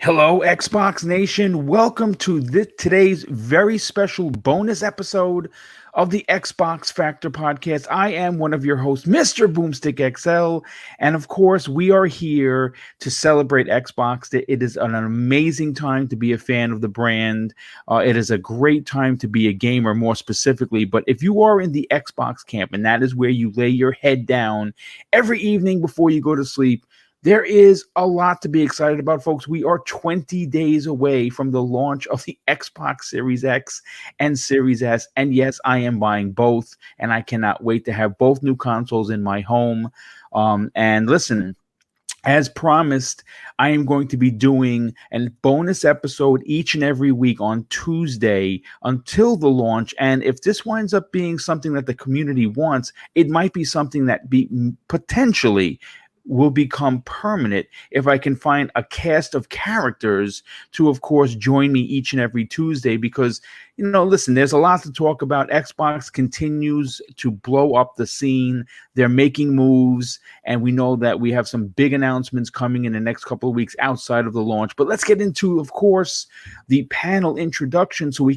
Hello, Xbox Nation. Welcome to today's very special bonus episode of the Xbox Factor podcast. I am one of your hosts, Mr. Boomstick XL. And of course, we are here to celebrate Xbox. It is an amazing time to be a fan of the brand. It is a great time to be a gamer, more specifically. But if you are in the Xbox camp, and that is where you lay your head down every evening before you go to sleep, there is a lot to be excited about, folks. We are 20 days away from the launch of the Xbox Series X and Series S. And yes, I am buying both, and I cannot wait to have both new consoles in my home. And listen, as promised, I am going to be doing a bonus episode each and every week on Tuesday until the launch. And if this winds up being something that the community wants, it might be something that potentially will become permanent if I can find a cast of characters to, of course, join me each and every Tuesday. Because, listen, there's a lot to talk about. Xbox continues to blow up the scene. They're making moves, and we know that we have some big announcements coming in the next couple of weeks outside of the launch. But let's get into, of course, the panel introduction so I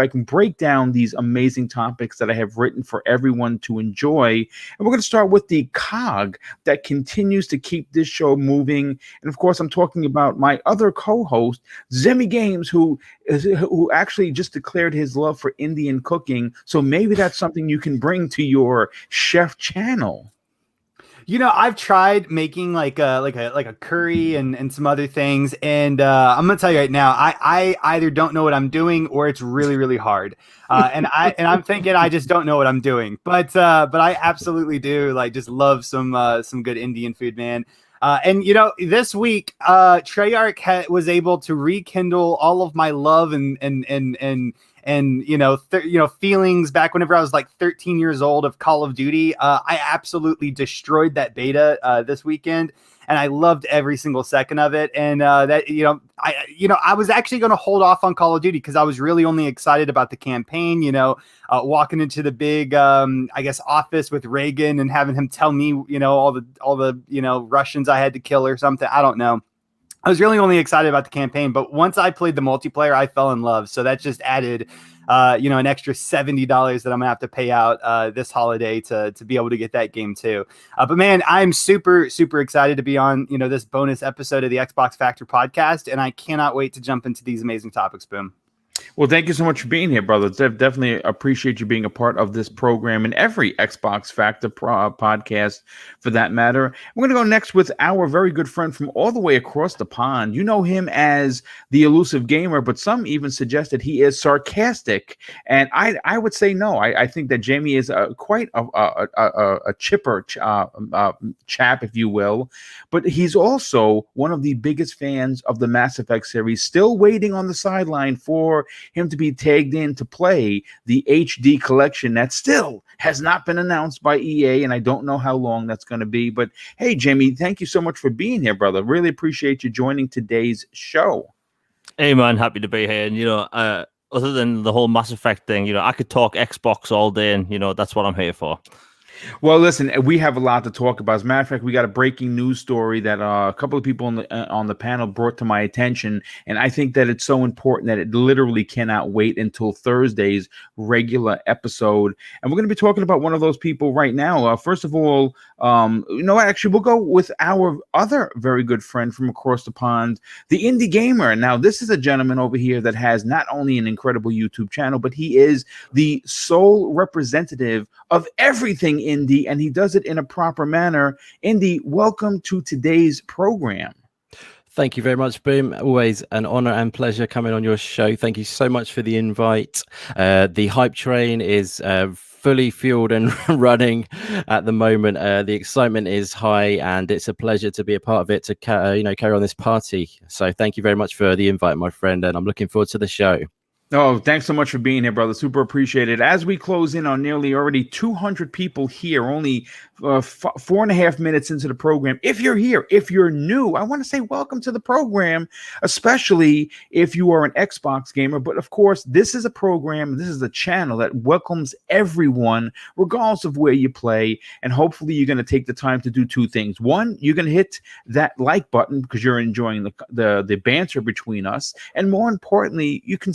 can break down these amazing topics that I have written for everyone to enjoy. And we're going to start with the cog that continues to keep this show moving. And of course, I'm talking about my other co-host, Zemi Games, who actually just declared his love for Indian cooking. So maybe that's something you can bring to your chef channel. I've tried making like a curry and some other things, and I'm gonna tell you right now, I either don't know what I'm doing or it's really really hard, and I'm thinking I just don't know what I'm doing, but I absolutely do just love some good Indian food, man. And this week, Treyarch was able to rekindle all of my love and feelings back whenever I was like 13 years old of Call of Duty. I absolutely destroyed that beta this weekend, and I loved every single second of it. And I was actually going to hold off on Call of Duty because I was really only excited about the campaign. Walking into the big, office with Reagan and having him tell me, all the Russians I had to kill or something. I don't know. I was really only excited about the campaign, but once I played the multiplayer, I fell in love. So that just added, an extra $70 that I'm gonna have to pay out this holiday to be able to get that game too. But man, I'm super, super excited to be on, this bonus episode of the Xbox Factor podcast, and I cannot wait to jump into these amazing topics. Boom. Well, thank you so much for being here, brother. Definitely appreciate you being a part of this program and every Xbox Factor podcast, for that matter. We're going to go next with our very good friend from all the way across the pond. You know him as the Elusive Gamer, but some even suggest that he is sarcastic. And I would say no. I think that Jamie is quite a chipper chap, if you will. But he's also one of the biggest fans of the Mass Effect series, still waiting on the sideline for him to be tagged in to play the HD collection that still has not been announced by EA, and I don't know how long that's going to be. But hey, Jamie, thank you so much for being here, brother. Really appreciate you joining today's show. Hey man, happy to be here. And other than the whole Mass Effect thing, I could talk Xbox all day, and that's what I'm here for. Well, listen, we have a lot to talk about. As a matter of fact, we got a breaking news story that a couple of people on the panel brought to my attention, and I think that it's so important that it literally cannot wait until Thursday's regular episode. And we're going to be talking about one of those people right now. First of all, actually, we'll go with our other very good friend from across the pond, the Indie Gamer. Now, this is a gentleman over here that has not only an incredible YouTube channel, but he is the sole representative of everything indie, and he does it in a proper manner. Indy, welcome to today's program. Thank you very much, Boom. Always an honor and pleasure coming on your show. Thank you so much for the invite. The hype train is fully fueled and running at the moment. The excitement is high, and it's a pleasure to be a part of it, to carry on this party. So thank you very much for the invite, my friend, and I'm looking forward to the show. Oh, thanks so much for being here, brother. Super appreciate it. As we close in on nearly already 200 people here, only 4.5 minutes into the program. If you're here, if you're new, I want to say welcome to the program, especially if you are an Xbox gamer. But of course, this is a program, this is a channel that welcomes everyone, regardless of where you play. And hopefully, you're going to take the time to do two things. One, you're going to hit that like button because you're enjoying the banter between us, and more importantly, you can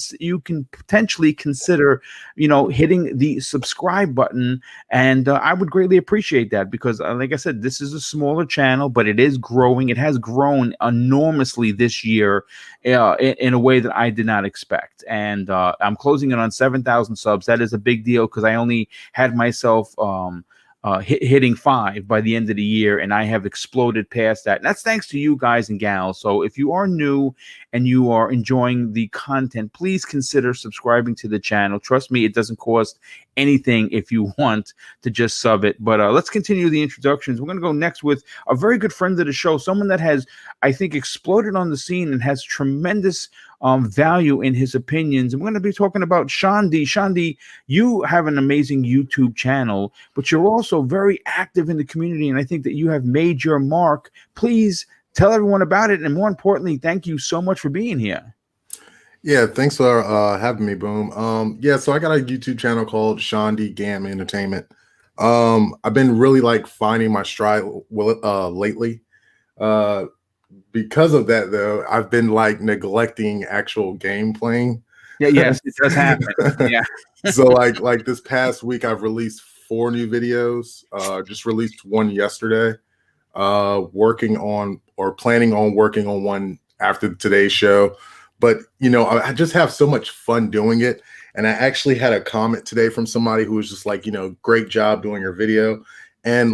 potentially consider, hitting the subscribe button, and I would greatly appreciate that because, like I said, this is a smaller channel, but it is growing. It has grown enormously this year in a way that I did not expect, and I'm closing in on 7,000 subs. That is a big deal because I only had myself hitting 5 by the end of the year, and I have exploded past that. And that's thanks to you guys and gals. So if you are new and you are enjoying the content, please consider subscribing to the channel. Trust me, it doesn't cost anything if you want to just sub it. But let's continue the introductions. We're going to go next with a very good friend of the show, someone that has, I think, exploded on the scene and has tremendous value in his opinions. And we're going to be talking about Shandi. Shandi, you have an amazing YouTube channel, but you're also very active in the community, and I think that you have made your mark. Please tell everyone about it, and more importantly, thank you so much for being here. Yeah, thanks for having me, Boom. Yeah, so I got a YouTube channel called Shandi Gam Entertainment. I've been really finding my stride lately. Because of that, though, I've been neglecting actual game playing. Yeah, yes, it does happen. Yeah. So like this past week, I've released 4 new videos. Just released one yesterday. Working on or planning on working on one after today's show. But I just have so much fun doing it. And I actually had a comment today from somebody who was just great job doing your video. And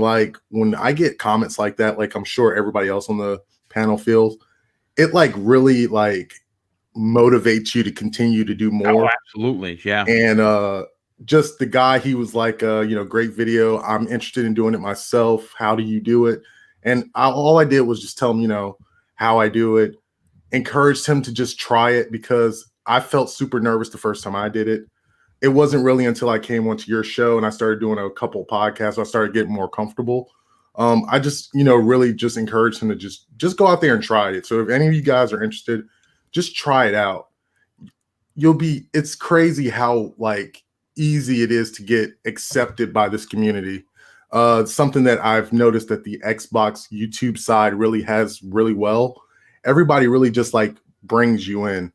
when I get comments like that, I'm sure everybody else on the panel feels, it really motivates you to continue to do more. Oh, absolutely. Yeah. And just the guy, he was great video. I'm interested in doing it myself. How do you do it? And all I did was just tell him, how I do it, encouraged him to just try it because I felt super nervous the first time I did it. It wasn't really until I came onto your show and I started doing a couple podcasts, I started getting more comfortable. I just, really just encouraged him to just go out there and try it. So if any of you guys are interested, just try it out. It's crazy how easy it is to get accepted by this community. Something that I've noticed that the Xbox YouTube side really has really well. Everybody really just brings you in.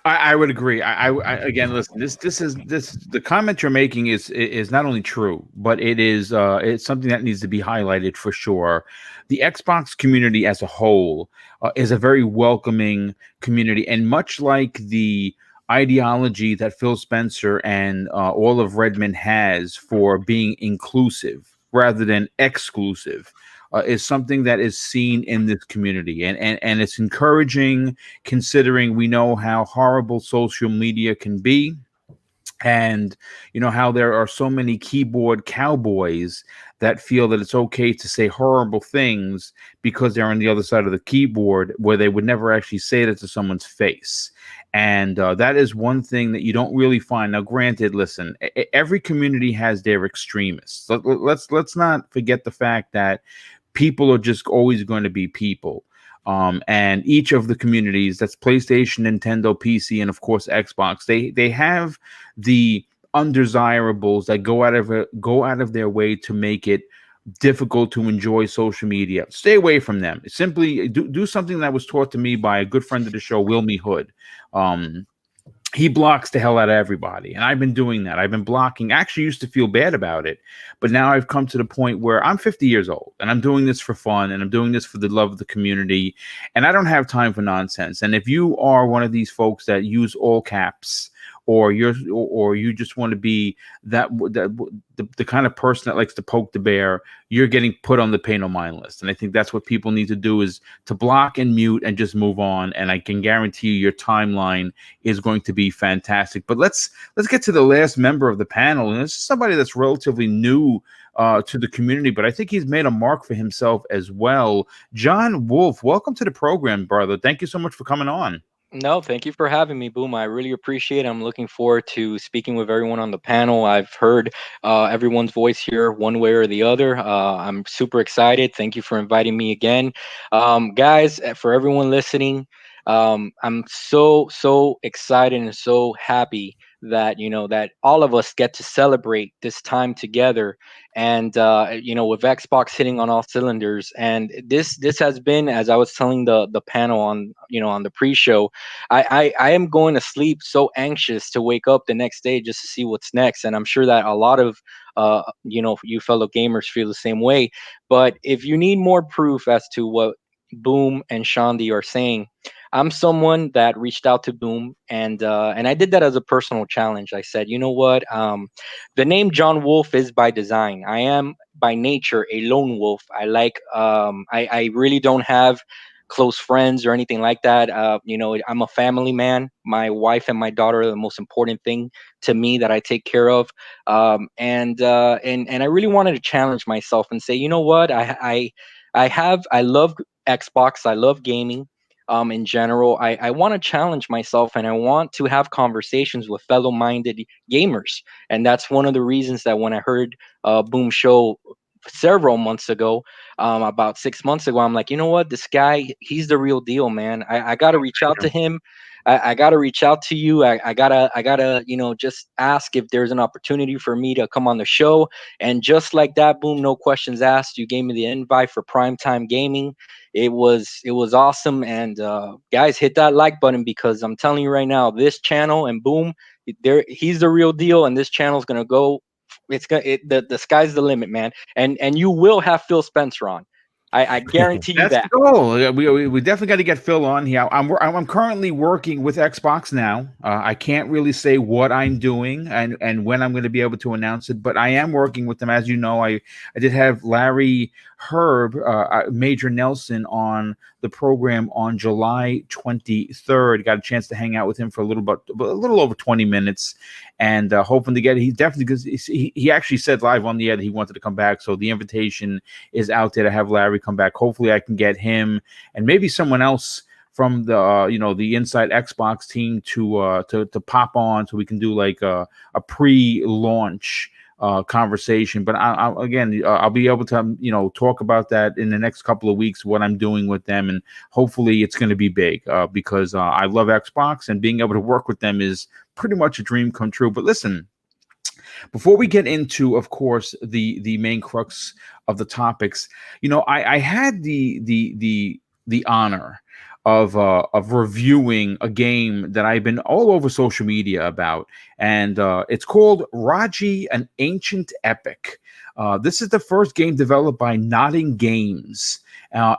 I would agree. I again, listen. This is the comment you're making is not only true, but it's something that needs to be highlighted for sure. The Xbox community as a whole is a very welcoming community, and much like the ideology that Phil Spencer and all of Redmond has for being inclusive rather than exclusive. Is something that is seen in this community, and it's encouraging considering we know how horrible social media can be, and how there are so many keyboard cowboys that feel that it's okay to say horrible things because they're on the other side of the keyboard where they would never actually say that to someone's face. And that is one thing that you don't really find. Now, granted, listen, every community has their extremists. Let's not forget the fact that people are just always going to be people. And each of the communities, that's PlayStation, Nintendo, PC, and of course Xbox, they have the undesirables that go out of their way to make it difficult to enjoy social media. Stay away from them. Simply do something that was taught to me by a good friend of the show, Wilmy Hood. He blocks the hell out of everybody. And I've been doing that. I've been blocking. I actually used to feel bad about it. But now I've come to the point where I'm 50 years old and I'm doing this for fun and I'm doing this for the love of the community. And I don't have time for nonsense. And if you are one of these folks that use all caps, or you just want to be the kind of person that likes to poke the bear, you're getting put on the pay no mind list. And I think that's what people need to do, is to block and mute and just move on. And I can guarantee you your timeline is going to be fantastic. But let's get to the last member of the panel. And this is somebody that's relatively new to the community, but I think he's made a mark for himself as well. John Wolf, welcome to the program, brother. Thank you so much for coming on. No, thank you for having me, Boom. I really appreciate it. I'm looking forward to speaking with everyone on the panel. I've heard everyone's voice here one way or the other. I'm super excited. Thank you for inviting me again. Guys, for everyone listening, I'm so excited and so happy that that all of us get to celebrate this time together, and with Xbox hitting on all cylinders. And this has been, as I was telling the panel on on the pre-show, I am going to sleep so anxious to wake up the next day just to see what's next. And I'm sure that a lot of you fellow gamers feel the same way. But if you need more proof as to what Boom and Shandi are saying, I'm someone that reached out to Boom, and I did that as a personal challenge. I said, you know what, the name John Wolf is by design. I am by nature a lone wolf. I like I really don't have close friends or anything like that. I'm a family man. My wife and my daughter are the most important thing to me that I take care of. And I really wanted to challenge myself and say, you know what, I love Xbox. I love gaming. In general, I want to challenge myself, and I want to have conversations with fellow-minded gamers. And that's one of the reasons that when I heard Boom Show several months ago, about 6 months ago, I'm like, you know what, this guy, he's the real deal, man. I got to reach out to him. I got to reach out to you. I gotta just ask if there's an opportunity for me to come on the show. And just like that, Boom, no questions asked, you gave me the invite for Primetime Gaming. It was awesome. And guys, hit that like button, because I'm telling you right now, this channel and Boom, he's the real deal, and this channel's gonna go. The sky's the limit, man. And you will have Phil Spencer on. I guarantee you That's that. the goal. Yeah, we definitely got to get Phil on here. I'm currently working with Xbox now. I can't really say what I'm doing and when I'm going to be able to announce it, but I am working with them. As you know, I did have Larry Herb, Major Nelson, on the program on July 23rd. Got a chance to hang out with him for a little over 20 minutes, and hoping to get. He definitely, because he actually said live on the air that he wanted to come back. So the invitation is out there to have Larry come back. Hopefully, I can get him and maybe someone else from the the Inside Xbox team to pop on, so we can do like a pre-launch conversation. But again, I'll be able to talk about that in the next couple of weeks, what I'm doing with them, and hopefully it's going to be big, because I love Xbox, and being able to work with them is pretty much a dream come true. But listen, before we get into, of course, the main crux of the topics, I had the honor of reviewing a game that I've been all over social media about, and it's called Raji, an Ancient Epic. This is the first game developed by Nodding Games.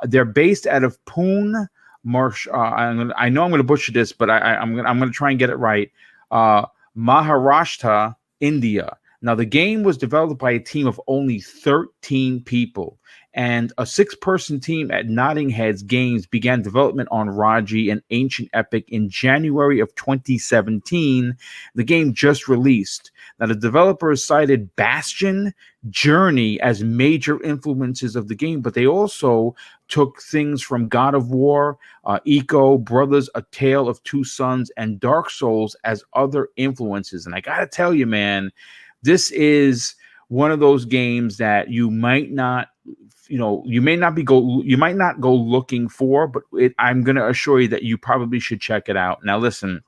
They're based out of Pune, I know I'm going to butcher this, but I'm going to try and get it right. Maharashtra, India. Now, the game was developed by a team of only 13 people, and a 6-person team at Nodding Heads Games began development on Raji, an Ancient Epic, in January of 2017. The game just released. Now, the developers cited Bastion, Journey as major influences of the game, but they also took things from God of War, Eco, Brothers, A Tale of Two Sons, and Dark Souls as other influences. And I gotta tell you, man, this is one of those games that you might not go looking for, but I'm going to assure you that you probably should check it out. Now, listen,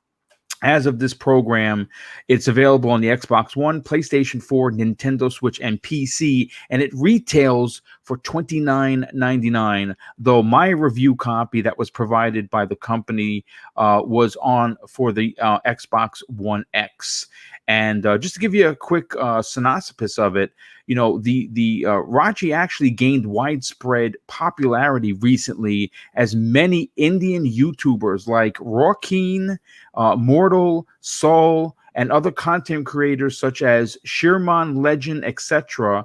as of this program, it's available on the Xbox One, PlayStation 4, Nintendo Switch, and PC, and it retails for $29.99, though my review copy that was provided by the company was on for the Xbox One X. And just to give you a quick synopsis of it, the Raji actually gained widespread popularity recently, as many Indian YouTubers like Rawkeen, Mortal, Soul, and other content creators such as Shirman Legend, etc.,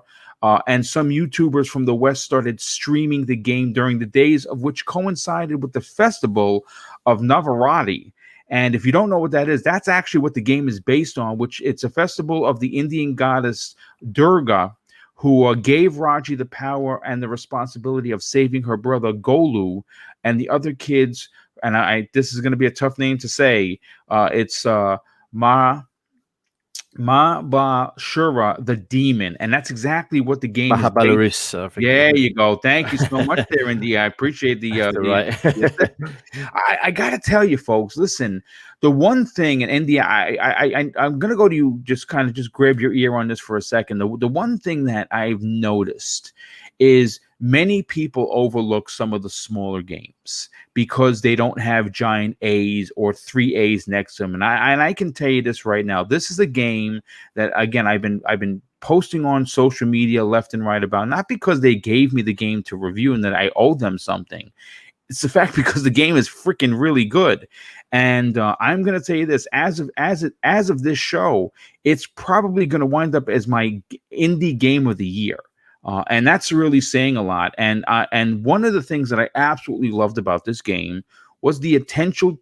and some YouTubers from the West started streaming the game during the days of which coincided with the festival of Navaratri. And if you don't know what that is, that's actually what the game is based on, which it's a festival of the Indian goddess Durga, who gave Raji the power and the responsibility of saving her brother Golu and the other kids and this is going to be a tough name to say. It's Mahabashura the Demon, and that's exactly what the game is. Mahabalarus, I think. Yeah, you go. Thank you so much there, Indy. I appreciate the right. I gotta tell you, folks. Listen, the one thing, and Indy, I'm gonna go to you. Just grab your ear on this for a second. The one thing that I've noticed is many people overlook some of the smaller games because they don't have giant A's or 3 A's next to them. And I can tell you this right now. This is a game that, again, I've been posting on social media left and right about, not because they gave me the game to review and that I owe them something. It's the fact because the game is freaking really good. And I'm going to tell you this, as of this show, it's probably going to wind up as my indie game of the year. And that's really saying a lot. And one of the things that I absolutely loved about this game was the attention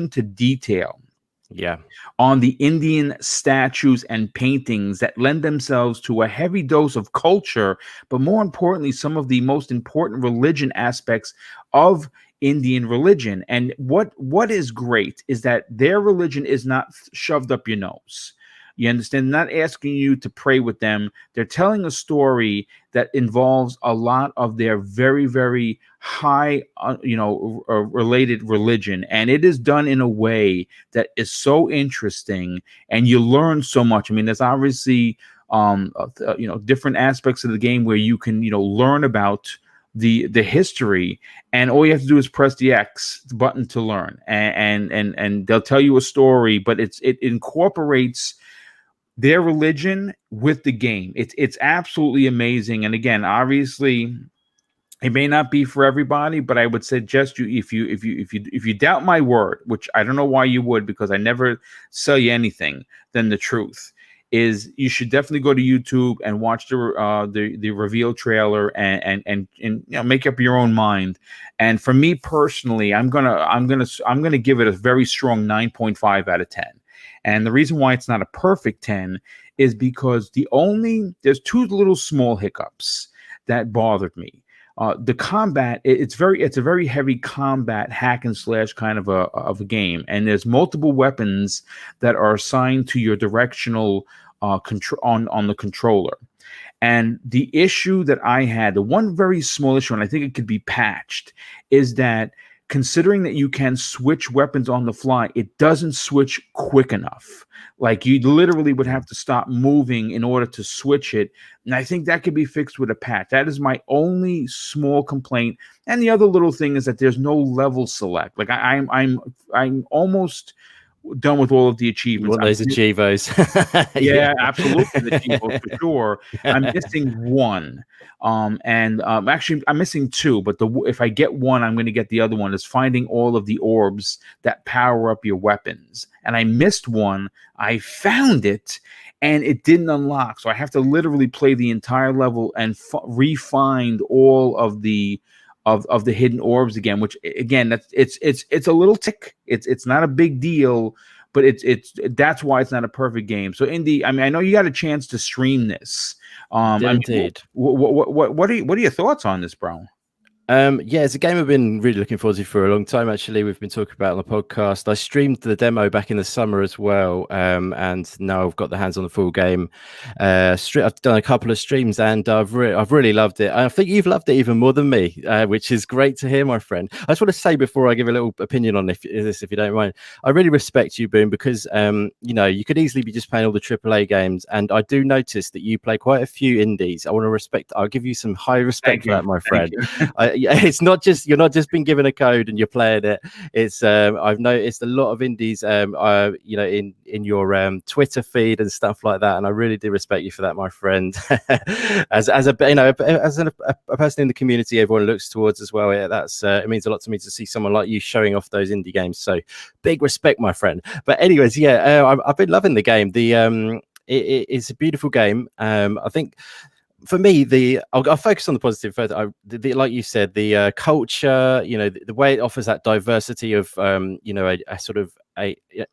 to detail. Yeah. On the Indian statues and paintings that lend themselves to a heavy dose of culture, but more importantly, some of the most important religion aspects of Indian religion. And what is great is that their religion is not shoved up your nose. You understand? Not asking you to pray with them. They're telling a story that involves a lot of their very, very high, related religion. And it is done in a way that is so interesting, and you learn so much. I mean, there's obviously, different aspects of the game where you can, learn about the history, and all you have to do is press the X button to learn, and they'll tell you a story, but it incorporates their religion with the game. It's absolutely amazing. And again, obviously, it may not be for everybody, but I would suggest you, if you doubt my word, which I don't know why you would, because I never sell you anything than the truth, is you should definitely go to YouTube and watch the reveal trailer and make up your own mind. And for me personally, I'm gonna give it a very strong 9.5 out of 10. And the reason why it's not a perfect 10 is because there's two little small hiccups that bothered me. The combat, it's a very heavy combat hack and slash kind of a game, and there's multiple weapons that are assigned to your directional control on the controller. And the issue that I had, the one very small issue, and I think it could be patched, is that considering that you can switch weapons on the fly, it doesn't switch quick enough. Like, you literally would have to stop moving in order to switch it. And I think that could be fixed with a patch. That is my only small complaint. And the other little thing is that there's no level select. Like, I'm almost done with all of the achievements. What those achievos? Yeah, absolutely, the achievos for sure. I'm missing one. Actually, I'm missing two, but if I get one, I'm going to get the other one. Is finding all of the orbs that power up your weapons. And I missed one. I found it, and it didn't unlock. So I have to literally play the entire level and re-find all of the hidden orbs again. Which again, it's a little tick. It's not a big deal, but that's why it's not a perfect game. So Indy, I mean, I know you got a chance to stream this. Indeed. What are your thoughts on this, bro? Yeah, it's a game I've been really looking forward to for a long time. Actually, we've been talking about it on the podcast. I streamed the demo back in the summer as well, and now I've got the hands on the full game. I've done a couple of streams, and I've really loved it. I think you've loved it even more than me, which is great to hear, my friend. I just want to say before I give a little opinion on this, if you don't mind, I really respect you, Boom, because you could easily be just playing all the AAA games, and I do notice that you play quite a few indies. I'll give you some high respect for that, my friend. It's not just, you're not just been given a code and you're playing it. It's I've noticed a lot of indies in your Twitter feed and stuff like that, and I really do respect you for that, my friend. as a person in the community everyone looks towards as well, it means a lot to me to see someone like you showing off those indie games. So big respect, my friend. But anyways, I've been loving the game. It's a beautiful game. I think for me, I'll focus on the positive further. Like you said, the culture, the way it offers that diversity of, a sort of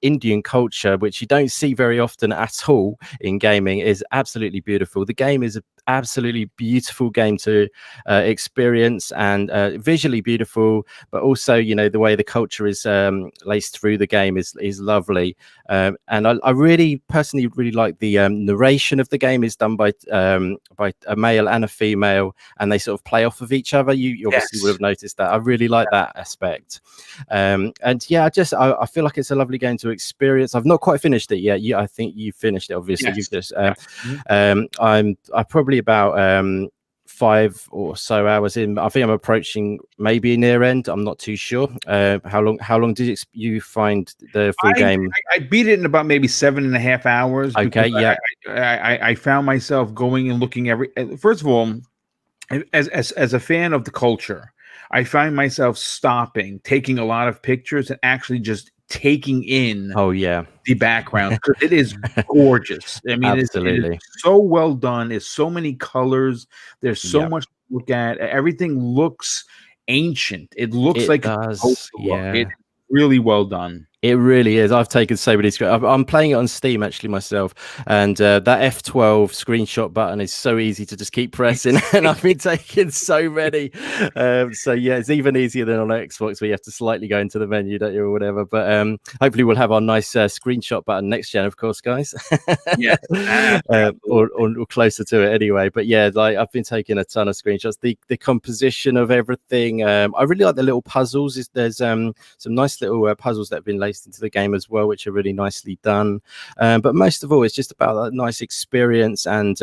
Indian culture, which you don't see very often at all in gaming, is absolutely beautiful. The game is an absolutely beautiful game to experience, and visually beautiful, but also, you know, the way the culture is laced through the game is lovely. And I really personally really like the narration of the game is done by a male and a female, and they sort of play off of each other. You obviously would have noticed that. I really like that aspect. And yeah, I feel like it's a lovely game to experience. I've not quite finished it yet. I think you finished it, obviously. You've just I'm probably about 5 or so hours in. I think I'm approaching maybe near end. I'm not too sure. How long did you find the full game? I beat it in about maybe 7.5 hours. Okay, yeah. I found myself going and looking first of all, as a fan of the culture, I find myself stopping, taking a lot of pictures, and actually just taking in the background, because it is gorgeous. I mean, absolutely, it's so well done. It's so many colors. There's so much to look at. Everything looks ancient. It looks like does. It's really well done. It really is. I've taken so many screenshots. I'm playing it on Steam actually myself, and that F12 screenshot button is so easy to just keep pressing, and I've been taking so many. So yeah, it's even easier than on Xbox, where you have to slightly go into the menu, don't you, or whatever. But hopefully we'll have our nice screenshot button next gen, of course, guys. Yeah, or closer to it anyway. But yeah, like I've been taking a ton of screenshots. The composition of everything. I really like the little puzzles. There's some nice little puzzles that have been laced into the game as well, which are really nicely done. But most of all, it's just about that nice experience, and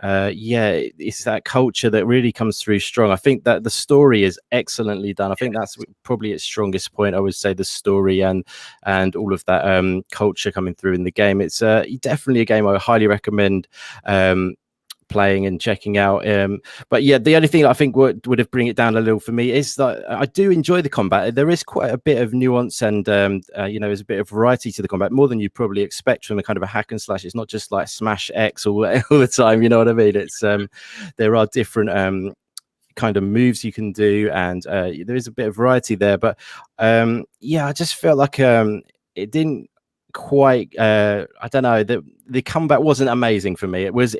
it's that culture that really comes through strong. I think that the story is excellently done. I think that's probably its strongest point. I would say the story and all of that culture coming through in the game. It's definitely a game I highly recommend playing and checking out. But yeah, the only thing I think would have bring it down a little for me is that I do enjoy the combat. There is quite a bit of nuance, and there's a bit of variety to the combat, more than you'd probably expect from a kind of a hack and slash. It's not just like smash X all the time, you know what I mean? It's there are different kind of moves you can do, and there is a bit of variety there. But I just felt like it didn't quite I don't know, the combat wasn't amazing for me. It was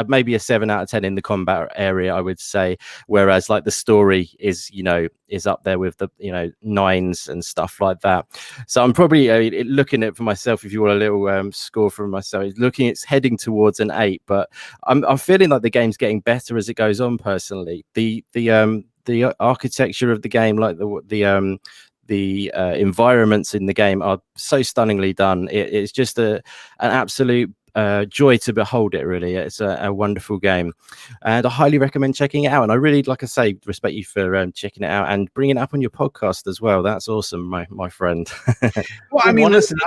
maybe a 7 out of 10 in the combat area, I would say, whereas like the story is up there with the 9s and stuff like that. So I'm probably looking at it for myself, if you want a little score from myself, it's heading towards an 8, but I'm feeling like the game's getting better as it goes on. Personally, the architecture of the game, like the environments in the game are so stunningly done. It's just an absolute joy to behold it, really. It's a wonderful game, and I highly recommend checking it out. And I really, like I say, respect you for checking it out and bringing it up on your podcast as well. That's awesome, my friend. Well, I mean, listen,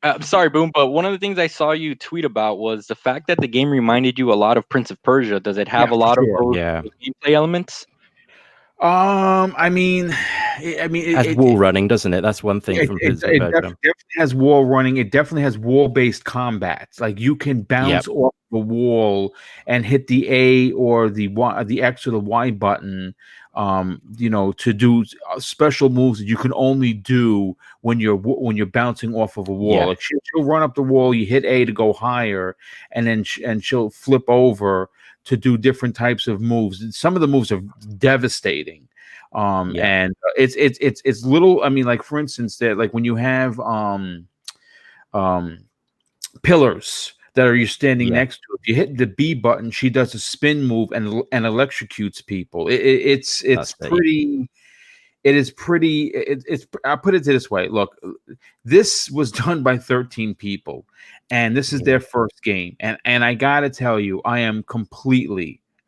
I'm sorry, Boom, but one of the things I saw you tweet about was the fact that the game reminded you a lot of Prince of Persia. Does it have a lot of those gameplay elements? I mean, it has wall running, doesn't it? That's one thing. It definitely has wall running. It definitely has wall-based combats. Like you can bounce off the wall and hit the A or the X or the Y button, to do special moves that you can only do when you're bouncing off of a wall. Like she'll run up the wall, you hit A to go higher, and then she'll flip over to do different types of moves. Some of the moves are devastating. And it's little, I mean, like for instance, that like when you have pillars that you're standing next to, if you hit the B button, she does a spin move and electrocutes people. It's pretty. It is pretty. I'll put it this way. Look, this was done by 13 people, and this is their first game. And I gotta tell you, I am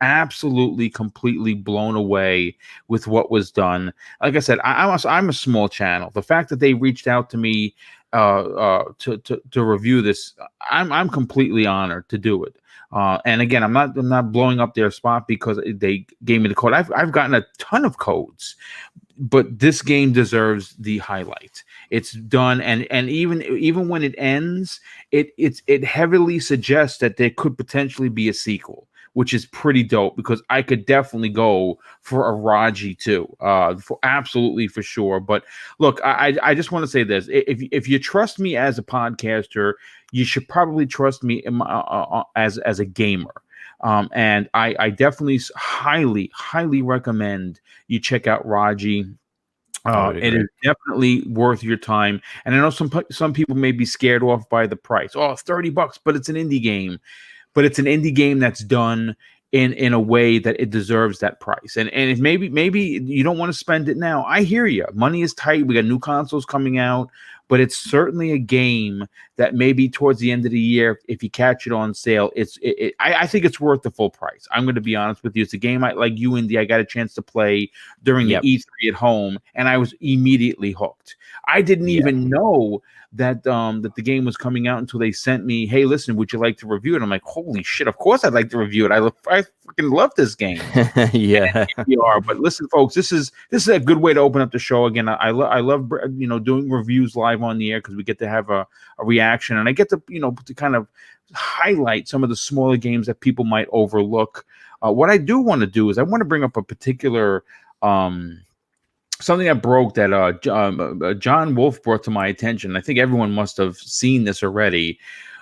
absolutely completely blown away with what was done. Like I said, I'm a small channel. The fact that they reached out to me to review this, I'm completely honored to do it. And again, I'm not blowing up their spot because they gave me the code. I've gotten a ton of codes, but this game deserves the highlight. It's done, and even when it ends, it heavily suggests that there could potentially be a sequel, which is pretty dope because I could definitely go for a Raji too, absolutely for sure. But look, I just want to say this: if you trust me as a podcaster, you should probably trust me as a gamer. And I definitely highly recommend you check out Raji. It is definitely worth your time. And I know some people may be scared off by the price. Oh, it's $30, but it's an indie game. But it's an indie game that's done in a way that it deserves that price. And if maybe you don't want to spend it now. I hear you. Money is tight. We got new consoles coming out, but it's certainly a game that maybe towards the end of the year, if you catch it on sale, I think it's worth the full price. I'm going to be honest with you. It's a game like you, Indy, I got a chance to play during the E3 at home, and I was immediately hooked. I didn't even know that the game was coming out until they sent me, hey, listen, would you like to review it? I'm like, holy shit, of course I'd like to review it. I freaking love this game. Yeah. But listen, folks, this is a good way to open up the show. Again, I love doing reviews live on the air because we get to have a reaction, and I get to to kind of highlight some of the smaller games that people might overlook. What I do want to do is I want to bring up a particular something that broke that John Wolf brought to my attention. I think everyone must have seen this already,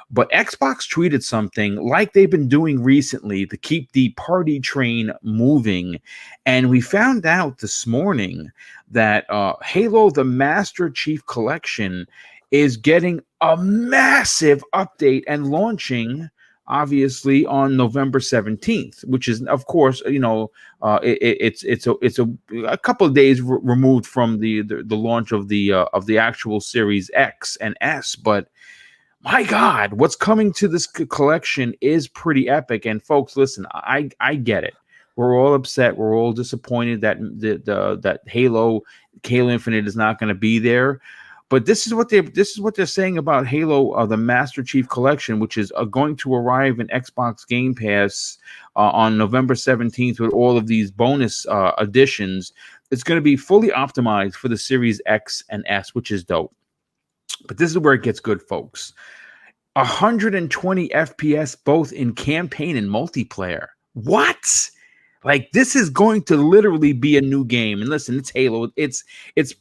but Xbox tweeted something like they've been doing recently to keep the party train moving. And we found out this morning that Halo the Master Chief Collection is getting a massive update and launching obviously on November 17th, which is, of course, it's a couple of days removed from the launch of the actual Series X and S. But my God, what's coming to this collection is pretty epic. And folks, listen, I get it. We're all upset. We're all disappointed that that Halo Infinite is not going to be there. But this is what they're saying about Halo, the Master Chief Collection, which is going to arrive in Xbox Game Pass on November 17th with all of these bonus additions. It's going to be fully optimized for the Series X and S, which is dope. But this is where it gets good, folks. 120 FPS both in campaign and multiplayer. What? Like, this is going to literally be a new game. And listen, it's Halo. It's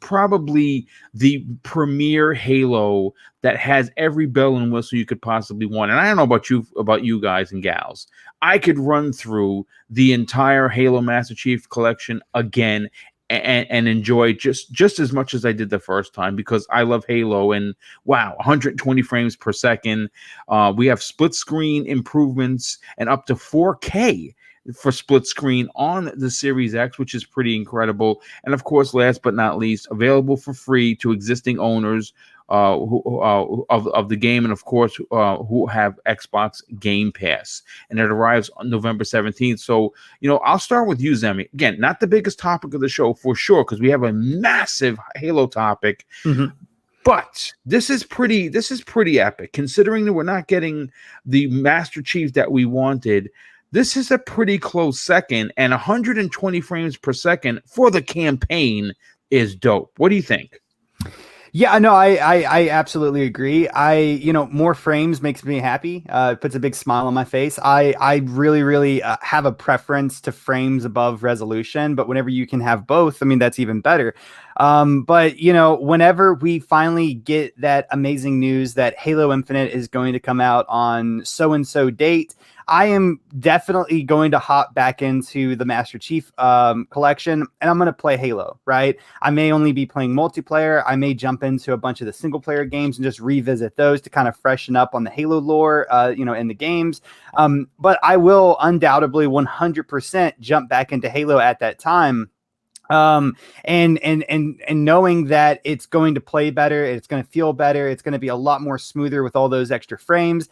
probably the premier Halo that has every bell and whistle you could possibly want. And I don't know about you guys and gals. I could run through the entire Halo Master Chief Collection again and enjoy just as much as I did the first time because I love Halo. And wow, 120 frames per second. We have split screen improvements and up to 4K for split screen on the Series X, which is pretty incredible. And of course, last but not least, available for free to existing owners of the game, and of course, who have Xbox Game Pass. And it arrives on November 17th. So, I'll start with you, Zemi. Again, not the biggest topic of the show for sure, because we have a massive Halo topic. Mm-hmm. But this is pretty epic, considering that we're not getting the Master Chief that we wanted. This is a pretty close second, and 120 frames per second for the campaign is dope. What do you think? Yeah, no, I absolutely agree. More frames makes me happy. It puts a big smile on my face. I really have a preference to frames above resolution, but whenever you can have both, I mean, that's even better. But whenever we finally get that amazing news that Halo Infinite is going to come out on so-and-so date, I am definitely going to hop back into the Master Chief collection, and I'm going to play Halo, right? I may only be playing multiplayer. I may jump into a bunch of the single player games and just revisit those to kind of freshen up on the Halo lore, in the games. But I will undoubtedly 100% jump back into Halo at that time. And knowing that it's going to play better, it's going to feel better, it's going to be a lot more smoother with all those extra frames,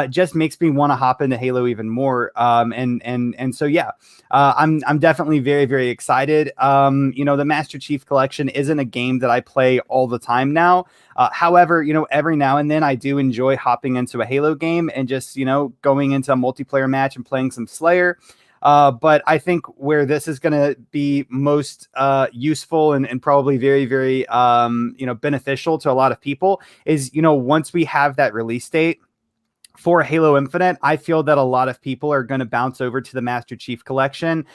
just makes me want to hop into Halo even more. So yeah, I'm definitely very, very excited. The Master Chief Collection isn't a game that I play all the time now. However, every now and then I do enjoy hopping into a Halo game and just, going into a multiplayer match and playing some Slayer. But I think where this is going to be most useful and probably very, very, beneficial to a lot of people is, once we have that release date for Halo Infinite, I feel that a lot of people are going to bounce over to the Master Chief Collection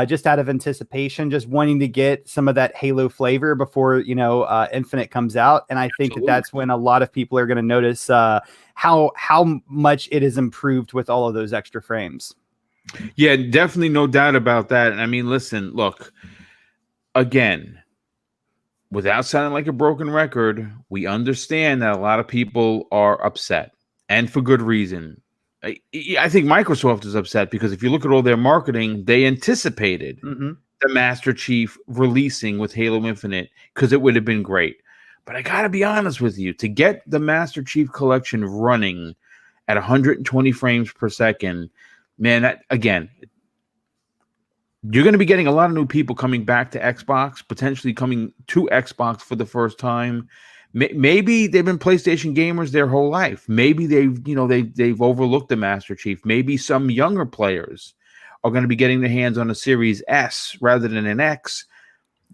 just out of anticipation, just wanting to get some of that Halo flavor before, Infinite comes out. And I think that that's when a lot of people are going to notice how much it has improved with all of those extra frames. Yeah, definitely, no doubt about that. And I mean, listen, look, again, without sounding like a broken record, we understand that a lot of people are upset, and for good reason. I think Microsoft is upset because if you look at all their marketing, they anticipated the Master Chief releasing with Halo Infinite because it would have been great. But I got to be honest with you, to get the Master Chief Collection running at 120 frames per second, man, that, again, you're going to be getting a lot of new people coming back to Xbox, potentially coming to Xbox for the first time. Maybe they've been PlayStation gamers their whole life. Maybe they've overlooked the Master Chief. Maybe some younger players are going to be getting their hands on a Series S rather than an X.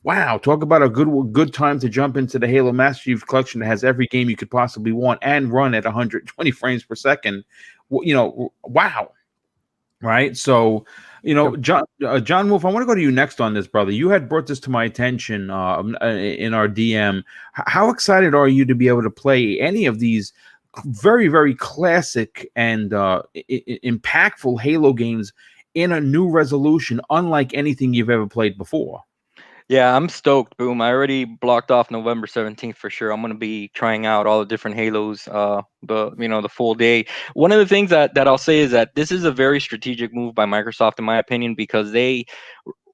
Wow, talk about a good time to jump into the Halo Master Chief Collection that has every game you could possibly want and run at 120 frames per second. Wow. Right? So, John Wolf, I want to go to you next on this, brother. You had brought this to my attention in our DM. How excited are you to be able to play any of these very, very classic and impactful Halo games in a new resolution, unlike anything you've ever played before? Yeah, I'm stoked. Boom. I already blocked off November 17th for sure. I'm going to be trying out all the different Halos, the full day. One of the things that I'll say is that this is a very strategic move by Microsoft, in my opinion, because they,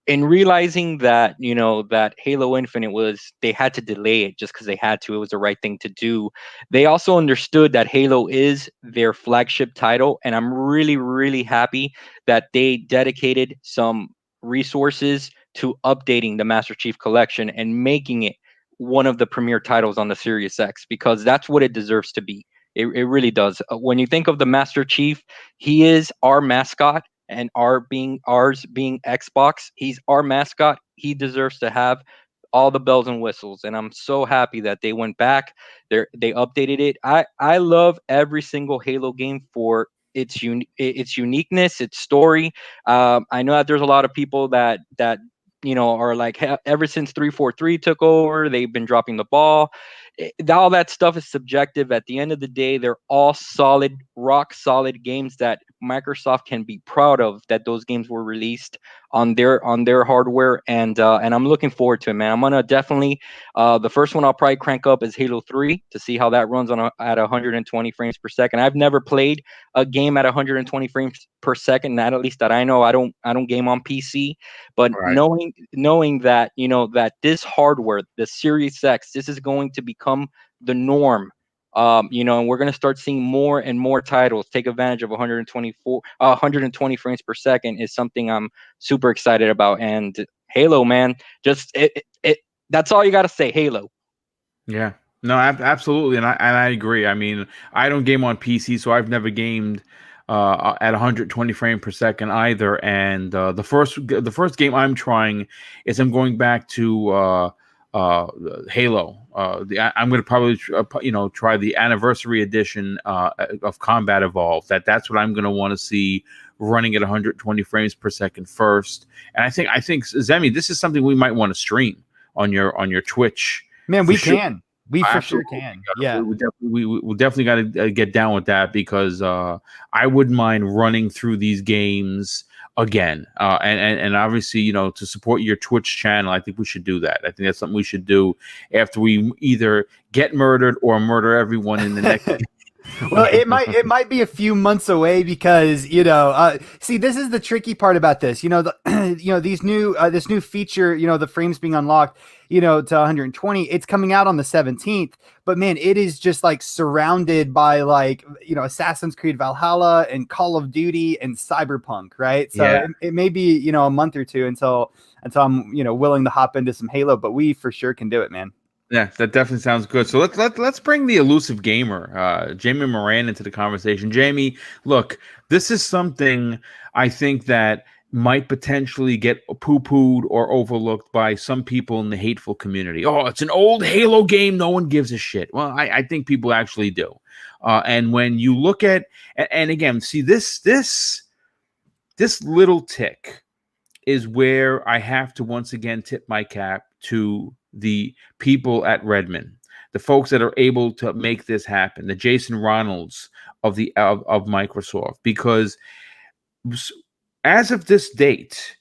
in realizing that, that Halo Infinite they had to delay it just because they had to, it was the right thing to do. They also understood that Halo is their flagship title. And I'm really, really happy that they dedicated some resources to updating the Master Chief Collection and making it one of the premier titles on the Series X, because that's what it deserves to be. It really does. When you think of the Master Chief, he is our mascot, and ours being Xbox, he's our mascot. He deserves to have all the bells and whistles, and I'm so happy that they went back. They updated it. I love every single Halo game for its uniqueness, its story. I know that there's a lot of people that are like, ever since 343 took over, they've been dropping the ball. All that stuff is subjective. At the end of the day, they're all solid, rock solid games that Microsoft can be proud of, that those games were released on their hardware, and I'm looking forward to it, man. I'm gonna definitely the first one I'll probably crank up is Halo 3 to see how that runs at 120 frames per second. I've never played a game at 120 frames per second, not at least that I know. I don't game on PC, but Right. knowing that that this hardware, the Series X, this is going to become the norm. And we're going to start seeing more and more titles take advantage of 120 frames per second is something I'm super excited about. And Halo, man, just that's all you got to say, Halo. Yeah, no, absolutely. And I agree. I mean, I don't game on PC, so I've never gamed at 120 frames per second either. And the first game I'm trying is I'm going back to Halo. I'm going to probably try the anniversary edition of Combat Evolved. That's what I'm going to want to see running at 120 frames per second first. And I think Zemi, this is something we might want to stream on your Twitch. Man, we can. We for sure can. Yeah, we definitely got to get down with that, because I wouldn't mind running through these games again, and obviously, to support your Twitch channel, I think we should do that. I think that's something we should do after we either get murdered or murder everyone in the next. Well, it might be a few months away, because see, this is the tricky part about this. These new this new feature, the frames being unlocked, to 120. It's coming out on the 17th, but man, it is just like surrounded by Assassin's Creed Valhalla and Call of Duty and Cyberpunk, right? So yeah. it may be a month or two until I'm willing to hop into some Halo, but we for sure can do it, man. Yeah, that definitely sounds good. So let's bring the elusive gamer, Jamie Moran, into the conversation. Jamie, look, this is something I think that might potentially get poo-pooed or overlooked by some people in the hateful community. Oh, it's an old Halo game. No one gives a shit. Well, I think people actually do. And when you look at, and again, see this little tick is where I have to once again tip my cap to the people at Redmond, the folks that are able to make this happen, the Jason Ronalds of Microsoft, because as of this date,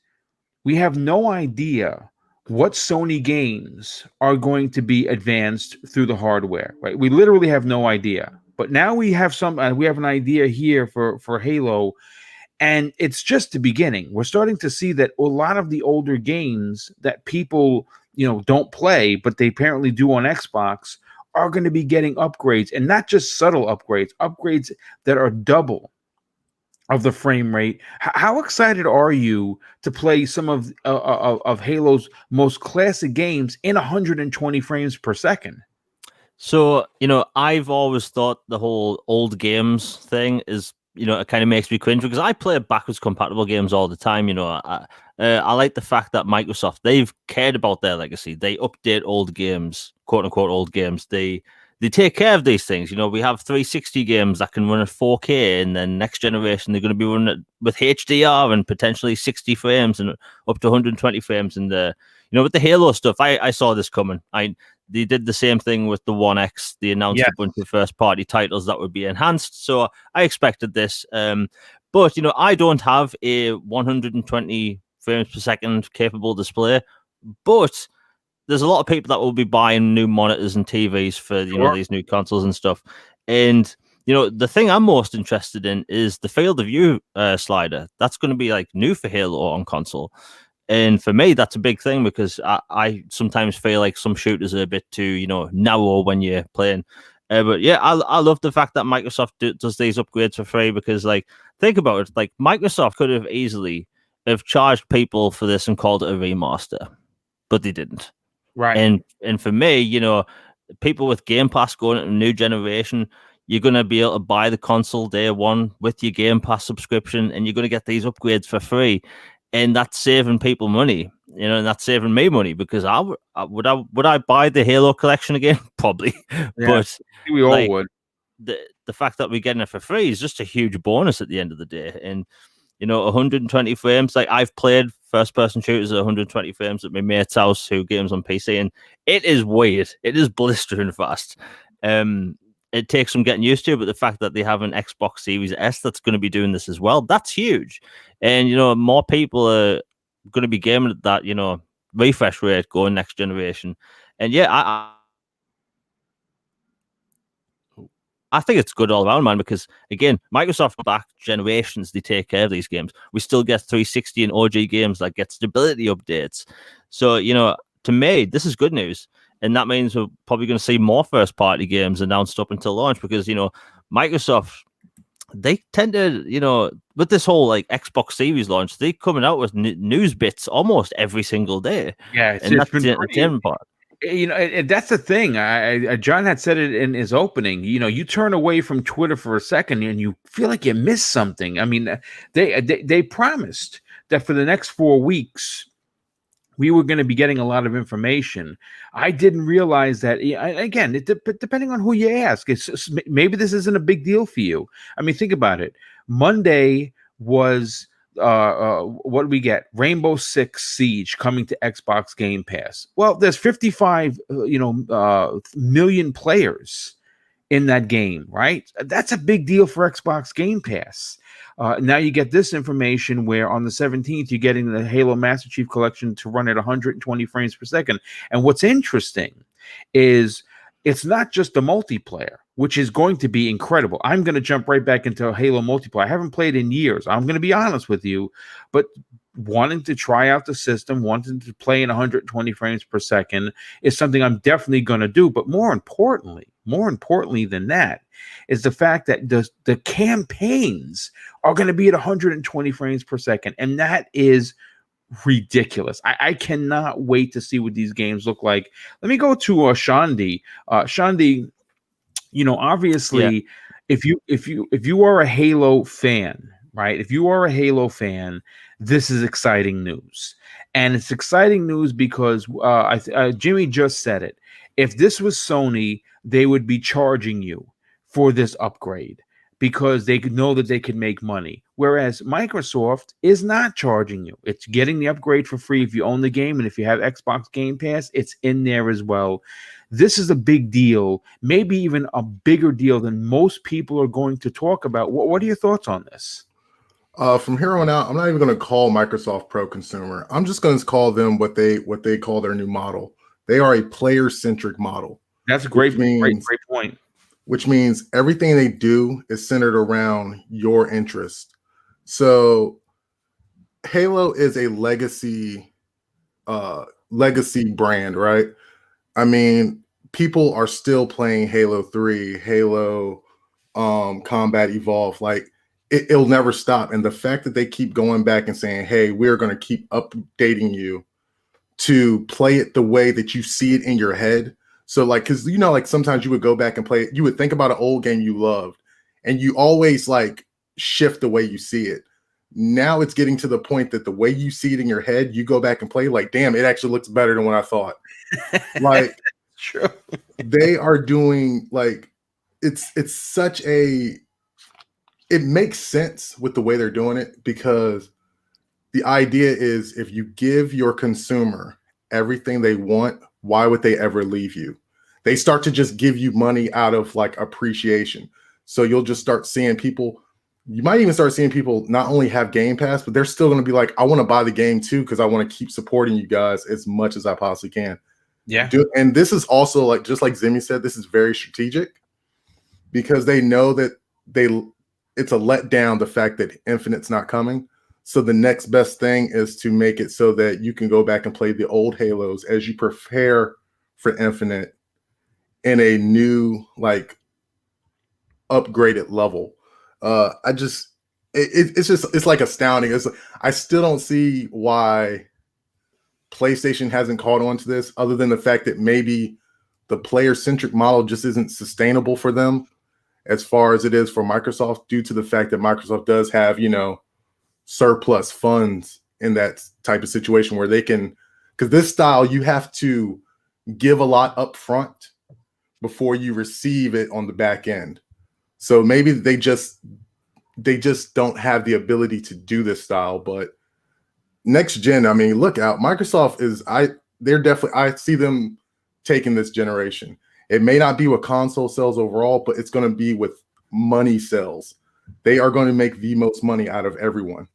we have no idea what Sony games are going to be advanced through the hardware, right? We literally have no idea. But now we have we have an idea here for Halo, and it's just the beginning. We're starting to see that a lot of the older games that people, don't play, but they apparently do on Xbox, are going to be getting upgrades, and not just subtle upgrades that are double of the frame rate. How excited are you to play some of Halo's most classic games in 120 frames per second? So, I've always thought the whole old games thing is, it kind of makes me cringe because I play backwards compatible games all the time. I like the fact that Microsoft, they've cared about their legacy. They update old games, quote unquote old games. They take care of these things. We have 360 games that can run at 4K, and then next generation they're going to be running it with HDR and potentially 60 frames and up to 120 frames. And with the Halo stuff, I saw this coming. They did the same thing with the One X. They announced a bunch of first-party titles that would be enhanced. So I expected this. But I don't have a 120 frames per second capable display. But there's a lot of people that will be buying new monitors and TVs for these new consoles and stuff. And the thing I'm most interested in is the field of view slider. That's going to be like new for Halo on console. And for me, that's a big thing because I sometimes feel like some shooters are a bit too, narrow when you're playing. But yeah, I love the fact that Microsoft does these upgrades for free because, think about it. Like, Microsoft could have easily have charged people for this and called it a remaster, but they didn't. Right. And for me, people with Game Pass going into a new generation, you're going to be able to buy the console day one with your Game Pass subscription, and you're going to get these upgrades for free. And that's saving people money, and that's saving me money because would I buy the Halo collection again? Probably. Yeah, but we all would. The fact that we're getting it for free is just a huge bonus at the end of the day. And 120 frames. Like, I've played first-person shooters at 120 frames at my mate's house who games on PC, and it is weird. It is blistering fast. It takes some getting used to, but the fact that they have an Xbox Series S that's going to be doing this as well, that's huge. And, more people are going to be gaming at that, refresh rate going next generation. And yeah, I think it's good all around, man, because, again, Microsoft back generations, they take care of these games. We still get 360 and OG games that get stability updates. So, to me, this is good news. And that means we're probably going to see more first-party games announced up until launch because, Microsoft, they tend to, with this whole, Xbox Series launch, they're coming out with news bits almost every single day. Yeah, that's the entertainment part. That's the thing. John had said it in his opening. You turn away from Twitter for a second and you feel like you missed something. I mean, they promised that for the next 4 weeks, we were going to be getting a lot of information. I didn't realize that. Again, depending on who you ask, maybe this isn't a big deal for you. I mean, think about it. Monday was what did we get? Rainbow Six Siege coming to Xbox Game Pass. Well, there's 55 million players in that game, right? That's a big deal for Xbox Game Pass. Now you get this information where on the 17th, you're getting the Halo Master Chief Collection to run at 120 frames per second. And what's interesting is it's not just the multiplayer, which is going to be incredible. I'm going to jump right back into Halo multiplayer. I haven't played in years. I'm going to be honest with you, but wanting to try out the system, wanting to play in 120 frames per second is something I'm definitely going to do. But more importantly than that is the fact that the campaigns are going to be at 120 frames per second. And that is ridiculous. I cannot wait to see what these games look like. Let me go to Shandi. Shandi, obviously, if you are a Halo fan, right? If you are a Halo fan, this is exciting news. And it's exciting news because Jimmy just said it. If this was Sony, they would be charging you for this upgrade because they could know that they could make money. Whereas Microsoft is not charging you. It's getting the upgrade for free if you own the game. And if you have Xbox Game Pass, it's in there as well. This is a big deal, maybe even a bigger deal than most people are going to talk about. What are your thoughts on this? From here on out, I'm not even going to call Microsoft Pro Consumer. I'm just going to call them what they call their new model. They are a player-centric model. That's a great point. Which means everything they do is centered around your interest. So Halo is a legacy brand, right? I mean, people are still playing Halo 3, Halo Combat Evolved. Like it'll never stop. And the fact that they keep going back and saying, hey, we're going to keep updating you to play it the way that you see it in your head. So like, cause you know, like sometimes you would go back and play it, you would think about an old game you loved and you always like shift the way you see it. Now it's getting to the point that the way you see it in your head, you go back and play like, damn, it actually looks better than what I thought. Like True. They are doing like, it's such a, it makes sense with the way they're doing it because the idea is if you give your consumer everything they want, why would they ever leave you? They start to just give you money out of like appreciation. So you'll just start seeing people, you might even start seeing people not only have Game Pass, but they're still going to be like, I want to buy the game too because I want to keep supporting you guys as much as I possibly can. Yeah. And this is also like, just like Zimmy said, this is very strategic because they know that it's a letdown, the fact that Infinite's not coming. So the next best thing is to make it so that you can go back and play the old Halos as you prepare for Infinite in a new, like, upgraded level. It's like astounding. I still don't see why PlayStation hasn't caught on to this, other than the fact that maybe the player-centric model just isn't sustainable for them as far as it is for Microsoft, due to the fact that Microsoft does have, you know, surplus funds in that type of situation where they can, because this style, you have to give a lot up front before you receive it on the back end. So maybe they just don't have the ability to do this style. But next gen, I mean, look out. Microsoft I see them taking this generation. It may not be with console sales overall, but it's going to be with money sales. They are going to make the most money out of everyone.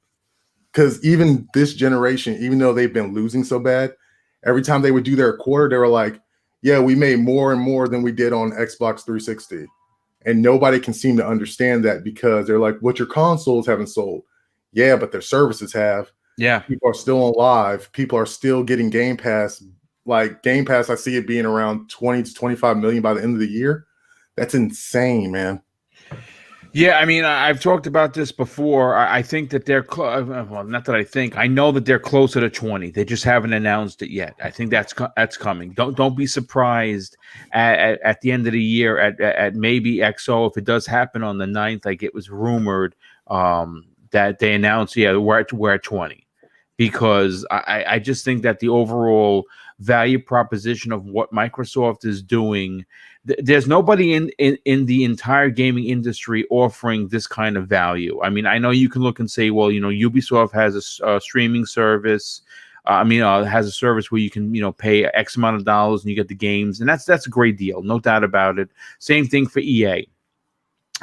Because even this generation, even though they've been losing so bad, every time they would do their quarter, they were like, yeah, we made more and more than we did on Xbox 360. And nobody can seem to understand that because they're like, what your consoles haven't sold. Yeah, but their services have. Yeah. People are still on live. People are still getting Game Pass. Like Game Pass, I see it being around 20 to 25 million by the end of the year. That's insane, man. Yeah, I mean, I've talked about this before. I think that they're well, not that I think. I know that they're closer to 20. They just haven't announced it yet. I think that's coming. Don't be surprised at the end of the year at maybe XO if it does happen on the 9th, like it was rumored that they announced. Yeah, we're at 20, because I just think that the overall value proposition of what Microsoft is doing, there's nobody in the entire gaming industry offering this kind of value. I mean, I know you can look and say, well, you know, Ubisoft has a streaming service. Has a service where you can, you know, pay X amount of dollars and you get the games, and that's a great deal, no doubt about it. Same thing for EA,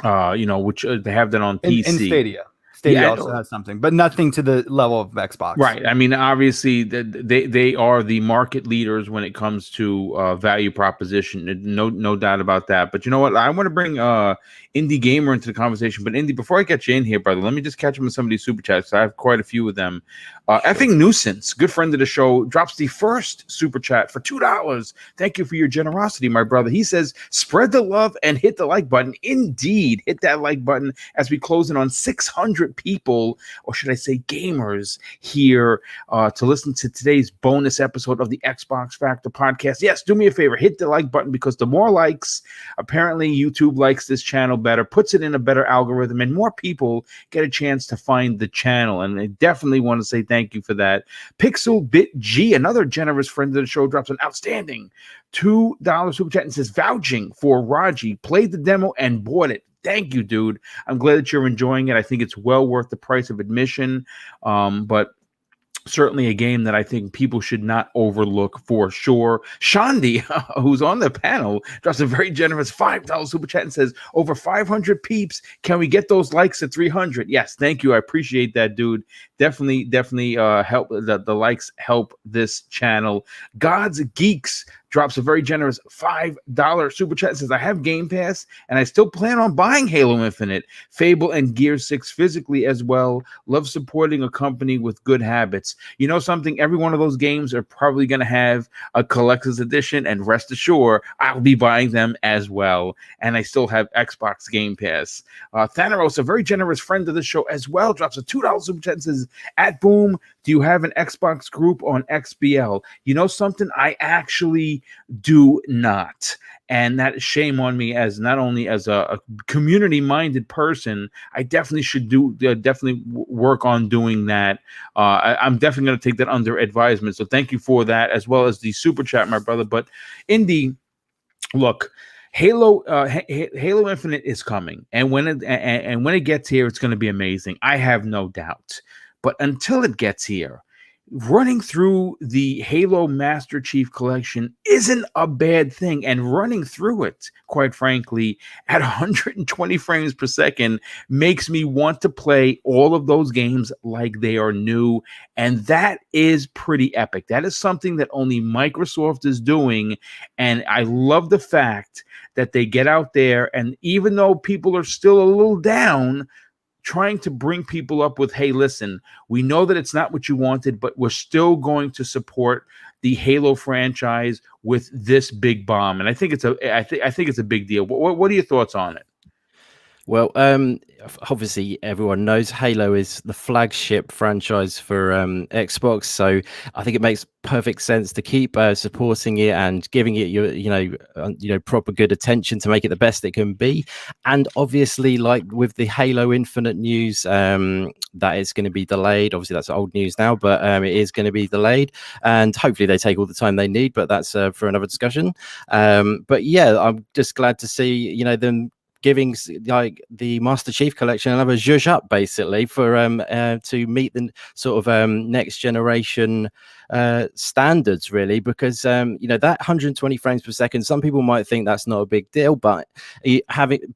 which they have that on PC. In Stadia. Stadia also has something, but nothing to the level of Xbox. Right. I mean, obviously, they are the market leaders when it comes to value proposition. No doubt about that. But you know what? I want to bring Indie Gamer into the conversation. But Indie, before I get you in here, brother, let me just catch up with some of these super chats. I have quite a few of them. Effing Nuisance, good friend of the show, drops the first super chat for $2. Thank you for your generosity, my brother. He says, spread the love and hit the like button. Indeed, hit that like button as we close in on 600 500 people, or should I say gamers, here to listen to today's bonus episode of the Xbox Factor podcast. Yes, do me a favor, hit the like button, because the more likes, apparently YouTube likes this channel better, puts it in a better algorithm, and more people get a chance to find the channel. And I definitely want to say thank you for that. Pixel Bit G, another generous friend of the show, drops an outstanding $2 super chat and says, vouching for Raji, played the demo and bought it. Thank you, dude. I'm glad that you're enjoying it. I think it's well worth the price of admission. But certainly a game that I think people should not overlook for sure. Shandi, who's on the panel, drops a very generous $5 super chat and says, over 500 peeps. Can we get those likes at 300? Yes, thank you. I appreciate that, dude. Definitely help. The likes help this channel. God's Geeks drops a very generous $5 super chat and says, I have Game Pass and I still plan on buying Halo Infinite, Fable, and Gear 6 physically as well. Love supporting a company with good habits. You know something? Every one of those games are probably going to have a collector's edition, and rest assured, I'll be buying them as well. And I still have Xbox Game Pass. Thanaros, a very generous friend of the show as well, drops a $2 super chat and says, at Boom, do you have an Xbox group on XBL? You know something? I actually do not. And that is shame on me, as not only as a community-minded person, I definitely should definitely work on doing that. I'm definitely going to take that under advisement. So thank you for that, as well as the super chat, my brother. But Indy, look, Halo Infinite is coming, and when it gets here, it's going to be amazing. I have no doubt. But until it gets here, running through the Halo Master Chief Collection isn't a bad thing. And running through it, quite frankly, at 120 frames per second makes me want to play all of those games like they are new. And that is pretty epic. That is something that only Microsoft is doing. And I love the fact that they get out there, and even though people are still a little down, trying to bring people up with, hey, listen, we know that it's not what you wanted, but we're still going to support the Halo franchise with this big bomb. And I think it's a big deal. What are your thoughts on it? Well, obviously everyone knows Halo is the flagship franchise for Xbox, so I think it makes perfect sense to keep supporting it and giving it your proper good attention to make it the best it can be. And obviously, like with the Halo Infinite news, that is going to be delayed. Obviously, that's old news now, but it is going to be delayed, and hopefully they take all the time they need. But that's for another discussion. But yeah, I'm just glad to see them giving like the Master Chief Collection another zhuzh up, basically, for to meet the sort of next generation standards, really, because that 120 frames per second, some people might think that's not a big deal, but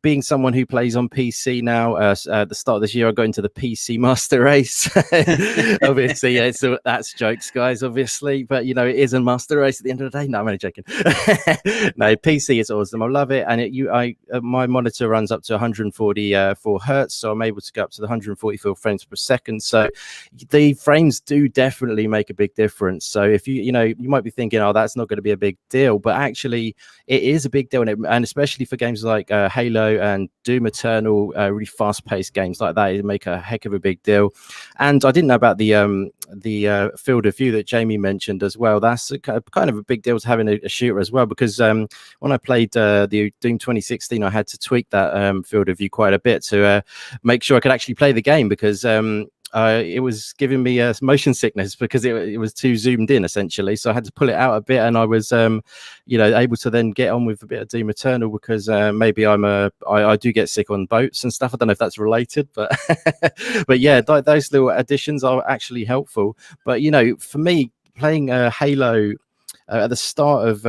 being someone who plays on PC now, at the start of this year I got into the PC master race. Obviously, yeah, so that's jokes, guys, obviously, but it is a master race at the end of the day. No, I'm only joking. No, PC is awesome. I love it, and my monitor runs up to 144 hertz, so I'm able to go up to the 144 frames per second. So the frames do definitely make a big difference. So if you might be thinking, oh, that's not going to be a big deal, but actually it is a big deal, and especially for games like Halo and Doom Eternal, really fast-paced games like that, it make a heck of a big deal. And I didn't know about the field of view that Jamie mentioned as well. That's kind of a big deal to having a shooter as well, because when I played the Doom 2016, I had to tweak that field of view quite a bit to make sure I could actually play the game, because it was giving me motion sickness because it was too zoomed in, essentially. So I had to pull it out a bit, and I was able to then get on with a bit of Doom Eternal, because maybe I do get sick on boats and stuff. I don't know if that's related, but but yeah, those little additions are actually helpful. But for me, playing Halo at the start of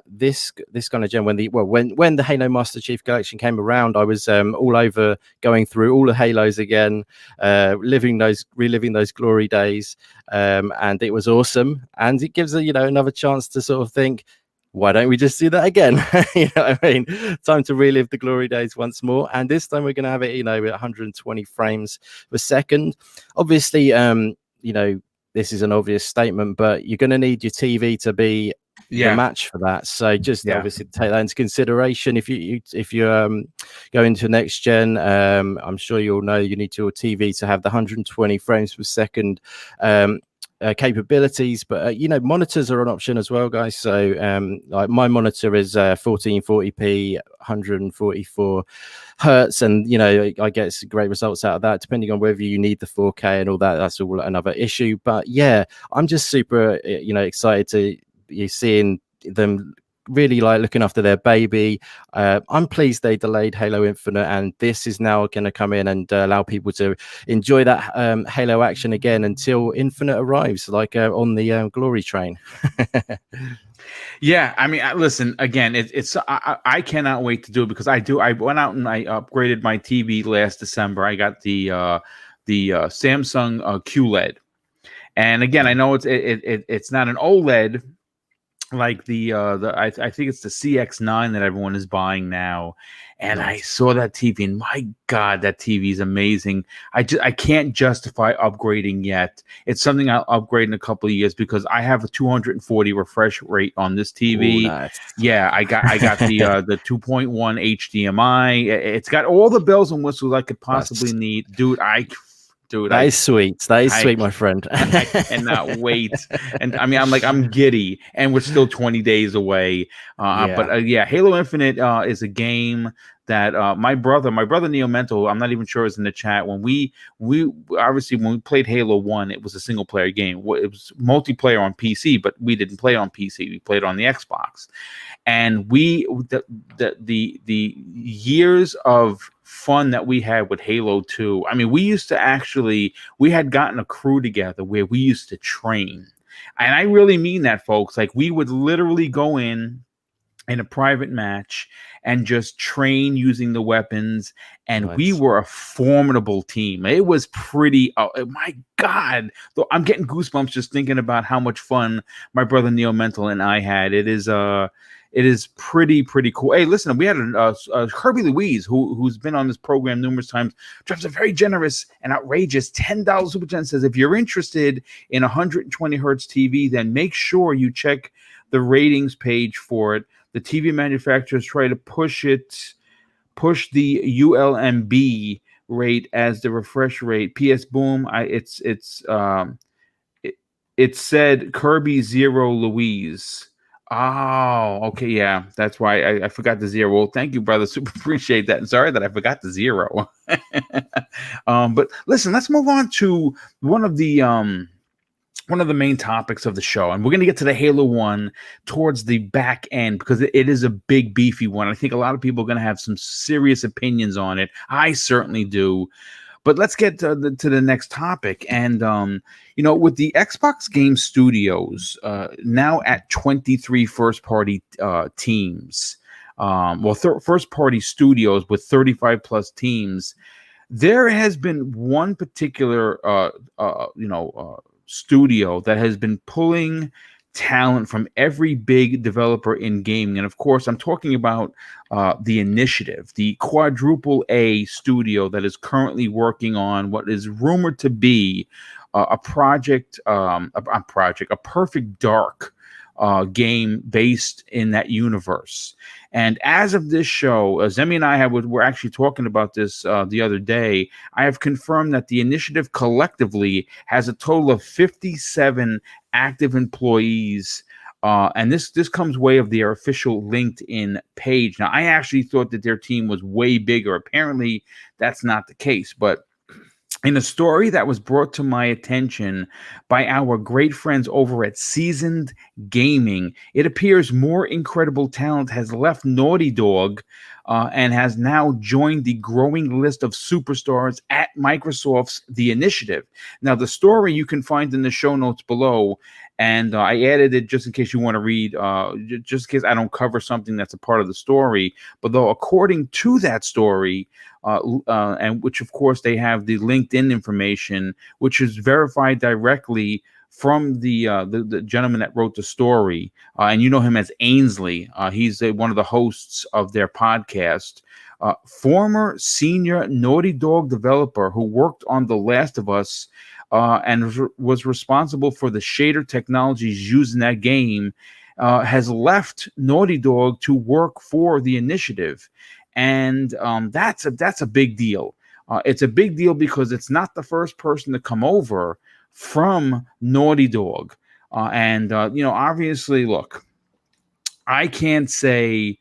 this kind of gen, when the Halo Master Chief Collection came around, I was all over going through all the Halos again, reliving those glory days, and it was awesome. And it gives another chance to sort of think, why don't we just do that again? You know what I mean? Time to relive the glory days once more. And this time we're going to have it, at 120 frames per second. Obviously, this is an obvious statement, but you're going to need your TV to be the match for that. So just obviously take that into consideration. If you go into next gen, I'm sure you'll know you need your TV to have the 120 frames per second capabilities, but monitors are an option as well, guys. So like my monitor is 1440p 144 hertz, and I get some great results out of that. Depending on whether you need the 4K and all that, that's all another issue. But yeah, I'm just super excited to be seeing them really like looking after their baby. I'm pleased they delayed Halo Infinite, and this is now going to come in and allow people to enjoy that Halo action again until Infinite arrives, like on the glory train. Yeah, I mean, listen, again, I cannot wait to do it, because I went out and I upgraded my TV last December. I got the Samsung QLED, and again, I know it's not an OLED like I think it's the CX9 that everyone is buying now. And I saw that TV, and my God, that TV is amazing. I can't justify upgrading yet. It's something I'll upgrade in a couple of years, because I have a 240 refresh rate on this TV. Ooh, nice. Yeah, I got the 2.1 HDMI. It's got all the bells and whistles I could possibly need, dude. That is sweet. That is sweet, my friend. I cannot wait. And I mean, I'm giddy, and we're still 20 days away. But Halo Infinite is a game that my brother Neo Mental, I'm not even sure is in the chat. When we obviously, when we played Halo 1, it was a single player game. It was multiplayer on PC, but we didn't play on PC. We played on the Xbox. And the years of fun that we had with Halo 2. I mean, we had gotten a crew together where we used to train. And I really mean that, folks. Like, we would literally go in a private match and just train using the weapons, and we were a formidable team. It was pretty, my God, I'm getting goosebumps just thinking about how much fun my brother Neo Mental and I had. It is pretty cool. Hey, listen, we had a Kirby Louise who's been on this program numerous times, drops a very generous and outrageous $10 super chat, says, if you're interested in 120 hertz TV, then make sure you check the ratings page for it. The TV manufacturers try to push the ULMB rate as the refresh rate. PS Boom, it said Kirby 0 Louise. Oh, okay, yeah, that's why I forgot the 0. Well, thank you, brother. Super appreciate that. And sorry that I forgot the 0. But listen, let's move on to one of the main topics of the show, and we're going to get to the Halo 1 towards the back end, because it is a big, beefy one. I think a lot of people are going to have some serious opinions on it. I certainly do. But let's get to the next topic. And, with the Xbox Game Studios now at 23 first-party teams, first-party studios with 35-plus teams, there has been one particular, studio that has been pulling talent from every big developer in gaming. And of course, I'm talking about the Initiative, the quadruple A studio that is currently working on what is rumored to be a Perfect Dark game based in that universe. And as of this show, Zemi and I were actually talking about this the other day. I have confirmed that the Initiative collectively has a total of 57 active employees. And this comes way of their official LinkedIn page. Now, I actually thought that their team was way bigger. Apparently, that's not the case. But in a story that was brought to my attention by our great friends over at Seasoned Gaming, it appears more incredible talent has left Naughty Dog and has now joined the growing list of superstars at Microsoft's The Initiative. Now, the story you can find in the show notes below, and I added it just in case you want to read, just in case I don't cover something that's a part of the story. But though, according to that story, and which of course they have the LinkedIn information, which is verified directly from the gentleman that wrote the story, and you know him as Ainsley. He's one of the hosts of their podcast. Former senior Naughty Dog developer who worked on The Last of Us and was responsible for the shader technologies used in that game. has left Naughty Dog to work for the initiative, and that's a big deal. It's a big deal because it's not the first person to come over from Naughty Dog, and obviously, look, I can't say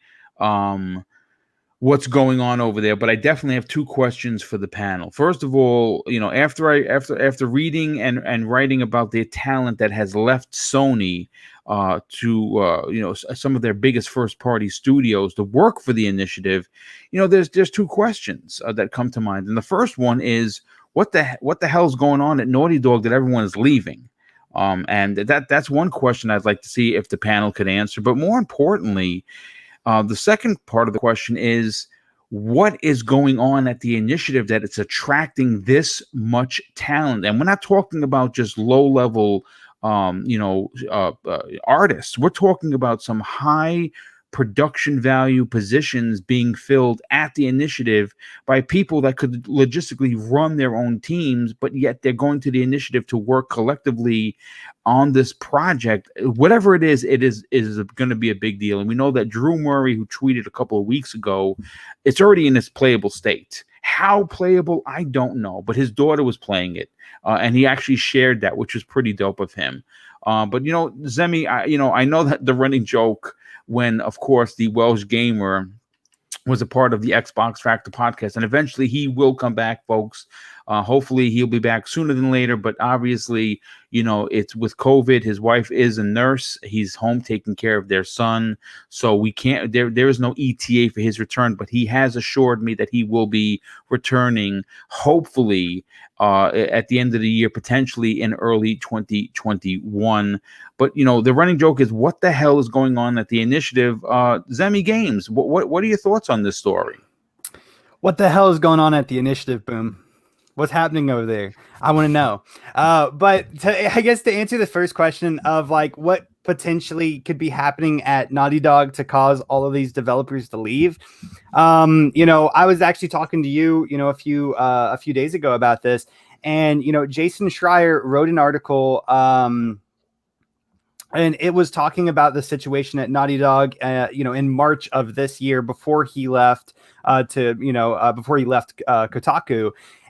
what's going on over there, but I definitely have two questions for the panel. First of all, after reading and writing about the talent that has left Sony to some of their biggest first party studios to work for the initiative, there's two questions that come to mind. And the first one is what the hell's going on at Naughty Dog that everyone is leaving? And that's one question I'd like to see if the panel could answer. But more importantly, the second part of the question is, what is going on at the initiative that it's attracting this much talent? And we're not talking about just low-level, artists. We're talking about some high production value positions being filled at the initiative by people that could logistically run their own teams, but yet they're going to the initiative to work collectively on this project. Whatever it is going to be a big deal. And we know that Drew Murray, who tweeted a couple of weeks ago, it's already in its playable state. How playable, I don't know, but his daughter was playing it, and he actually shared that, which was pretty dope of him. But Zemi, I know that the running joke when, of course, the Welsh gamer was a part of the Xbox Factor podcast, and eventually he will come back, folks. Hopefully he'll be back sooner than later, but obviously, it's with COVID. His wife is a nurse. He's home taking care of their son. So we can't, there is no ETA for his return, but he has assured me that he will be returning, hopefully, at the end of the year, potentially in early 2021. But, the running joke is, what the hell is going on at the initiative? Zemi Games, what are your thoughts on this story? What the hell is going on at the initiative, Boom? What's happening over there? I want to know. But I guess to answer the first question of what potentially could be happening at Naughty Dog to cause all of these developers to leave. I was actually talking to you, a few days ago about this, and Jason Schreier wrote an article, and it was talking about the situation at Naughty Dog, in March of this year before he left Kotaku.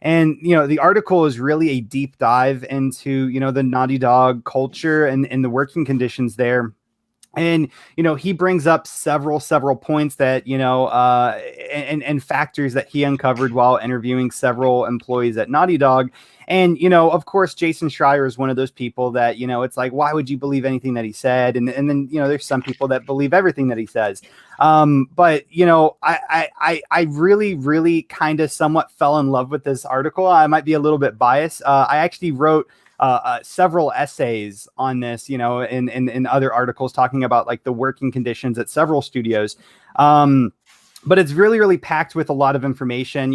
And, the article is really a deep dive into, the Naughty Dog culture and the working conditions there. And, he brings up several points that, and factors that he uncovered while interviewing several employees at Naughty Dog. And, of course, Jason Schreier is one of those people that, it's like, why would you believe anything that he said? And then, there's some people that believe everything that he says. But, I really, really kind of somewhat fell in love with this article. I might be a little bit biased. I actually wrote several essays on this, in other articles talking about the working conditions at several studios. But it's really, really packed with a lot of information,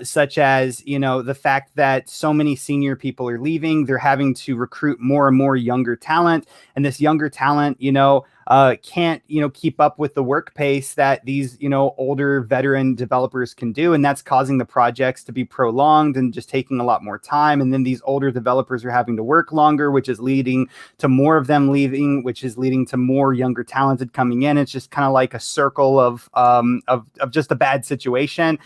such as, the fact that so many senior people are leaving. They're having to recruit more and more younger talent. And this younger talent, can't, keep up with the work pace that these, older veteran developers can do. And that's causing the projects to be prolonged and just taking a lot more time. And then these older developers are having to work longer, which is leading to more of them leaving, which is leading to more younger talented coming in. It's just kind of like a circle of just a bad situation.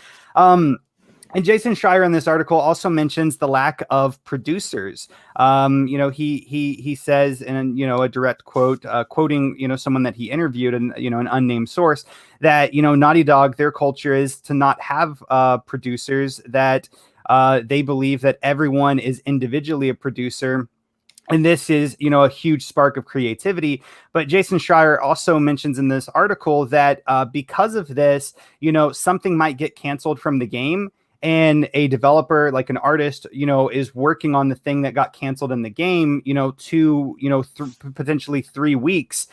And Jason Schreier in this article also mentions the lack of producers. He says in a direct quote, quoting someone that he interviewed and an unnamed source, that Naughty Dog, their culture is to not have producers, that they believe that everyone is individually a producer. And this is, a huge spark of creativity. But Jason Schreier also mentions in this article that because of this, something might get canceled from the game. And a developer, like an artist, is working on the thing that got canceled in the game, potentially 3 weeks,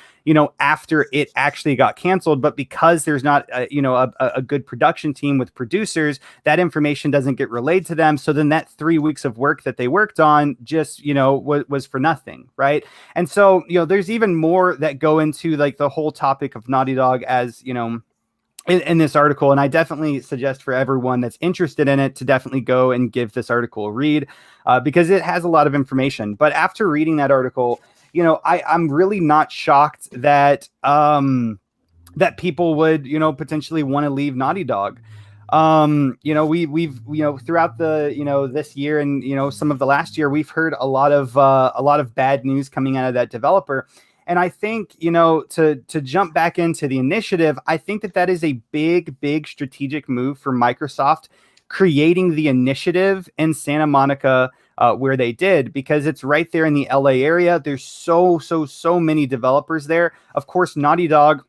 after it actually got canceled. But because there's not, a good production team with producers, that information doesn't get relayed to them. So then that 3 weeks of work that they worked on just, was for nothing. Right. And so, there's even more that go into the whole topic of Naughty Dog as, in this article. And I definitely suggest for everyone that's interested in it to definitely go and give this article a read, because it has a lot of information. But after reading that article, I'm really not shocked that that people would, potentially want to leave Naughty Dog. We've throughout the this year and some of the last year, we've heard a lot of bad news coming out of that developer. And I think, to jump back into the initiative, I think that is a big strategic move for Microsoft, creating the initiative in Santa Monica, where they did, because it's right there in the LA area. There's so many developers there. Of course, Naughty Dog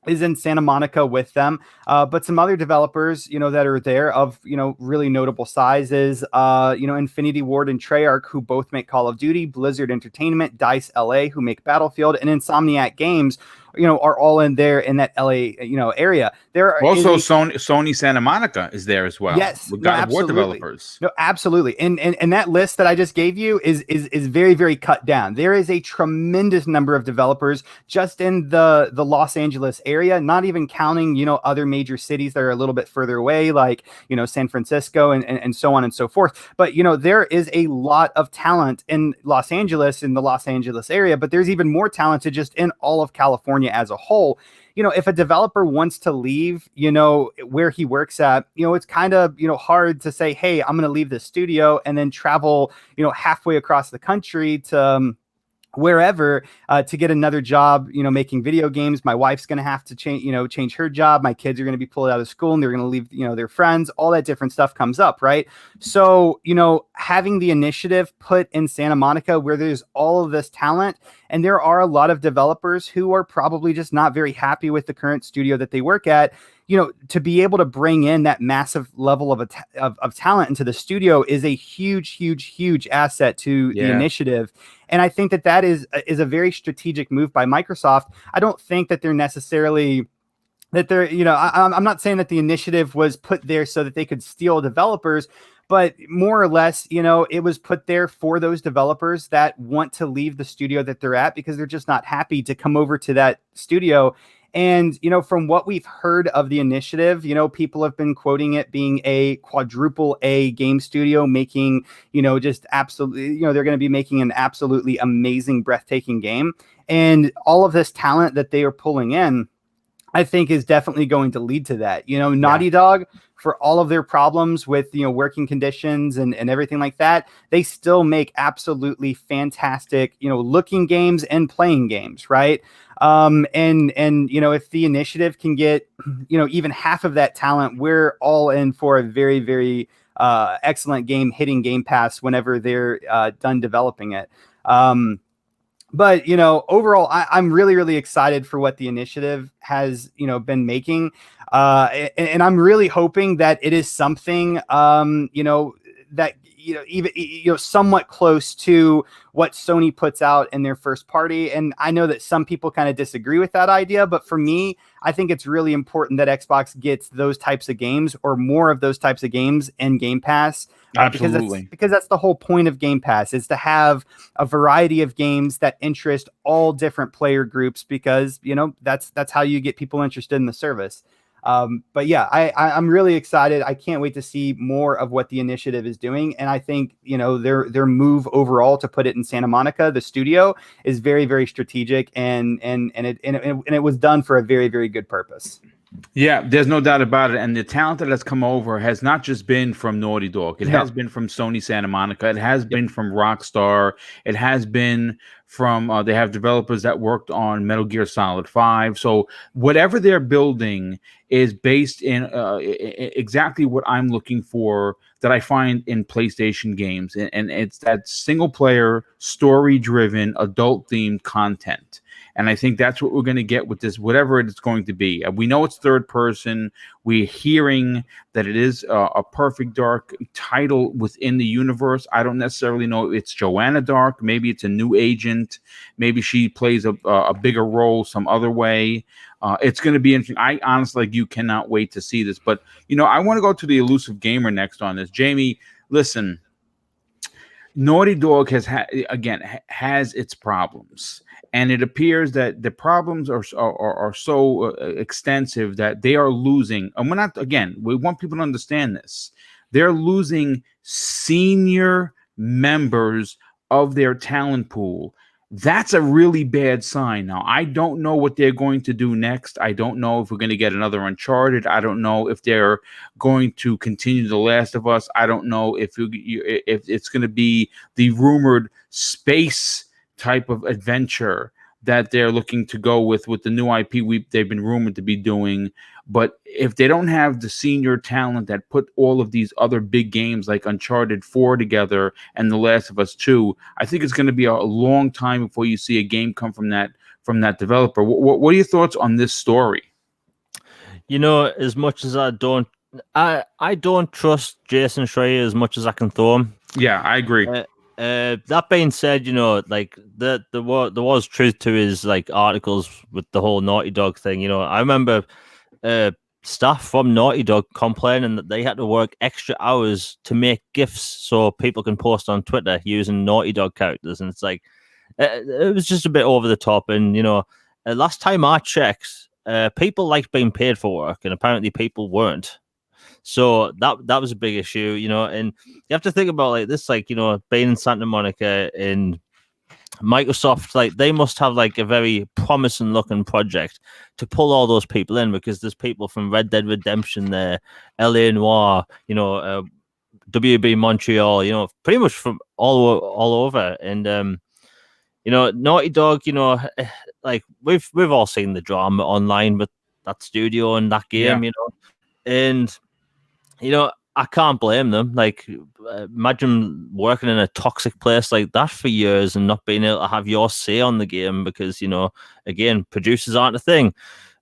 is in Santa Monica with them, but some other developers, that are there of, really notable sizes, Infinity Ward and Treyarch, who both make Call of Duty, Blizzard Entertainment, DICE LA, who make Battlefield, and Insomniac Games, are all in there in that LA, area. There are also Sony Santa Monica is there as well. Yes, with God of War developers. No, absolutely. And that list that I just gave you is very, very cut down. There is a tremendous number of developers just in the Los Angeles area, not even counting, other major cities that are a little bit further away, like, San Francisco and so on and so forth. But, there is a lot of talent in Los Angeles, in the Los Angeles area, but there's even more talented just in all of California as a whole. If a developer wants to leave, where he works at, it's kind of, hard to say, hey, I'm going to leave the studio and then travel, halfway across the country to wherever to get another job, making video games. My wife's going to have to change her job. My kids are going to be pulled out of school and they're going to leave, their friends. All that different stuff comes up, right? So, having the initiative put in Santa Monica where there's all of this talent, and there are a lot of developers who are probably just not very happy with the current studio that they work at. To be able to bring in that massive level of talent into the studio is a huge asset to the initiative. And I think that is a very strategic move by Microsoft. I don't think that they're necessarily I'm not saying that the initiative was put there so that they could steal developers, but more or less, it was put there for those developers that want to leave the studio that they're at because they're just not happy to come over to that studio. And, from what we've heard of the initiative, people have been quoting it being a quadruple A game studio making, just absolutely, they're going to be making an absolutely amazing, breathtaking game. And all of this talent that they are pulling in, I think is definitely going to lead to that. Naughty Dog, for all of their problems with, working conditions and everything like that, they still make absolutely fantastic, looking games and playing games, right? And if the initiative can get, even half of that talent, we're all in for a very, very excellent game hitting Game Pass whenever they're done developing it. But, overall, I'm really, really excited for what the initiative has, been making. And I'm really hoping that it is something, that, even, somewhat close to what Sony puts out in their first party. And I know that some people kind of disagree with that idea, but for me, I think it's really important that Xbox gets those types of games or more of those types of games in Game Pass. Absolutely. Because that's the whole point of Game Pass, is to have a variety of games that interest all different player groups, because, that's how you get people interested in the service. But yeah, I'm really excited. I can't wait to see more of what the initiative is doing. And I think, their move overall to put it in Santa Monica, the studio, is very, very strategic, and it was done for a very, very good purpose. Yeah, there's no doubt about it. And the talent that has come over has not just been from Naughty Dog. It has been from Sony Santa Monica. It has been from Rockstar. It has been from, they have developers that worked on Metal Gear Solid 5. So whatever they're building is based in exactly what I'm looking for, that I find in PlayStation games. And it's that single player, story driven, adult themed content. And I think that's what we're going to get with this, whatever it's going to be. We know it's third person. We're hearing that it is a Perfect Dark title within the universe. I don't necessarily know if it's Joanna Dark. Maybe it's a new agent. Maybe she plays a bigger role some other way. It's going to be interesting. I honestly, like you, cannot wait to see this. But, I want to go to the Elusive Gamer next on this. Jamie, listen, Naughty Dog has its problems. And it appears that the problems are so extensive that they are losing. And we want people to understand this. They're losing senior members of their talent pool. that's a really bad sign. Now, I don't know what they're going to do next. I don't know if we're going to get another Uncharted. I don't know if they're going to continue The Last of Us. I don't know if it's going to be the rumored space type of adventure that they're looking to go with the new IP they've been rumored to be doing. But if they don't have the senior talent that put all of these other big games like Uncharted 4 together and The Last of Us 2, I think it's going to be a long time before you see a game come from that developer. What are your thoughts on this story? You know, as much as I don't trust Jason Schreier as much as I can throw him. Yeah, I agree. That being said, you know, like there was truth to his like articles with the whole Naughty Dog thing. You know, I remember staff from Naughty Dog complaining that they had to work extra hours to make GIFs so people can post on Twitter using Naughty Dog characters, and it's like it was just a bit over the top. And you know, last time I checked, people liked being paid for work, and apparently people weren't. So that was a big issue, you know, and you have to think about like this, like, you know, being in Santa Monica in Microsoft, like they must have like a very promising looking project to pull all those people in, because there's people from Red Dead Redemption there, LA Noire, you know, WB Montreal, you know, pretty much from all over. And you know, Naughty Dog, you know, like we've all seen the drama online with that studio and that game, you know, and you know, I can't blame them. Like, imagine working in a toxic place like that for years and not being able to have your say on the game because, you know, again, producers aren't a thing.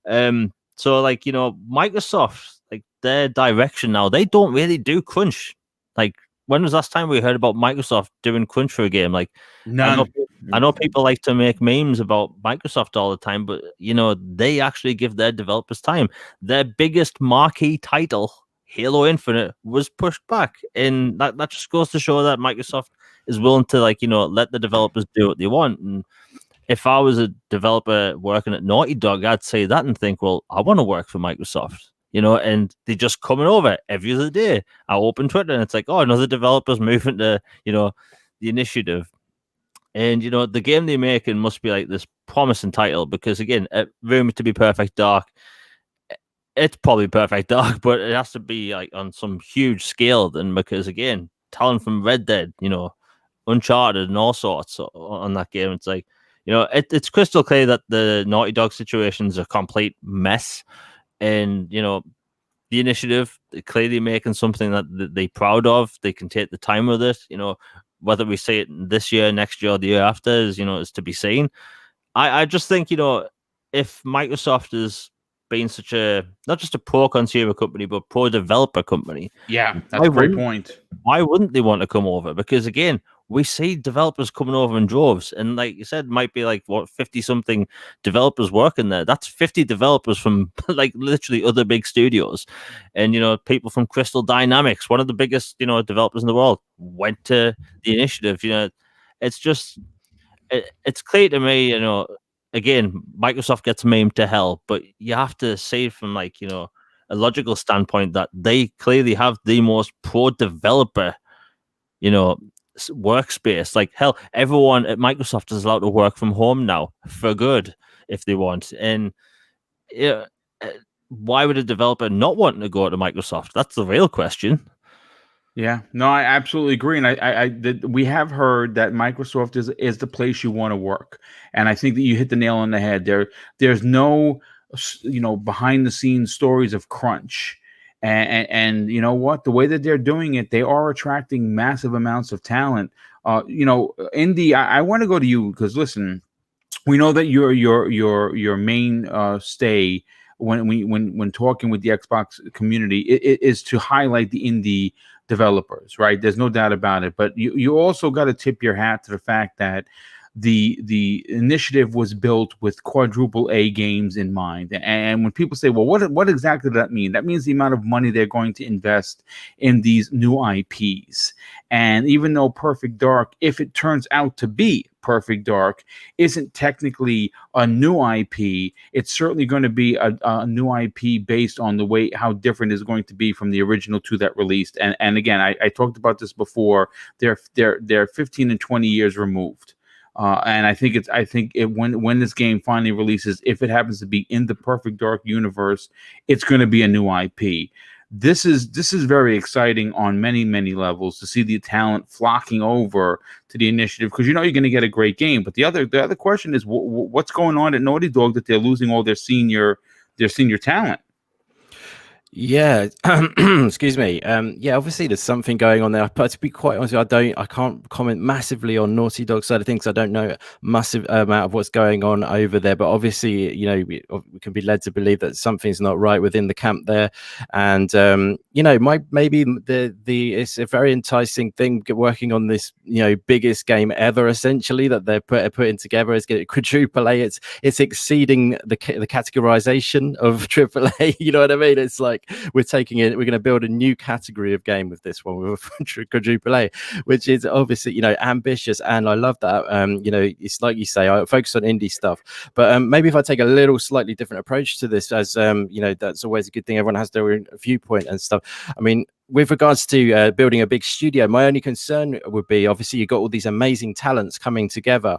So, like, you know, Microsoft, like, their direction now, they don't really do crunch. Like, when was the last time we heard about Microsoft doing crunch for a game? Like, none. I know people like to make memes about Microsoft all the time, but, you know, they actually give their developers time. Their biggest marquee title, Halo Infinite, was pushed back, and that just goes to show that Microsoft is willing to, like, you know, let the developers do what they want. And if I was a developer working at Naughty Dog, I'd say that and think, well, I want to work for Microsoft, you know, and they're just coming over every other day. I open Twitter and it's like, oh, another developer's moving to, you know, the initiative. And, you know, the game they're making must be like this promising title because, again, rumored to be Perfect Dark. It's probably Perfect Dark, but it has to be like on some huge scale then, because again, talent from Red Dead, you know, Uncharted and all sorts on that game. It's like, you know, it's crystal clear that the Naughty Dog situation is a complete mess. And, you know, the initiative, they're clearly making something that they're proud of. They can take the time with it. You know, whether we see it this year, next year, or the year after is, you know, is to be seen. I just think, you know, if Microsoft is being such a, not just a pro consumer company, but pro developer company. Yeah, that's a great point. Why wouldn't they want to come over? Because again, we see developers coming over in droves. And like you said, might be like, what, 50 something developers working there. That's 50 developers from like literally other big studios. And, you know, people from Crystal Dynamics, one of the biggest, you know, developers in the world, went to the initiative. You know, it's just, it's clear to me, you know, again, Microsoft gets memed to hell, but you have to say from like, you know, a logical standpoint that they clearly have the most pro developer, you know, workspace. Like hell, everyone at Microsoft is allowed to work from home now for good if they want. And yeah, why would a developer not want to go to Microsoft? That's the real question. Yeah, no, I absolutely agree, and we have heard that Microsoft is the place you want to work, and I think that you hit the nail on the head. There's no, you know, behind the scenes stories of crunch, and you know what, the way that they're doing it, they are attracting massive amounts of talent. You know, Indy, I want to go to you because listen, we know that your main stay when talking with the Xbox community is to highlight the indie developers, right? There's no doubt about it. But you also got to tip your hat to the fact that the initiative was built with quadruple A games in mind. And when people say, well, what exactly does that mean? That means the amount of money they're going to invest in these new IPs. And even though Perfect Dark, if it turns out to be Perfect Dark, isn't technically a new IP, it's certainly going to be a new IP based on the way how different it's going to be from the original two that released. And again, I talked about this before. They're 15 and 20 years removed. And I think when this game finally releases, if it happens to be in the Perfect Dark universe, it's going to be a new IP. This is very exciting on many levels to see the talent flocking over to the initiative, because you're going to get a great game. But the other question is what's going on at Naughty Dog that they're losing all their senior talent. Yeah, excuse me. Yeah, obviously there's something going on there. But to be quite honest, I can't comment massively on Naughty Dog side of things. I don't know massive amount of what's going on over there. But obviously, we can be led to believe that something's not right within the camp there. And maybe it's a very enticing thing working on this biggest game ever, essentially, that they're putting together. It's getting quadruple A. It's exceeding the categorization of triple A. You know what I mean? It's like we're going to build a new category of game with this one, with quadruple A, which is obviously ambitious, and I love that. It's like you say, I focus on indie stuff, but maybe if I take a little slightly different approach to this, as that's always a good thing. Everyone has their own viewpoint and stuff. I mean, with regards to building a big studio, my only concern would be, obviously, you've got all these amazing talents coming together,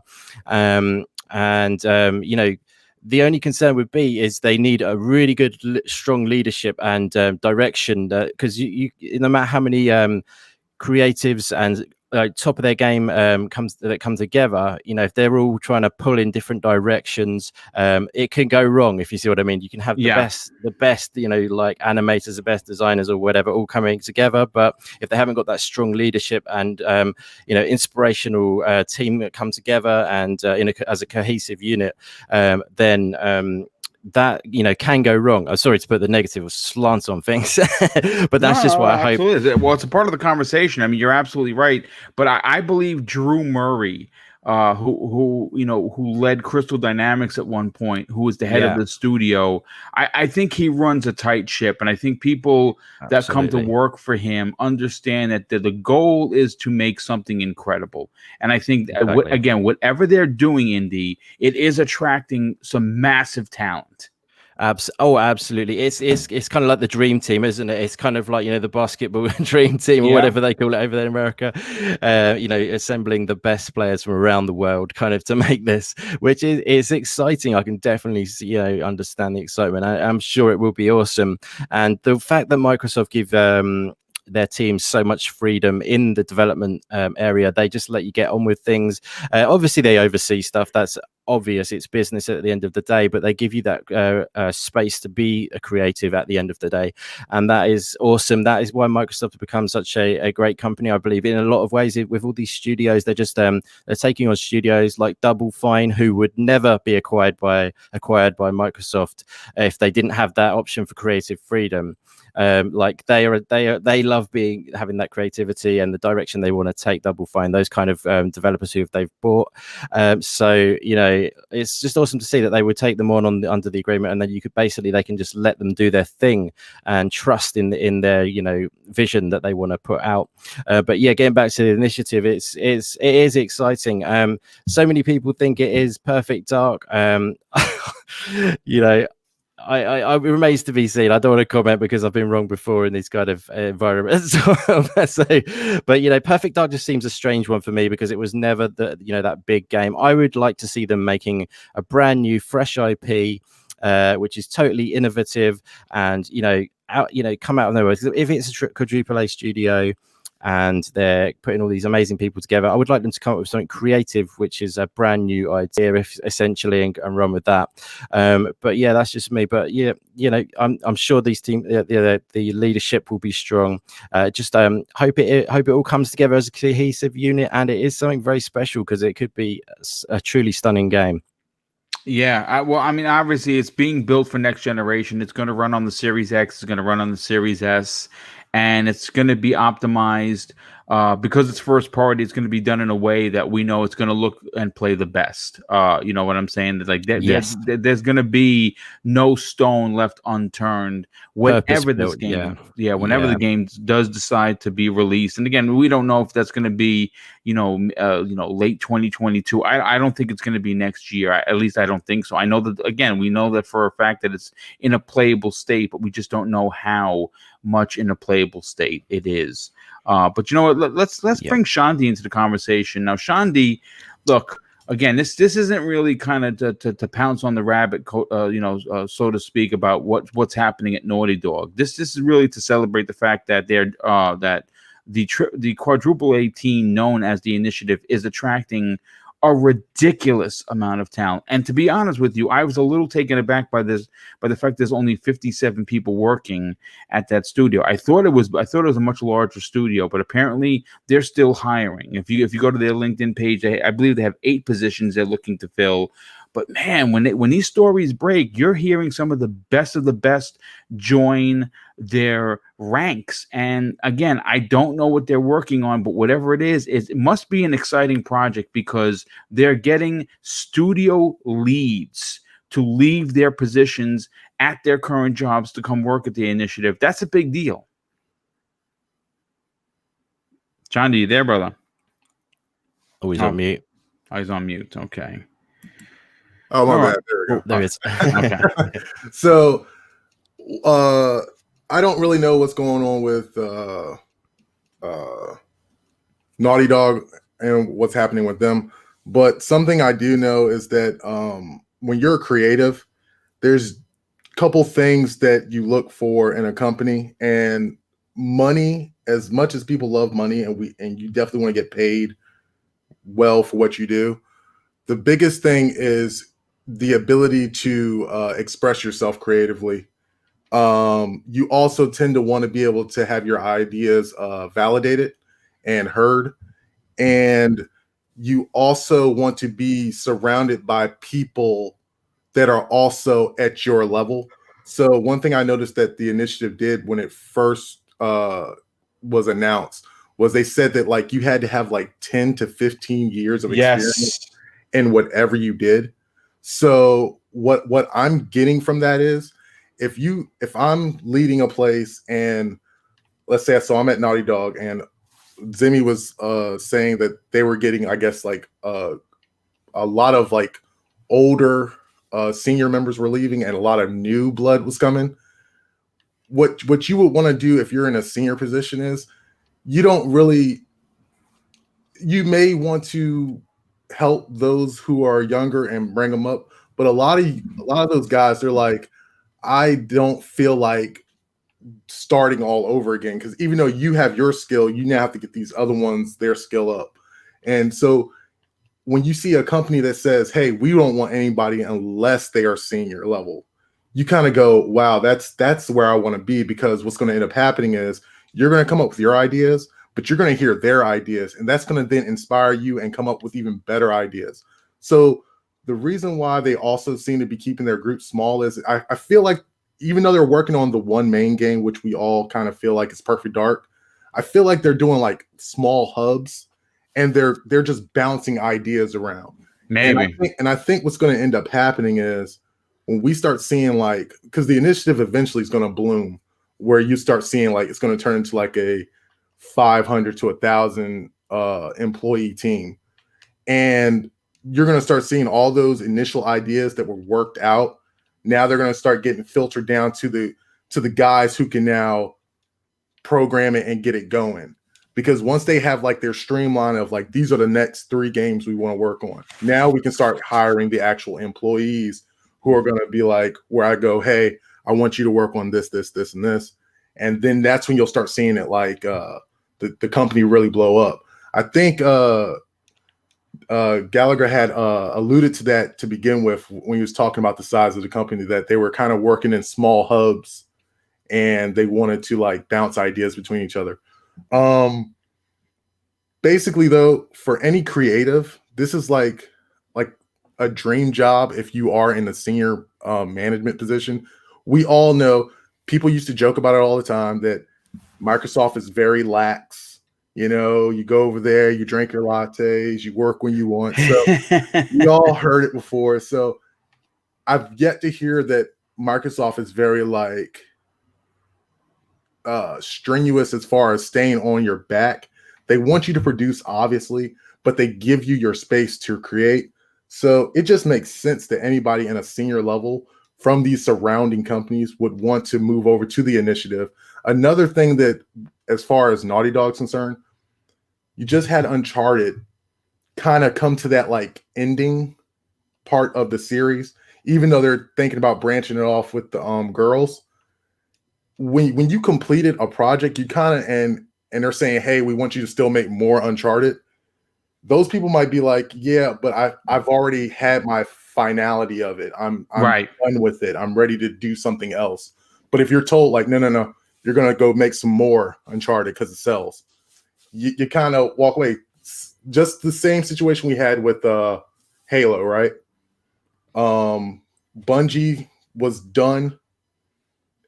the only concern would be is they need a really good, strong leadership and direction, because you no matter how many creatives and top of their game come together, if they're all trying to pull in different directions, it can go wrong, if you see what I mean. You can have the best like animators, the best designers or whatever, all coming together, but if they haven't got that strong leadership and inspirational team that come together and as a cohesive unit, then that can go wrong. I'm sorry to put the negative slant on things, but that's just what I hope. Well, it's a part of the conversation. I mean, you're absolutely right. But I believe Drew Murray, who led Crystal Dynamics at one point, who was the head of the studio, I think he runs a tight ship, and I think people that come to work for him understand that the goal is to make something incredible. And I think again, whatever they're doing, indie, it is attracting some massive talent. Absolutely. It's kind of like the dream team, isn't it? It's kind of like the basketball dream team or whatever they call it over there in America. Assembling the best players from around the world, kind of, to make this, which is exciting. I can definitely understand the excitement. I'm sure it will be awesome. And the fact that Microsoft give their teams so much freedom in the development area, they just let you get on with things. Obviously, they oversee stuff. That's obvious. It's business at the end of the day, but they give you that space to be a creative at the end of the day, and that is awesome. That is why Microsoft has become such a great company, I believe, in a lot of ways. With all these studios, they're just they're taking on studios like Double Fine, who would never be acquired by Microsoft if they didn't have that option for creative freedom. Like they love having that creativity and the direction they want to take Double Fine, those kind of developers who they've bought. So it's just awesome to see that they would take them on under the agreement, and then they can just let them do their thing and trust in their vision that they want to put out. But yeah, getting back to the initiative, it is exciting. So many people think it is Perfect Dark. It remains to be seen. I don't want to comment because I've been wrong before in these kind of environments. But Perfect Dark just seems a strange one for me because it was never that big game. I would like to see them making a brand new, fresh IP, which is totally innovative and come out of nowhere. If it's a quadruple A studio and they're putting all these amazing people together, I would like them to come up with something creative, which is a brand new idea, essentially, and run with that. But yeah, that's just me. But yeah, I'm sure these team, the leadership will be strong. Just hope it all comes together as a cohesive unit, and it is something very special because it could be a truly stunning game. Yeah, obviously it's being built for next generation. It's going to run on the Series X. It's going to run on the Series S. And it's going to be optimized because it's first party. It's going to be done in a way that we know it's going to look and play the best. You know what I'm saying? Like there's going to be no stone left unturned whenever this game, whenever the game does decide to be released. And again, we don't know if that's going to be late 2022. I don't think it's going to be next year. At least I don't think so. I know that, again, we know that for a fact that it's in a playable state, but we just don't know how much in a playable state it is. But you know what? Let's bring Shandi into the conversation now. Shandi, look, again, this isn't really kind of to pounce on the rabbit, so to speak, about what's happening at Naughty Dog. This is really to celebrate the fact that the quadruple A team known as the Initiative is attracting a ridiculous amount of talent. And to be honest with you, I was a little taken aback by the fact there's only 57 people working at that studio. I thought it was a much larger studio, but apparently they're still hiring. If you go to their LinkedIn page, I believe they have 8 positions they're looking to fill. But man, when these stories break, you're hearing some of the best join their ranks. And again, I don't know what they're working on, but whatever it is, it must be an exciting project because they're getting studio leads to leave their positions at their current jobs to come work at the Initiative. That's a big deal. John, are you there, brother? Oh, he's on mute. Oh, he's on mute. Okay. Oh, my All bad. right. There we go. There he is. Okay. So, I don't really know what's going on with Naughty Dog and what's happening with them. But something I do know is that when you're creative, there's a couple things that you look for in a company, and money, as much as people love money, and you definitely want to get paid well for what you do. The biggest thing is the ability to express yourself creatively. You also tend to want to be able to have your ideas validated and heard. And you also want to be surrounded by people that are also at your level. So one thing I noticed that the Initiative did when it first was announced was they said that like you had to have like 10 to 15 years of experience in whatever you did. So what I'm getting from that is if I'm leading a place and let's say I'm at Naughty Dog and Zimmy was saying that they were getting, I guess, like a lot of like older senior members were leaving and a lot of new blood was coming. What you would want to do if you're in a senior position is you may want to help those who are younger and bring them up, but a lot of those guys, they're like, I don't feel like starting all over again, because even though you have your skill, you now have to get these other ones their skill up. And so when you see a company that says, hey, we don't want anybody unless they are senior level, you kind of go, wow, that's where I want to be, because what's going to end up happening is you're going to come up with your ideas, but you're going to hear their ideas, and that's going to then inspire you and come up with even better ideas. So the reason why they also seem to be keeping their group small is I feel like even though they're working on the one main game, which we all kind of feel like is Perfect Dark, I feel like they're doing like small hubs and they're just bouncing ideas around. Maybe. And I think what's going to end up happening is when we start seeing like, because the Initiative eventually is going to bloom, where you start seeing like it's going to turn into like a 500 to 1,000 employee team, and you're going to start seeing all those initial ideas that were worked out. Now they're going to start getting filtered down to the guys who can now program it and get it going. Because once they have like their streamline of like, these are the next 3 games we want to work on, now we can start hiring the actual employees who are going to be like, where I go, hey, I want you to work on this, this, this, and this. And then that's when you'll start seeing it like the company really blow up. I think Gallagher had alluded to that to begin with when he was talking about the size of the company, that they were kind of working in small hubs and they wanted to like bounce ideas between each other. Basically though, for any creative, this is like a dream job if you are in a senior management position. We all know, people used to joke about it all the time, that Microsoft is very lax. You know, you go over there, you drink your lattes, you work when you want. So we all heard it before. So I've yet to hear that Microsoft is very like strenuous as far as staying on your back. They want you to produce, obviously, but they give you your space to create. So it just makes sense that anybody in a senior level from these surrounding companies would want to move over to the Initiative. Another thing that, as far as Naughty Dog's concerned, you just had Uncharted kind of come to that like ending part of the series, even though they're thinking about branching it off with the girls. When you completed a project, you kind of and they're saying, hey, we want you to still make more Uncharted. Those people might be like, yeah, but I've already had my finality of it. I'm Right. done with it. I'm ready to do something else. But if you're told like, no, you're gonna go make some more Uncharted because it sells, you kind of walk away. Just the same situation we had with Halo, right? Bungie was done,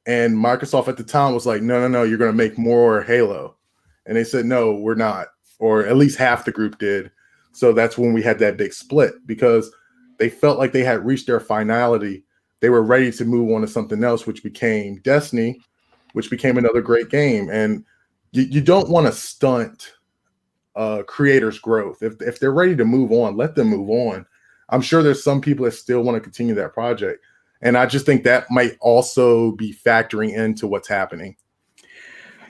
and Microsoft at the time was like, no, you're gonna make more Halo. And they said, no, we're not. Or at least half the group did. So that's when we had that big split, because they felt like they had reached their finality. They were ready to move on to something else, which became Destiny, which became another great game. And you don't want to stunt creators' growth. If they're ready to move on, let them move on. I'm sure there's some people that still want to continue that project. And I just think that might also be factoring into what's happening.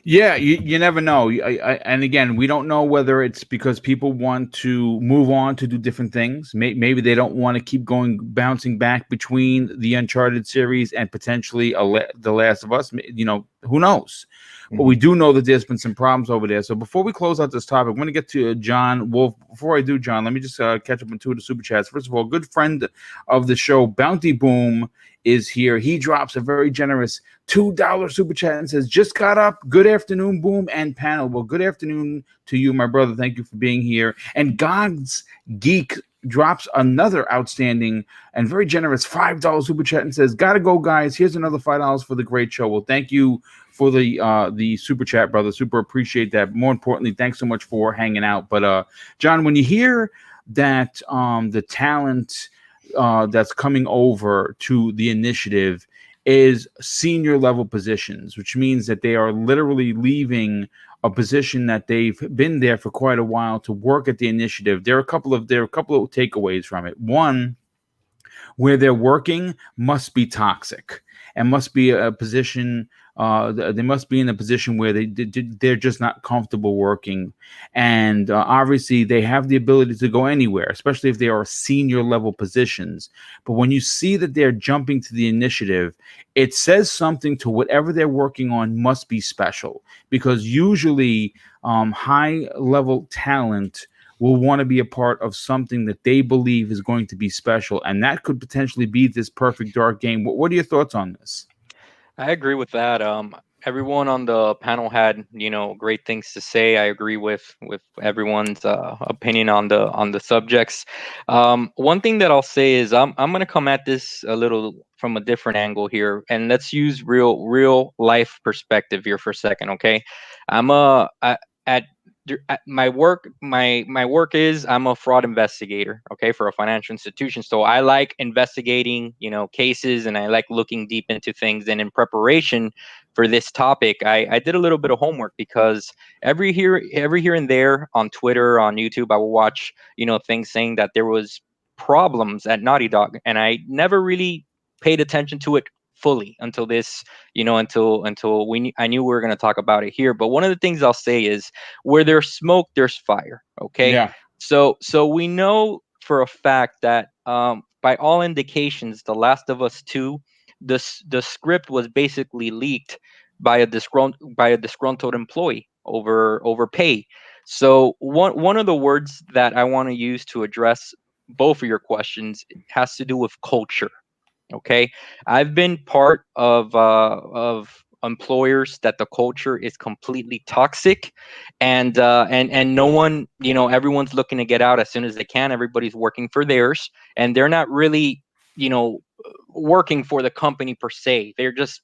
Yeah, you never know. And again, we don't know whether it's because people want to move on to do different things. Maybe they don't want to keep bouncing back between the Uncharted series and potentially The Last of Us. You know, who knows? But we do know that there's been some problems over there. So before we close out this topic, I'm going to get to John Wolf. Before I do, John, let me just catch up on two of the super chats. First of all, good friend of the show, Bounty Boom, is here. He drops a very generous $2 super chat and says, just got up. Good afternoon, Boom and panel. Well, good afternoon to you, my brother. Thank you for being here. And God's Geek drops another outstanding and very generous $5 super chat and says, gotta go, guys. Here's another $5 for the great show. Well, thank you for the super chat, brother. Super appreciate that. More importantly, thanks so much for hanging out. But John, when you hear that the talent that's coming over to the initiative is senior level positions, which means that they are literally leaving a position that they've been there for quite a while to work at the initiative. There are a couple of takeaways from it. One, where they're working must be toxic and must be a position. They must be in a position where they're just not comfortable working, and obviously they have the ability to go anywhere, especially if they are senior level positions. But when you see that they're jumping to the initiative, it says something to whatever they're working on must be special, because usually high level talent will want to be a part of something that they believe is going to be special, and that could potentially be this perfect dark game. What are your thoughts on this? I agree with that. Everyone on the panel had, great things to say. I agree with everyone's opinion on the subjects. One thing that I'll say is I'm gonna come at this a little from a different angle here, and let's use real life perspective here for a second, okay? At my work is I'm a fraud investigator, okay, for a financial institution. So I like investigating cases, and I like looking deep into things. And in preparation for this topic, I did a little bit of homework, because every here and there on Twitter, on YouTube, I will watch things saying that there was problems at Naughty Dog, and I never really paid attention to it fully until this, until I knew we were going to talk about it here. But one of the things I'll say is, where there's smoke, there's fire. Okay. Yeah. So we know for a fact that by all indications, The Last of Us 2, the script was basically leaked by a disgruntled employee over pay. So one of the words that I want to use to address both of your questions has to do with culture. Okay, I've been part of employers that the culture is completely toxic, and no one, everyone's looking to get out as soon as they can. Everybody's working for theirs, and they're not really, working for the company per se. They're just,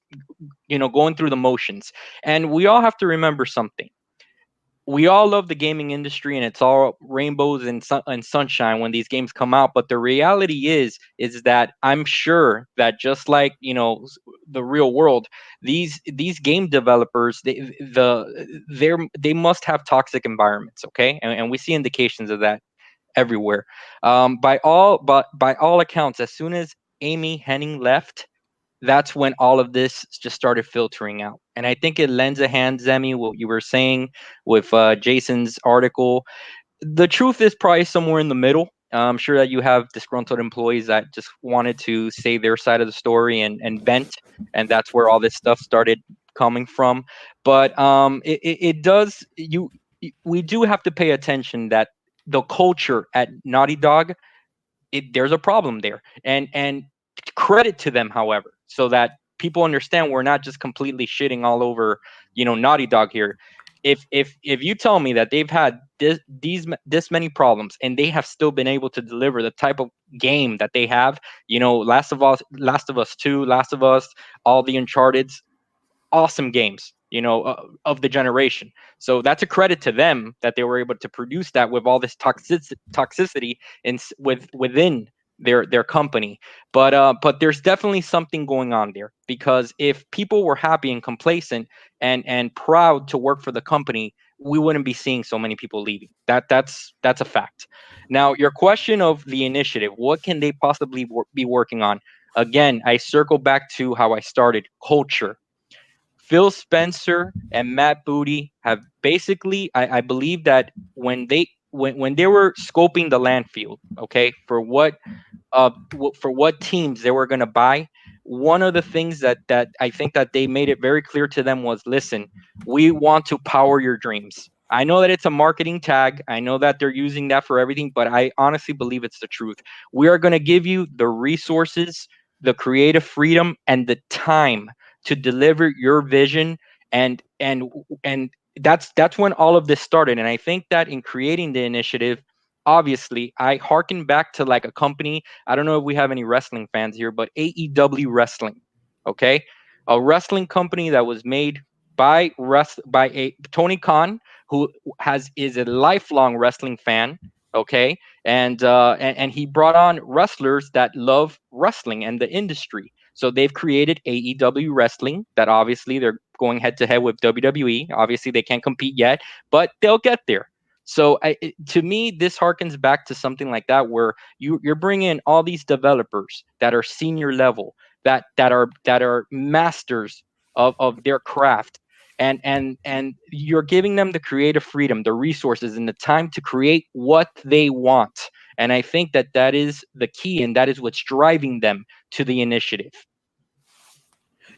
going through the motions. And we all have to remember something. We all love the gaming industry, and it's all rainbows and sunshine when these games come out. But the reality is that I'm sure that, just like the real world, these game developers, they must have toxic environments. Okay, and we see indications of that everywhere. By all accounts, as soon as Amy Henning left, that's when all of this just started filtering out. And I think it lends a hand, Zemi, what you were saying with Jason's article. the truth is probably somewhere in the middle. I'm sure that you have disgruntled employees that just wanted to say their side of the story and vent, and that's where all this stuff started coming from. But it does we do have to pay attention that the culture at Naughty Dog, there's a problem there, and credit to them, however, so that people understand we're not just completely shitting all over, Naughty Dog here. If you tell me that they've had this many problems and they have still been able to deliver the type of game that they have, Last of Us 2, Last of Us, all the Uncharted, awesome games, of the generation. So that's a credit to them that they were able to produce that with all this toxicity within their company. But there's definitely something going on there, because if people were happy and complacent and proud to work for the company, we wouldn't be seeing so many people leaving. That's a fact. Now, your question of the initiative, what can they possibly be working on? Again, I circle back to how I started: culture. Phil Spencer and Matt Booty have basically, I believe that when they were scoping the land field, okay, for what teams they were going to buy, one of the things that I think that they made it very clear to them was, listen, we want to power your dreams. I know that it's a marketing tag. I know that they're using that for everything, but I honestly believe it's the truth. We are going to give you the resources, the creative freedom, and the time to deliver your vision, and that's when all of this started. And I think that in creating the initiative, obviously I harken back to like a company. I don't know if we have any wrestling fans here, but AEW Wrestling, okay, a wrestling company that was made by a Tony Khan, who is a lifelong wrestling fan, okay, and he brought on wrestlers that love wrestling and the industry. So they've created AEW Wrestling, that obviously they're going head to head with WWE. Obviously they can't compete yet, but they'll get there. So to me, this harkens back to something like that, where you're bringing in all these developers that are senior level, that are masters of their craft, and you're giving them the creative freedom, the resources, and the time to create what they want. And I think that is the key, and that is what's driving them to the initiative.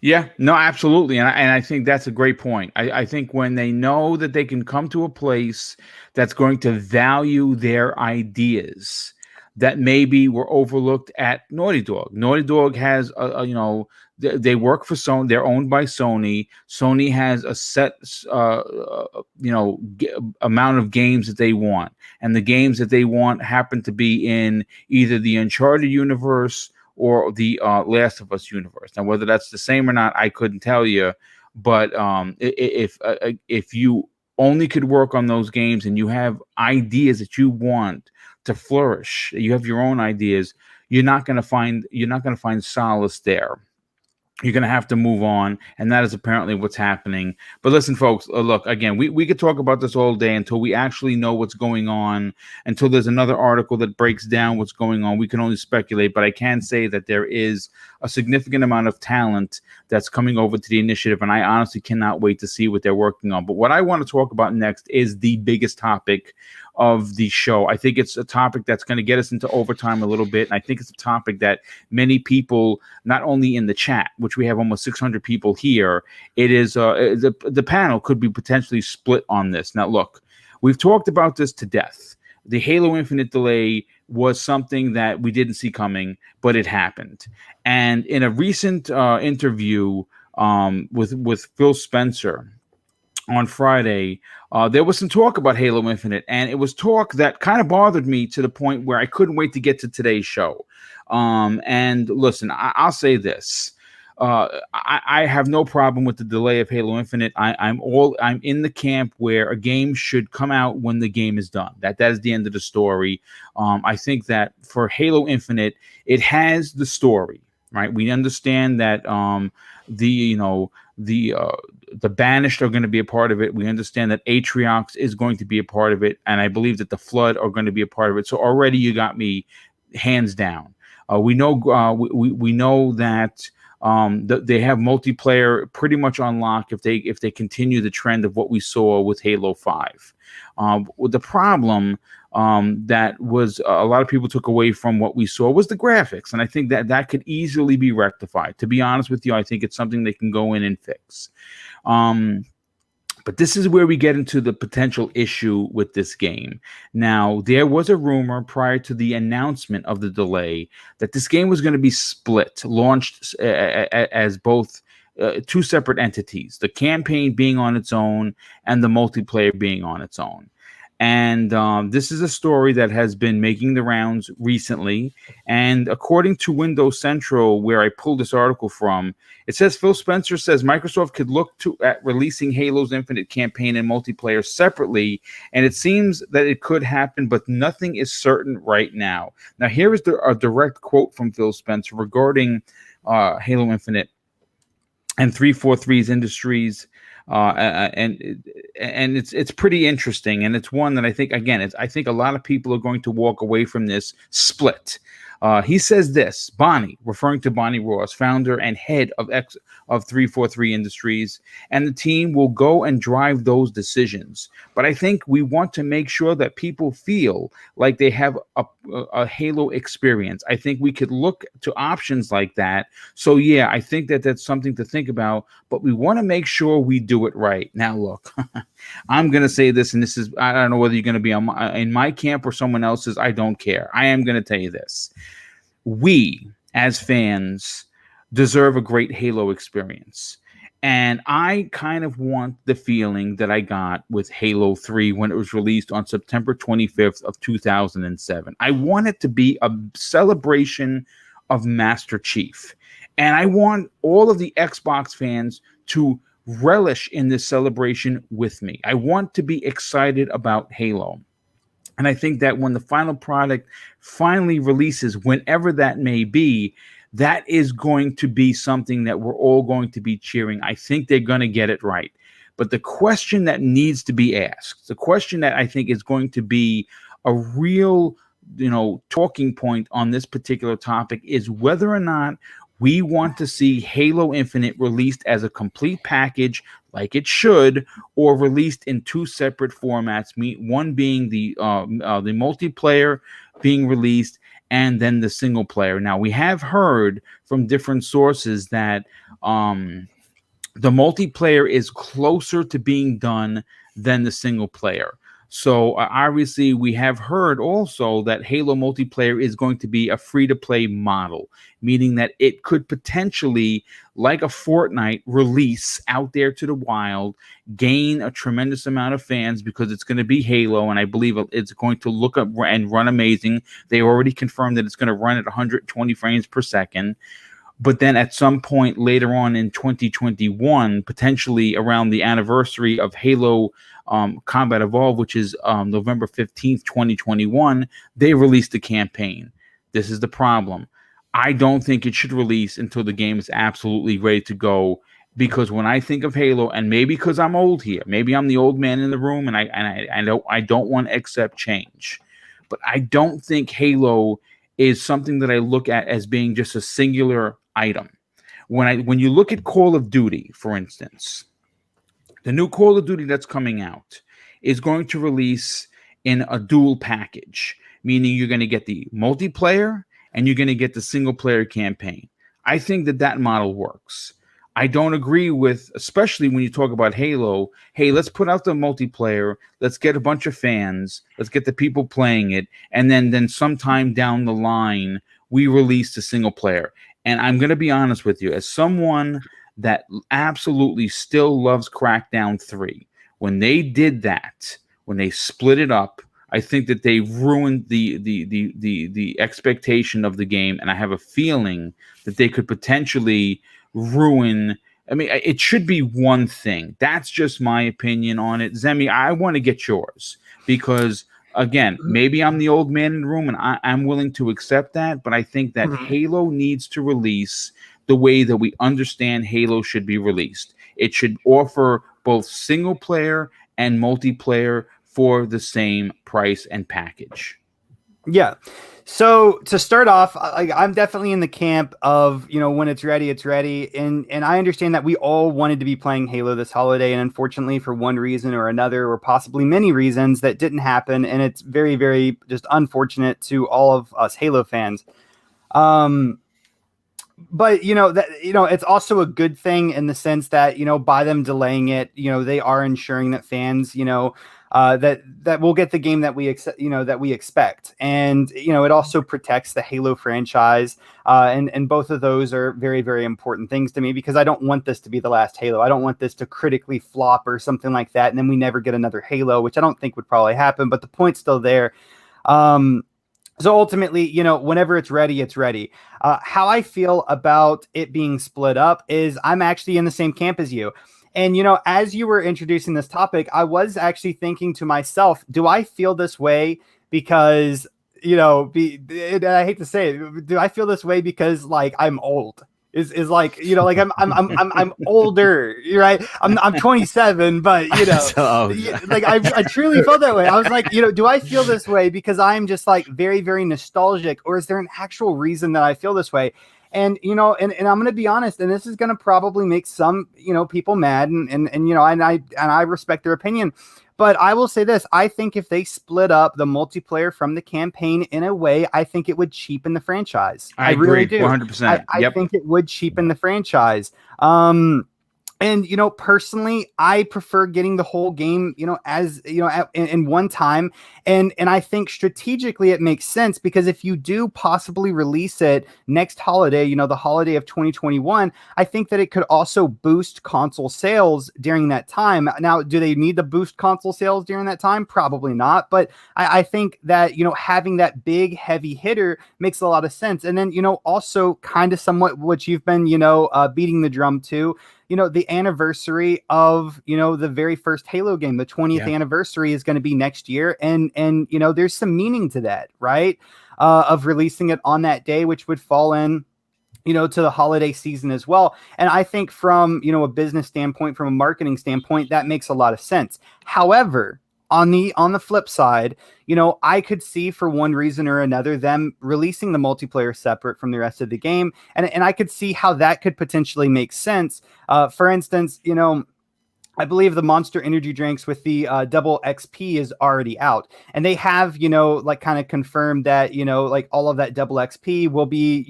Yeah, no, absolutely. And I think that's a great point. I think when they know that they can come to a place that's going to value their ideas that maybe were overlooked at Naughty Dog. Naughty Dog has, they work for Sony. They're owned by Sony. Sony has a set, amount of games that they want. And the games that they want happen to be in either the Uncharted universe or the Last of Us universe. Now, whether that's the same or not, I couldn't tell you. But if you only could work on those games and you have ideas that you want to flourish, you have your own ideas, you're not going to find solace there. You're going to have to move on, and that is apparently what's happening. But listen, folks, look, again, we could talk about this all day until we actually know what's going on, until there's another article that breaks down what's going on. We can only speculate, but I can say that there is a significant amount of talent that's coming over to the initiative, and I honestly cannot wait to see what they're working on. But what I want to talk about next is the biggest topic of the show. I think it's a topic that's going to get us into overtime a little bit, and I think it's a topic that many people, not only in the chat, which we have almost 600 people here, it is the panel could be potentially split on this. Now, look, we've talked about this to death. The Halo Infinite delay was something that we didn't see coming, but it happened. And in a recent interview with Phil Spencer on Friday, there was some talk about Halo Infinite, and it was talk that kind of bothered me to the point where I couldn't wait to get to today's show. And listen, I'll say this. I have no problem with the delay of Halo Infinite. I'm in the camp where a game should come out when the game is done. That is the end of the story. I think that for Halo Infinite, it has the story, right? We understand that the Banished are going to be a part of it. We understand that Atriox is going to be a part of it, and I believe that the Flood are going to be a part of it. So already you got me hands down. We know that They have multiplayer pretty much on lock if they continue the trend of what we saw with Halo 5. With the problem that was a lot of people took away from what we saw was the graphics, and I think that could easily be rectified. To be honest with you, I think it's something they can go in and fix. But this is where we get into the potential issue with this game. Now, there was a rumor prior to the announcement of the delay that this game was going to be split, launched as both two separate entities, the campaign being on its own and the multiplayer being on its own. And this is a story that has been making the rounds recently. And according to Windows Central, where I pulled this article from, it says Phil Spencer says Microsoft could look at releasing Halo's Infinite campaign and multiplayer separately. And it seems that it could happen, but nothing is certain right now. Now, here is a direct quote from Phil Spencer regarding Halo Infinite and 343's Industries. And it's pretty interesting, and it's one that I think, again, I think a lot of people are going to walk away from this split. He says this, Bonnie, referring to Bonnie Ross, founder and head of 343 Industries, and the team will go and drive those decisions. But I think we want to make sure that people feel like they have a Halo experience. I think we could look to options like that. So yeah, I think that's something to think about, but we want to make sure we do it right. Now look, I'm going to say this, and this is, I don't know whether you're going to be in my camp or someone else's. I don't care. I am going to tell you this. We, as fans, deserve a great Halo experience. And I kind of want the feeling that I got with Halo 3 when it was released on September 25th of 2007. I want it to be a celebration of Master Chief. And I want all of the Xbox fans to relish in this celebration with me. I want to be excited about Halo. And I think that when the final product finally releases, whenever that may be, that is going to be something that we're all going to be cheering. I think they're going to get it right. But the question that needs to be asked, the question that I think is going to be a real, talking point on this particular topic is whether or not we want to see Halo Infinite released as a complete package like it should, or released in two separate formats, one being the multiplayer being released and then the single player. Now, we have heard from different sources that the multiplayer is closer to being done than the single player. So obviously, we have heard also that Halo multiplayer is going to be a free-to-play model, meaning that it could potentially, like a Fortnite, release out there to the wild, gain a tremendous amount of fans because it's going to be Halo, and I believe it's going to look up and run amazing. They already confirmed that it's going to run at 120 frames per second. But then at some point later on in 2021, potentially around the anniversary of Halo Combat Evolved, which is November 15th, 2021, they released the campaign. This is the problem. I don't think it should release until the game is absolutely ready to go, because when I think of Halo, and maybe because I'm old here, maybe I'm the old man in the room, and I don't want to accept change, but I don't think Halo is something that I look at as being just a singular item. When you look at Call of Duty, for instance, the new Call of Duty that's coming out is going to release in a dual package, meaning you're going to get the multiplayer and you're going to get the single player campaign. I think that model works. I don't agree with, especially when you talk about Halo, hey, let's put out the multiplayer, let's get a bunch of fans, let's get the people playing it, and then sometime down the line, we release the single player. And I'm going to be honest with you, as someone that absolutely still loves Crackdown 3, when they did that, when they split it up, I think that they ruined the expectation of the game, and I have a feeling that they could potentially ruin. I mean, it should be one thing. That's just my opinion on it. Zemi, I want to get yours, because again, maybe I'm the old man in the room and I'm willing to accept that, but I think that Halo needs to release the way that we understand Halo should be released. It should offer both single player and multiplayer for the same price and package. Yeah. So to start off, I'm definitely in the camp of, when it's ready, it's ready. And I understand that we all wanted to be playing Halo this holiday. And unfortunately, for one reason or another, or possibly many reasons, that didn't happen. And it's very, very just unfortunate to all of us Halo fans. But it's also a good thing in the sense that by them delaying it, they are ensuring that fans that we'll get the game that we expect, and it also protects the Halo franchise, and both of those are very, very important things to me, because I don't want this to be the last Halo. I don't want this to critically flop or something like that, and then we never get another Halo, which I don't think would probably happen, but the point's still there. So ultimately, whenever it's ready, it's ready. How I feel about it being split up is I'm actually in the same camp as you. And, as you were introducing this topic, I was actually thinking to myself, do I feel this way because, and I hate to say it, do I feel this way because like I'm old? Is like, like I'm older, right? I'm 27, but like I truly felt that way. I was like, do I feel this way because I'm just like very, very nostalgic, or is there an actual reason that I feel this way? And and I'm going to be honest, and this is going to probably make some people mad, and I respect their opinion. But I will say this: I think if they split up the multiplayer from the campaign in a way, I think it would cheapen the franchise. I really do. 100%. I think it would cheapen the franchise. And personally, I prefer getting the whole game, as in one time, and I think strategically it makes sense, because if you do possibly release it next holiday, the holiday of 2021, I think that it could also boost console sales during that time. Now, do they need to boost console sales during that time? Probably not, but I think that having that big heavy hitter makes a lot of sense. And then also kind of somewhat what you've been beating the drum to. The anniversary of, the very first Halo game, the 20th anniversary is going to be next year. And there's some meaning to that, right? Of releasing it on that day, which would fall in, to the holiday season as well. And I think from, a business standpoint, from a marketing standpoint, that makes a lot of sense. However, on the flip side, I could see, for one reason or another, them releasing the multiplayer separate from the rest of the game. And I could see how that could potentially make sense. For instance, I believe the Monster Energy drinks with the double XP is already out. And they have, like kind of confirmed that, like all of that double XP will be,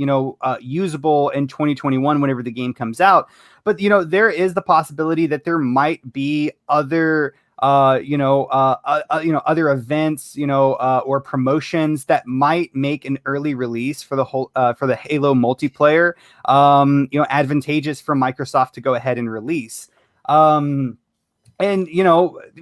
usable in 2021 whenever the game comes out. But, there is the possibility that there might be other other events, or promotions that might make an early release for the whole, for the Halo multiplayer, advantageous for Microsoft to go ahead and release. And,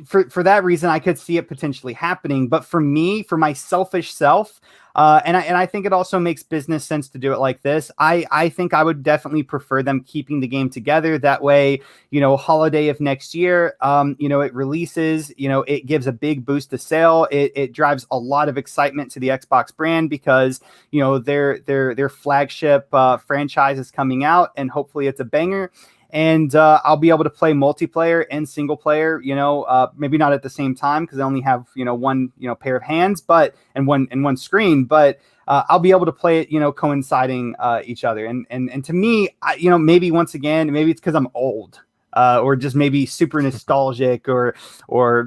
for that reason, I could see it potentially happening. But for me, for my selfish self, and I think it also makes business sense to do it like this. I think I would definitely prefer them keeping the game together. That way, holiday of next year, it releases, it gives a big boost to sale. It drives a lot of excitement to the Xbox brand, because, their flagship franchise is coming out, and hopefully it's a banger. And I'll be able to play multiplayer and single player, maybe not at the same time, because I only have, one, pair of hands, but and one screen, but I'll be able to play it, coinciding each other. And to me, maybe once again, maybe it's because I'm old, or just maybe super nostalgic, or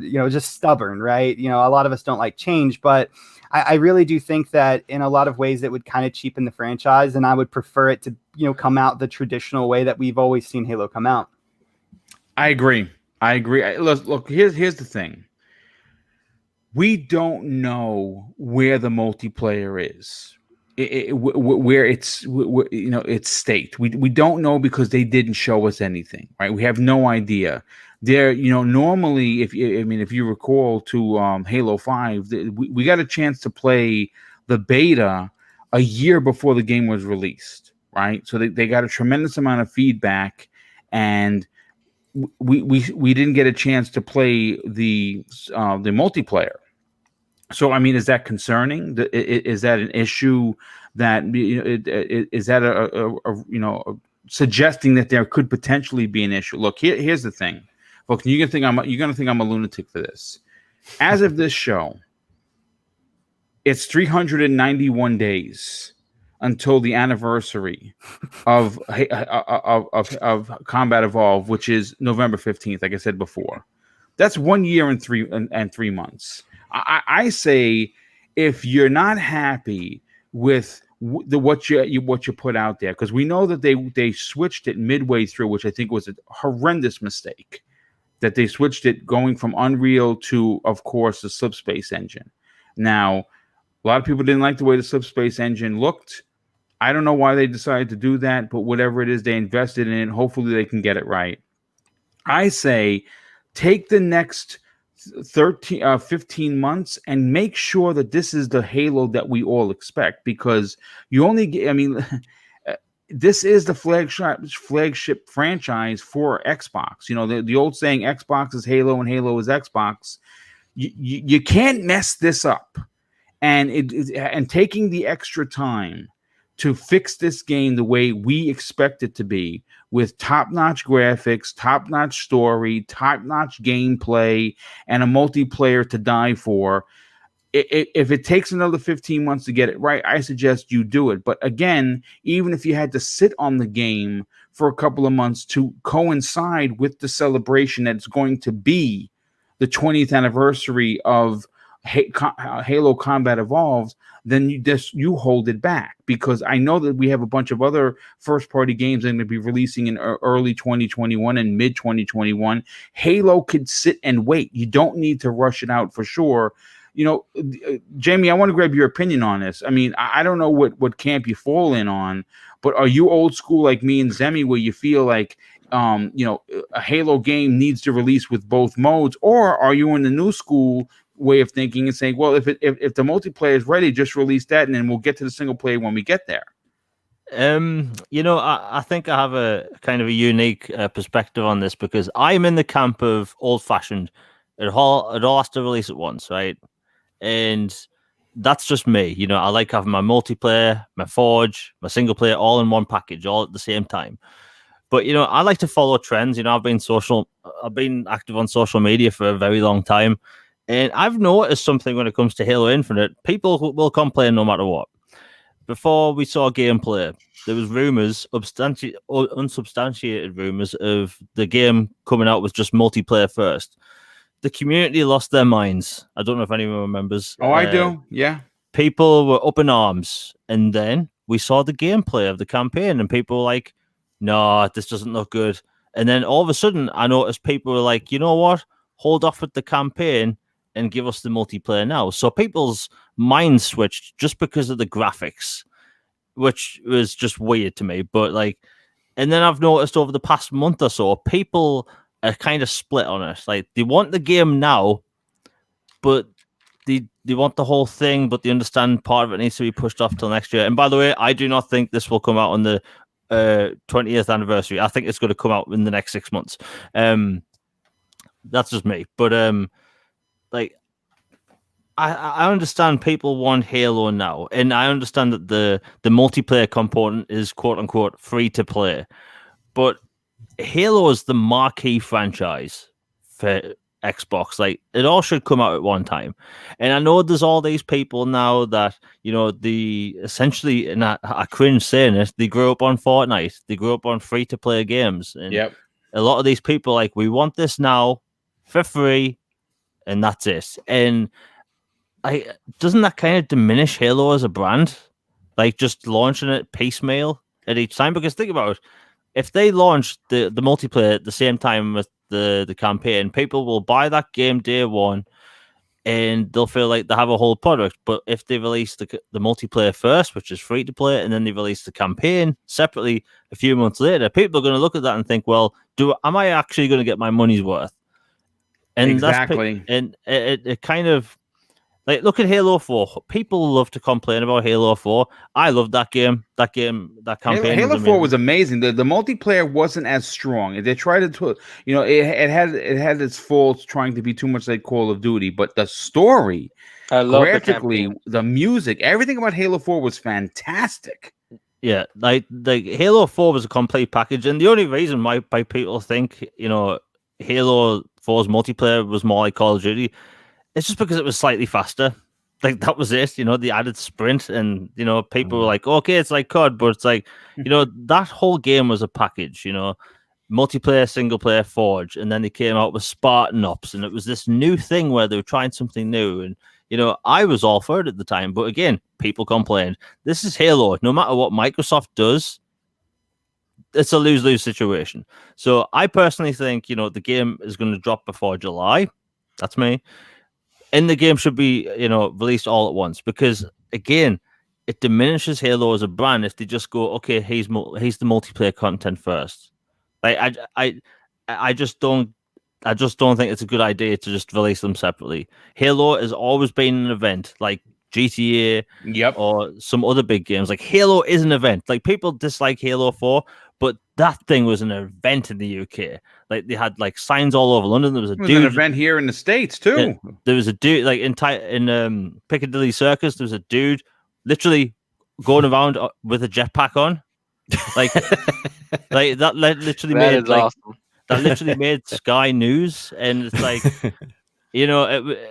just stubborn, right? A lot of us don't like change, but I really do think that in a lot of ways it would kind of cheapen the franchise, and I would prefer it to, come out the traditional way that we've always seen Halo come out. I agree. Look, here's the thing. We don't know where the multiplayer is, where its state. We don't know, because they didn't show us anything, right? We have no idea. There, normally, if you recall to Halo 5, we got a chance to play the beta a year before the game was released, right? So they got a tremendous amount of feedback, and we didn't get a chance to play the multiplayer. So, is that concerning? Is that an issue? That is that a suggesting that there could potentially be an issue? Look, here's the thing. Look, you're gonna think I'm a lunatic for this. As of this show, it's 391 days until the anniversary of Combat Evolved, which is November 15th, like I said before. That's 1 year and 3 months. I say, if you're not happy with what you put out there, because we know that they switched it midway through, which I think was a horrendous mistake, that they switched it going from Unreal to, of course, the Slipspace engine. Now, a lot of people didn't like the way the Slipspace engine looked. I don't know why they decided to do that, but whatever it is, they invested in it. Hopefully they can get it right. I say, take the next 15 months and make sure that this is the Halo that we all expect, because you only get, I mean, this is the flagship franchise for Xbox. You know, the old saying, Xbox is Halo and Halo is Xbox. You can't mess this up. And taking the extra time to fix this game the way we expect it to be, with top-notch graphics, top-notch story, top-notch gameplay, and a multiplayer to die for. If it takes another 15 months to get it right, I suggest you do it. But again, even if you had to sit on the game for a couple of months to coincide with the celebration that's going to be the 20th anniversary of Halo Combat Evolved, then you hold it back, because I know that we have a bunch of other first-party games that are going to be releasing in early 2021 and mid 2021. Halo could sit and wait. You don't need to rush it out for sure. You know, Jamie, I want to grab your opinion on this. I mean, I don't know what camp you fall in on, but are you old school like me and Zemi, where you feel like a Halo game needs to release with both modes, or are you in the new school way of thinking and saying, well, if the multiplayer is ready, just release that, and then we'll get to the single player when we get there? I think I have a kind of a unique perspective on this, because I'm in the camp of old-fashioned. It all has to release at once, right? And that's just me. You know, I like having my multiplayer, my Forge, my single player all in one package, all at the same time. But, you know, I like to follow trends. You know, I've been active on social media for a very long time. And I've noticed something when it comes to Halo Infinite. People will complain no matter what. Before we saw gameplay, there was rumors, unsubstantiated rumors, of the game coming out with just multiplayer first. The community lost their minds. I don't know if anyone remembers. Oh, I do. Yeah. People were up in arms. And then we saw the gameplay of the campaign, and people were like, no, this doesn't look good. And then all of a sudden, I noticed people were like, you know what? Hold off with the campaign and give us the multiplayer now. So people's minds switched just because of the graphics, which was just weird to me. But and then I've noticed over the past month or so, people are kind of split on it. Like, they want the game now, but they want the whole thing, but they understand part of it needs to be pushed off till next year. And by the way, I do not think this will come out on the 20th anniversary. I think it's going to come out in the next 6 months. That's just me. But I understand people want Halo now, and I understand that the multiplayer component is quote unquote free to play, but Halo is the marquee franchise for Xbox. Like, it all should come out at one time. And I know there's all these people now that, you know, essentially, and I cringe saying it, they grew up on Fortnite, they grew up on free to play games, and a lot of these people we want this now for free, and that's it. And doesn't that kind of diminish Halo as a brand? Like, just launching it piecemeal at each time? Because think about it, if they launch the multiplayer at the same time with the campaign, people will buy that game day one, and they'll feel like they have a whole product. But if they release the multiplayer first, which is free to play, and then they release the campaign separately a few months later, people are going to look at that and think, well, am I actually going to get my money's worth? And exactly. It kind of, like, look at Halo 4. People love to complain about Halo 4. I love that game. That campaign. Halo 4 was amazing. The multiplayer wasn't as strong. They tried to, you know, it had its faults trying to be too much like Call of Duty, but the story, I love graphically, the music, everything about Halo 4 was fantastic. Yeah, like Halo 4 was a complete package, and the only reason why people think, you know, Halo 4's multiplayer was more like Call of Duty, it's just because it was slightly faster. like that was it. You know, they added sprint, and you know, people were like, okay, it's like COD, but it's like, you know, that whole game was a package. You know, multiplayer, single player, Forge, and then they came out with Spartan Ops, and it was this new thing where they were trying something new. And you know, I was all for it at the time, but again, people complained. This is Halo. No matter what Microsoft does, it's a lose-lose situation. So I personally think, you know, the game is going to drop before July. That's me. And the game should be, you know, released all at once, because again, it diminishes Halo as a brand if they just go, okay, here's the multiplayer content first. Like I just don't think it's a good idea to just release them separately. Halo has always been an event, like GTA, or some other big games. Like Halo is an event. Like people dislike Halo 4, but that thing was an event in the UK. Like they had like signs all over London. There was an event here in the States too. Yeah, there was a dude like in Piccadilly Circus. There was a dude literally going around with a jetpack on, like like that. Literally made like awesome. That literally made Sky News, and it's like, you know,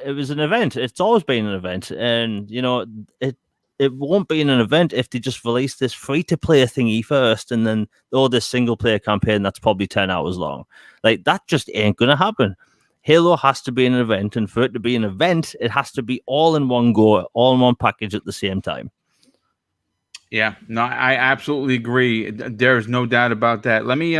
it was an event. It's always been an event, and you know, it won't be an event if they just release this free-to-play thingy first, and then this single-player campaign that's probably 10 hours long. Like, that just ain't going to happen. Halo has to be an event, and for it to be an event, it has to be all in one go, all in one package at the same time. Yeah, no, I absolutely agree. There's no doubt about that. Let me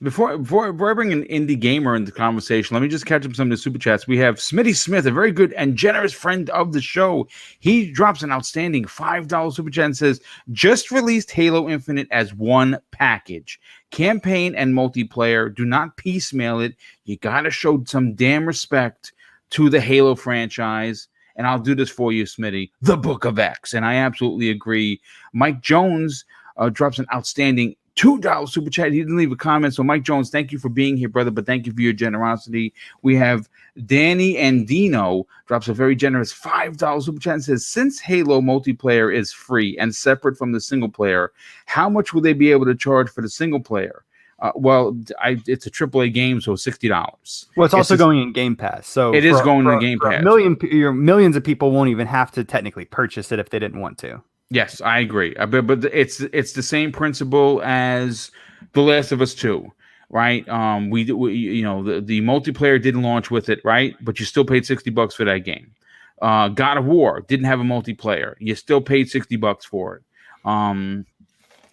before I bring an indie gamer into the conversation, let me just catch up some of the super chats. We have Smitty Smith, a very good and generous friend of the show. He drops an outstanding $5 super chat and says, just released Halo Infinite as one package. Campaign and multiplayer. Do not piecemeal it. You gotta show some damn respect to the Halo franchise. And I'll do this for you, Smitty. The Book of X. And I absolutely agree. Mike Jones drops an outstanding $2 super chat. He didn't leave a comment. So, Mike Jones, thank you for being here, brother. But thank you for your generosity. We have Danny and Dino drops a very generous $5 super chat and says, since Halo multiplayer is free and separate from the single player, how much will they be able to charge for the single player? It's a AAA game, so $60. Well, it's also going in Game Pass, so it is going in Game Pass. Millions of people won't even have to technically purchase it if they didn't want to. Yes, I agree. But it's the same principle as The Last of Us 2, right? We you know, the multiplayer didn't launch with it, right? But you still paid $60 for that game. God of War didn't have a multiplayer. You still paid $60 for it.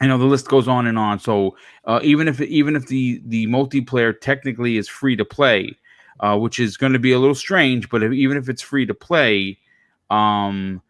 I know the list goes on and on. So even if the multiplayer technically is free to play, which is going to be a little strange, but even if it's free to play, the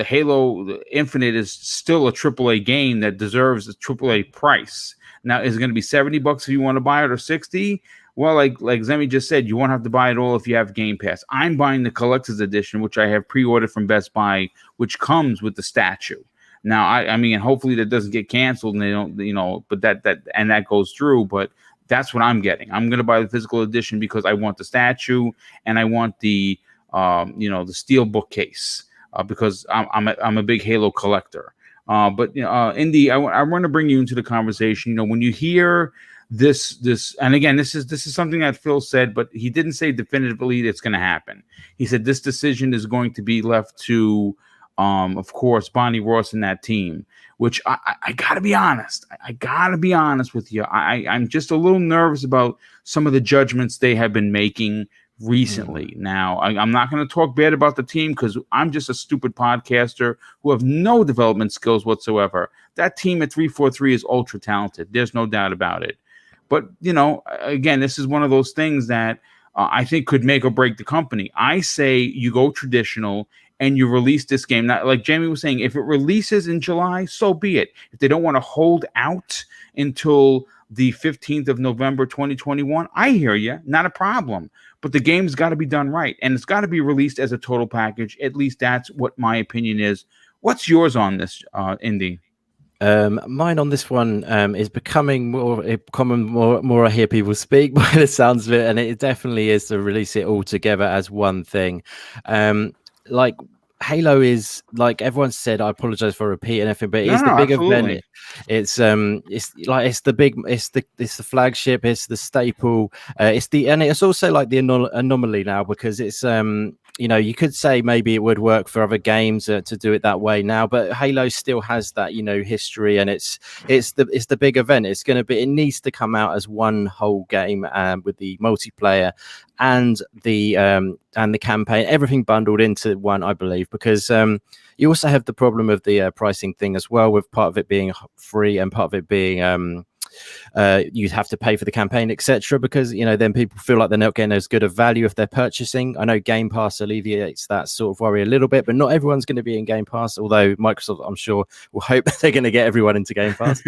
Halo Infinite is still a AAA game that deserves a AAA price. Now, is it going to be $70 if you want to buy it, or $60? Well, like Zemi just said, you won't have to buy it all if you have Game Pass. I'm buying the collector's edition, which I have pre-ordered from Best Buy, which comes with the statue. Now, I mean, hopefully that doesn't get canceled and they don't, you know, but that goes through. But that's what I'm getting. I'm going to buy the physical edition because I want the statue and I want the, the steel bookcase because I'm a big Halo collector. But Indy, I want to bring you into the conversation. You know, when you hear this, and again, this is something that Phil said, but he didn't say definitively it's going to happen. He said this decision is going to be left to, of course, Bonnie Ross and that team, which I gotta be honest. I gotta be honest with you. I'm just a little nervous about some of the judgments they have been making recently. Now, I'm not going to talk bad about the team because I'm just a stupid podcaster who have no development skills whatsoever. That team at 343 is ultra talented. There's no doubt about it. But, you know, again, this is one of those things that I think could make or break the company. I say you go traditional and you release this game. Now, like Jamie was saying, if it releases in July, so be it. If they don't want to hold out until the 15th of November, 2021, I hear you. Not a problem. But the game's got to be done right. And it's got to be released as a total package. At least that's what my opinion is. What's yours on this, Indy? Mine on this one is becoming more common. More I hear people speak by the sounds of it, and it definitely is to release it all together as one thing. Like Halo is, like everyone said, I apologize for repeating everything, but it's the big absolutely. event. It's the big, it's the flagship, it's the staple, and it's also like the anomaly now, because it's you know, you could say maybe it would work for other games to do it that way now, but Halo still has that, you know, history, and it's the big event. It needs to come out as one whole game, with the multiplayer and the campaign, everything bundled into one, I believe, because you also have the problem of the pricing thing as well, with part of it being free and part of it being you'd have to pay for the campaign, etc., because, you know, then people feel like they're not getting as good a value if they're purchasing. I know Game Pass alleviates that sort of worry a little bit, but not everyone's going to be in Game Pass, although Microsoft, I'm sure, will hope they're going to get everyone into Game Pass.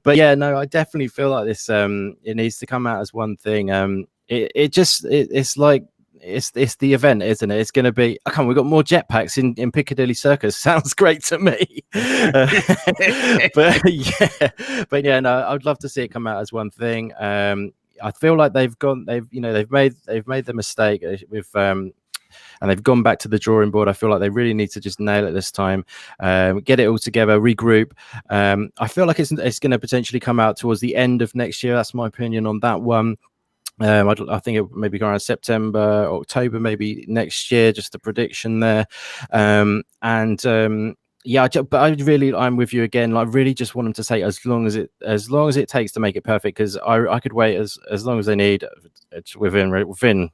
But yeah, no, I definitely feel like this it needs to come out as one thing. It's like it's the event, isn't it? It's going to be, oh, come on, we've got more jetpacks in Piccadilly Circus. Sounds great to me. But yeah, no, I'd love to see it come out as one thing. I feel like they've made the mistake with and they've gone back to the drawing board. I feel like they really need to just nail it this time, get it all together, regroup. I feel like it's going to potentially come out towards the end of next year. That's my opinion on that one. I think it maybe go around September, October, maybe next year. Just a prediction there. Yeah, but I'm with you again. Like, really, just want them to take as long as it takes to make it perfect. Because I could wait as long as they need. It's within reason.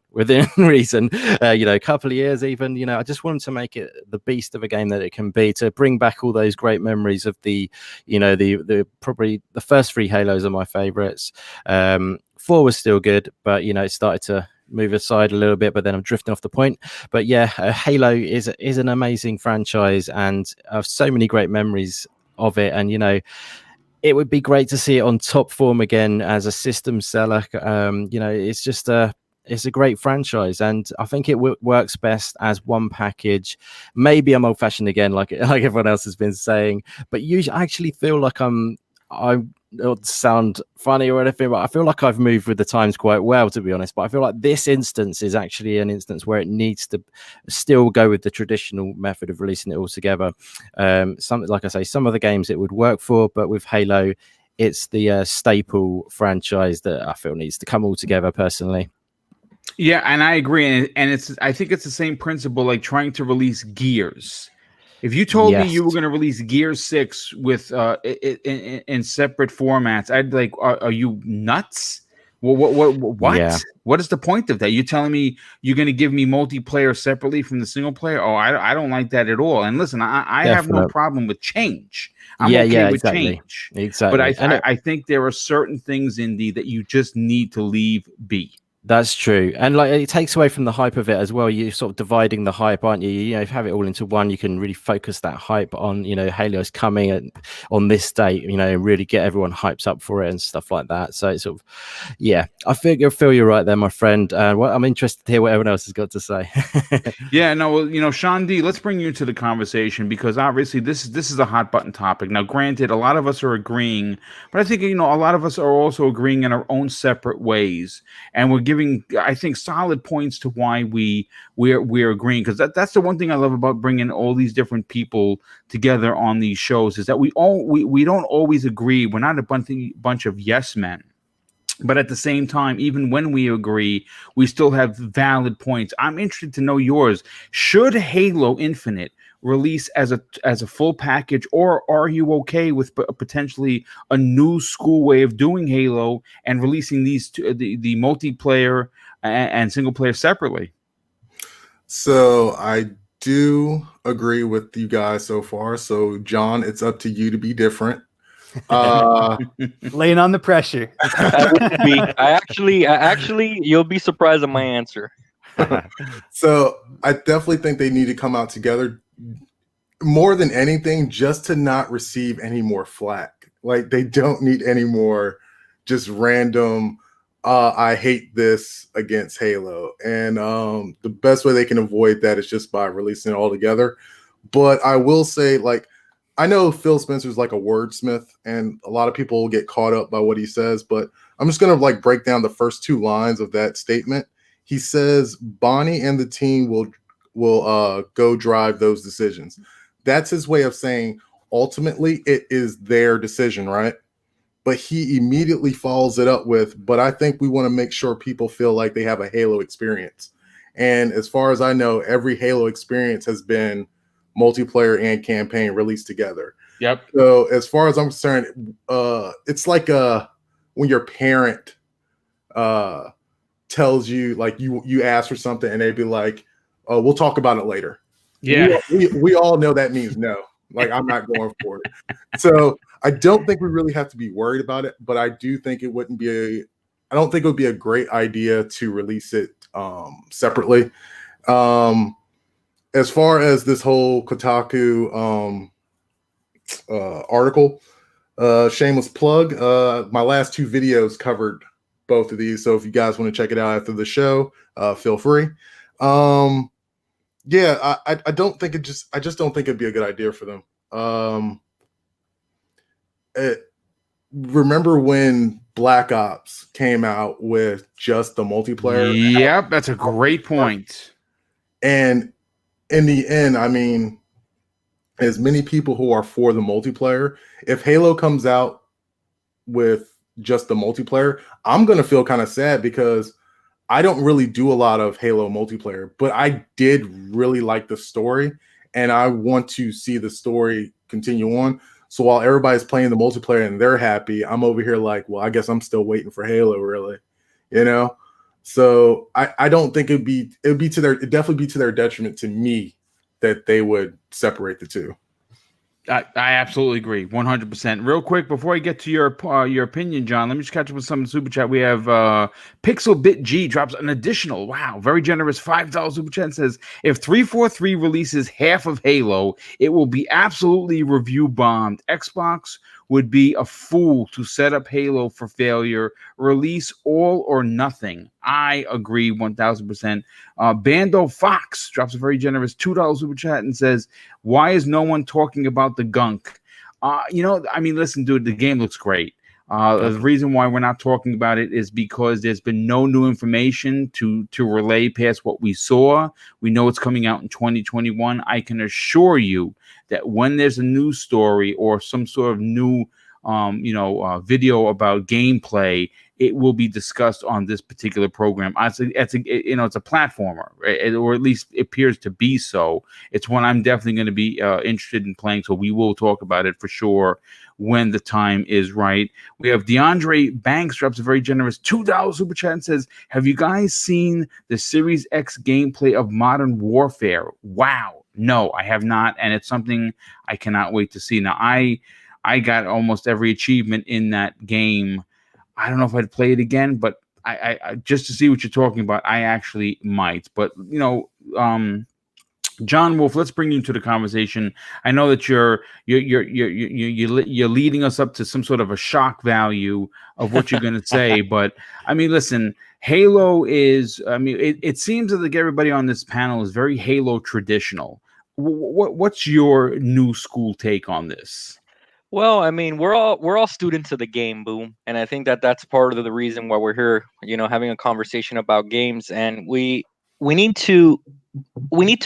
You know, a couple of years even. You know, I just want them to make it the beast of a game that it can be. To bring back all those great memories of the probably the first 3 Halos are my favorites. 4 was still good, but you know, it started to move aside a little bit, but then I'm drifting off the point. But yeah, Halo is an amazing franchise, and I have so many great memories of it. And you know, it would be great to see it on top form again as a system seller. You know, it's a great franchise, and I think it works best as one package. Maybe I'm old-fashioned again, like everyone else has been saying, but usually I actually feel like I don't sound funny or anything, but I feel like I've moved with the times quite well, to be honest. But I feel like this instance is actually an instance where it needs to still go with the traditional method of releasing it all together. Something like I say, some of the games it would work for, but with Halo, it's the staple franchise that I feel needs to come all together personally. Yeah, and I agree, and I think it's the same principle like trying to release Gears. If you told me you were going to release Gear 6 with in separate formats, I'd be like, are you nuts? What? Yeah. What is the point of that? You're telling me you're going to give me multiplayer separately from the single player? Oh, I don't like that at all. And listen, I have no problem with change. I'm okay with change. Exactly. But I think there are certain things, Indy, that you just need to leave be. That's true, and like it takes away from the hype of it as well. You're sort of dividing the hype, aren't you? You know, if you have it all into one, you can really focus that hype on, you know, Halo's coming on this date, you know, and really get everyone hyped up for it and stuff like that. So it's sort of, yeah, I feel you're right there, my friend. I'm interested to hear what everyone else has got to say. Yeah, no, well, you know, Sean D, let's bring you into the conversation, because obviously this is a hot button topic. Now, granted, a lot of us are agreeing, but I think, you know, a lot of us are also agreeing in our own separate ways, and we're giving, I think, solid points to why we're agreeing, because that's the one thing I love about bringing all these different people together on these shows, is that we don't always agree. We're not a bunch of yes men. But at the same time, even when we agree, we still have valid points. I'm interested to know yours. Should Halo Infinite release as a full package, or are you okay with potentially a new school way of doing Halo and releasing these two, the multiplayer and single player separately? So I do agree with you guys so far. So John, it's up to you to be different. Laying on the pressure. I actually, you'll be surprised at my answer. So I definitely think they need to come out together more than anything, just to not receive any more flack. Like, they don't need any more just random I hate this against Halo. And the best way they can avoid that is just by releasing it all together. But I will say, like, I know Phil Spencer's like a wordsmith, and a lot of people get caught up by what he says, but I'm just going to like break down the first 2 lines of that statement. He says, Bonnie and the team will will go drive those decisions. That's his way of saying ultimately it is their decision, right? But he immediately follows it up with, but I think we want to make sure people feel like they have a Halo experience. And as far as I know, every Halo experience has been multiplayer and campaign released together. Yep. So as far as I'm concerned, it's like when your parent tells you, like, you ask for something and they'd be like, "Oh, we'll talk about it later." Yeah. We all know that means no. Like, I'm not going for it. So I don't think we really have to be worried about it, but I do think it wouldn't be I don't think it would be a great idea to release it separately. As far as this whole Kotaku article, shameless plug, my last 2 videos covered both of these. So if you guys want to check it out after the show, feel free. Yeah, I don't think I just don't think it'd be a good idea for them. Remember when Black Ops came out with just the multiplayer? Yep, that's a great point. And in the end, I mean, as many people who are for the multiplayer, if Halo comes out with just the multiplayer, I'm going to feel kind of sad because I don't really do a lot of Halo multiplayer, but I did really like the story and I want to see the story continue on. So while everybody's playing the multiplayer and they're happy, I'm over here like, well, I guess I'm still waiting for Halo, really, you know? So I don't think it'd definitely be to their detriment to me that they would separate the two. I absolutely agree, 100%. Real quick, before I get to your opinion, John, let me just catch up with some super chat. We have Pixel Bit G drops an additional, wow, very generous $5 super chat and says, if 343 releases half of Halo, it will be absolutely review bombed. Xbox would be a fool to set up Halo for failure. Release all or nothing. I agree 1000%. Bando Fox drops a very generous $2 super chat and says, why is no one talking about the gunk? I mean, listen, dude, the game looks great. The reason why we're not talking about it is because there's been no new information to relay past what we saw. We know it's coming out in 2021. I can assure you that when there's a news story or some sort of new video about gameplay, it will be discussed on this particular program. It's a platformer, right? Or at least it appears to be so. It's one I'm definitely going to be interested in playing. So we will talk about it for sure when the time is right. We have DeAndre Banks drops a very generous $2 super chat and says, have you guys seen the Series X gameplay of Modern Warfare? Wow. No, I have not. And it's something I cannot wait to see. Now, I got almost every achievement in that game. I don't know if I'd play it again, but I just to see what you're talking about, I actually might. But John Wolf, let's bring you into the conversation. I know that you're leading us up to some sort of a shock value of what you're going to say, but I mean, listen, Halo is. I mean, it seems like everybody on this panel is very Halo traditional. What's your new school take on this? Well, I mean, we're all students of the game, Boom, and I think that that's part of the reason why we're here, having a conversation about games, and we need to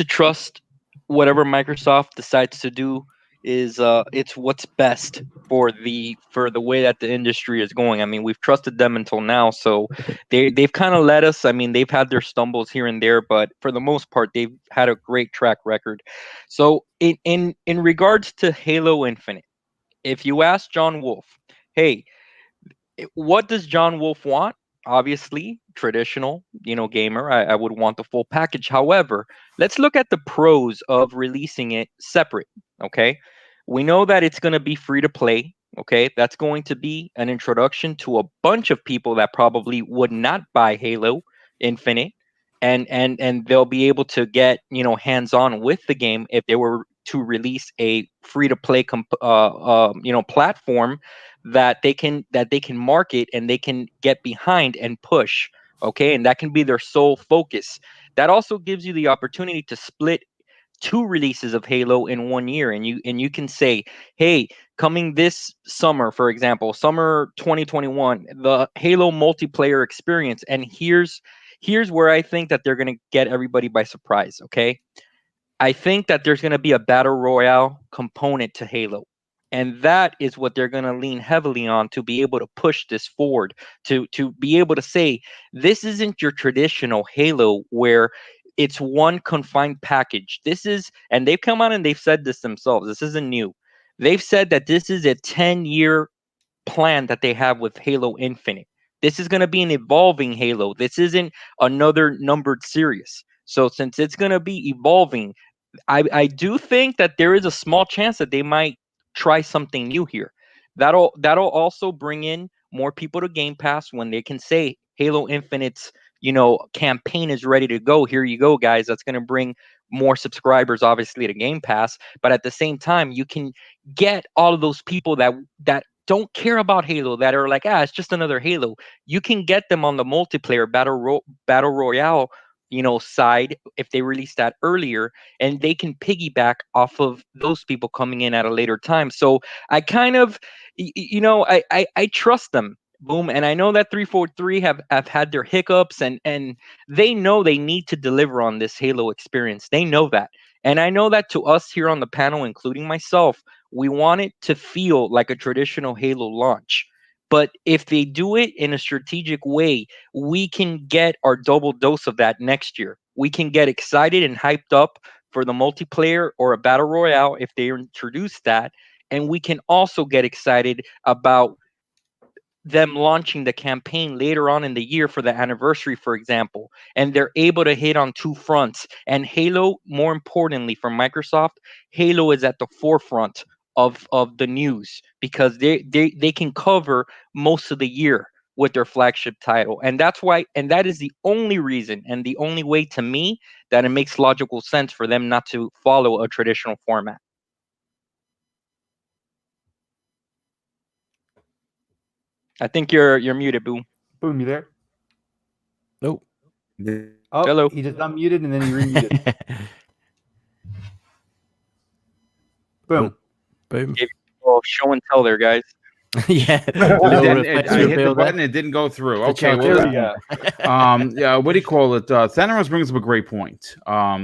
trust whatever Microsoft decides to do is it's what's best for the way that the industry is going. I mean, we've trusted them until now, so they've kind of led us. I mean, they've had their stumbles here and there, but for the most part, they've had a great track record. So in regards to Halo Infinite, if you ask John Wolf, hey, what does John Wolf want? Obviously, traditional, gamer. I would want the full package. However, let's look at the pros of releasing it separate. Okay. We know that it's going to be free to play. Okay. That's going to be an introduction to a bunch of people that probably would not buy Halo Infinite. And they'll be able to get, hands-on with the game if they were to release a free to play platform that they can market and they can get behind and push. Okay, and that can be their sole focus. That also gives you the opportunity to split 2 releases of Halo in 1 year, and you can say, hey, coming this summer, for example, summer 2021, the Halo multiplayer experience, and here's Here's where I think that they're going to get everybody by surprise, okay? I think that there's going to be a battle royale component to Halo. And that is what they're going to lean heavily on to be able to push this forward, to be able to say, this isn't your traditional Halo where it's one confined package. This is, and they've come out and they've said this themselves. This isn't new. They've said that this is a 10-year plan that they have with Halo Infinite. This is going to be an evolving Halo. This isn't another numbered series. So since it's going to be evolving, I do think that there is a small chance that they might try something new here. That'll also bring in more people to Game Pass when they can say Halo Infinite's campaign is ready to go. Here you go, guys. That's going to bring more subscribers, obviously, to Game Pass. But at the same time, you can get all of those people that don't care about Halo, that are like, it's just another Halo. You can get them on the multiplayer battle royale side if they release that earlier, and they can piggyback off of those people coming in at a later time. So I kind of I trust them, Boom. And I know that 343 have had their hiccups, and they know they need to deliver on this Halo experience. They know that. And I know that to us here on the panel, including myself, we want it to feel like a traditional Halo launch. But if they do it in a strategic way, we can get our double dose of that next year. We can get excited and hyped up for the multiplayer or a battle royale if they introduce that. And we can also get excited about them launching the campaign later on in the year for the anniversary, for example. And they're able to hit on two fronts. And Halo, more importantly for Microsoft, Halo is at the forefront of the news because they can cover most of the year with their flagship title. And that's why, and that is the only reason and the only way to me that it makes logical sense for them not to follow a traditional format. I think you're muted, Boom. Boom, you there? Nope. Oh, Hello. he just unmuted and then he remuted. Boom. Boom. Oh, show and tell there, guys. Yeah. I hit the button, it didn't go through. Okay, There we go. yeah, what do you call it? Thanaros brings up a great point.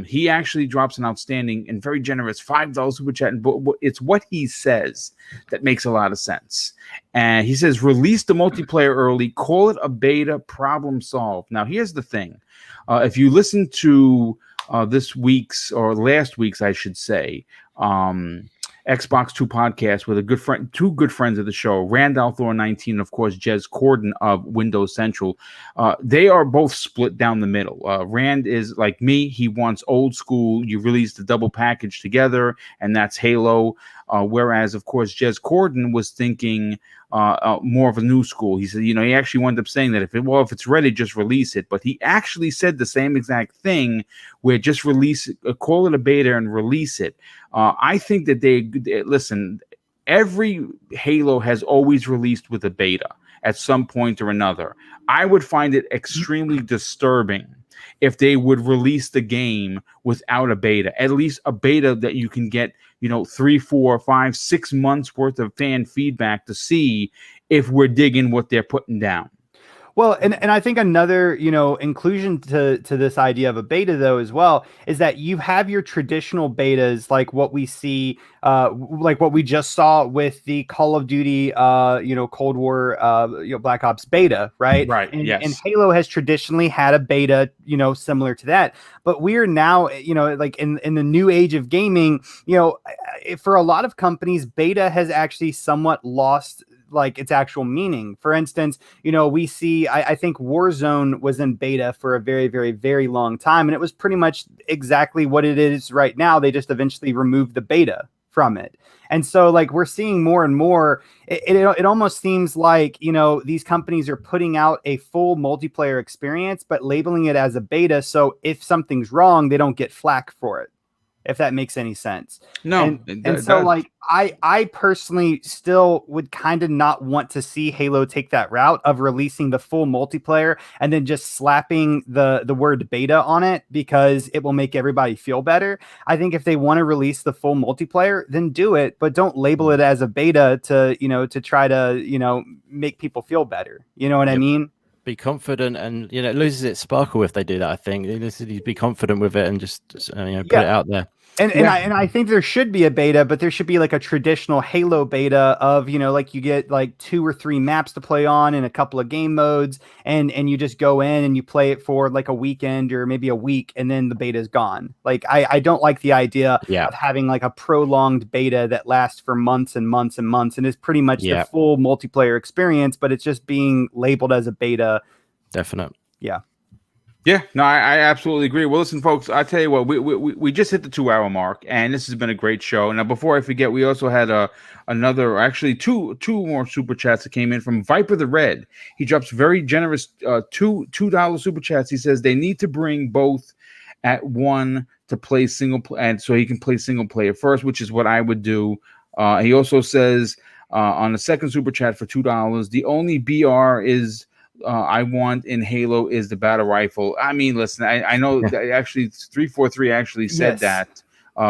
He actually drops an outstanding and very generous $5 super chat, and it's what he says that makes a lot of sense. And he says, release the multiplayer early, call it a beta, problem solved. Now, here's the thing. If you listen to this week's, or last week's, I should say, Xbox 2 podcast with a good friend, two good friends of the show, Randall Thor 19, and of course Jez Corden of Windows Central. They are both split down the middle. Rand is like me; he wants old school. You release the double package together, and that's Halo. Whereas, of course, Jez Corden was thinking more of a new school. He said, he actually wound up saying that if it's ready, just release it. But he actually said the same exact thing, where just release it, call it a beta and release it. I think that they listen. Every Halo has always released with a beta at some point or another. I would find it extremely disturbing if they would release the game without a beta, at least a beta that you can get, 3, 4, 5, 6 months worth of fan feedback to see if we're digging what they're putting down. Well, and I think another, inclusion to this idea of a beta, though, as well, is that you have your traditional betas, like what we see, like what we just saw with the Call of Duty, Cold War, Black Ops beta, right? Right. And, yes. and Halo has traditionally had a beta, similar to that. But we're now, like in the new age of gaming, for a lot of companies, beta has actually somewhat lost like its actual meaning. For instance, we see, I think Warzone was in beta for a very, very, very long time, and it was pretty much exactly what it is right now. They just eventually removed the beta from it. And so like we're seeing more and more, it almost seems like, these companies are putting out a full multiplayer experience, but labeling it as a beta. So if something's wrong, they don't get flack for it, if that makes any sense. No. And so like I personally still would kind of not want to see Halo take that route of releasing the full multiplayer and then just slapping the word beta on it because it will make everybody feel better. I think if they want to release the full multiplayer, then do it, but don't label it as a beta to try to, make people feel better. You know what I mean? be confident, and it loses its sparkle if they do that. I think you need to be confident with it and just put it out there. And I think there should be a beta, but there should be like a traditional Halo beta of, like you get like 2 or 3 maps to play on in a couple of game modes, and you just go in and you play it for like a weekend or maybe a week, and then the beta is gone. Like I don't like the idea of having like a prolonged beta that lasts for months and months and months and is pretty much the full multiplayer experience, but it's just being labeled as a beta. Definite. Yeah, no, I absolutely agree. Well, listen, folks, I tell you what, we just hit the 2-hour mark, and this has been a great show. Now, before I forget, we also had actually two more super chats that came in from Viper the Red. He drops very generous $2 super chats. He says they need to bring both at one to play and so he can play single player first, which is what I would do. He also says on the second super chat for $2, the only BR is. I want in Halo is the battle rifle. I mean, listen, I know that actually 343 actually said that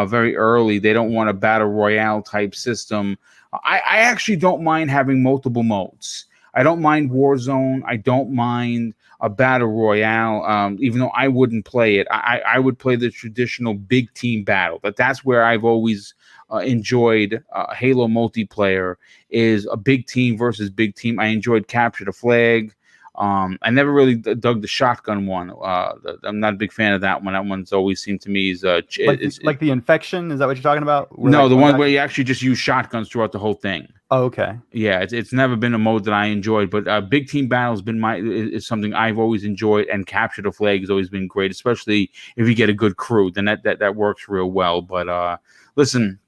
very early. They don't want a battle royale type system. I actually don't mind having multiple modes. I don't mind Warzone. I don't mind a battle royale, even though I wouldn't play it. I would play the traditional big team battle. But that's where I've always enjoyed Halo multiplayer, is a big team versus big team. I enjoyed Capture the Flag. I never really dug the shotgun one. I'm not a big fan of that one. That one's always seemed to me is like the Infection. Is that what you're talking about? No, the one where you actually just use shotguns throughout the whole thing. Oh, okay. Yeah, it's never been a mode that I enjoyed, but big team battle has been is something I've always enjoyed, and Capture the Flag has always been great, especially if you get a good crew. Then that works real well. But listen.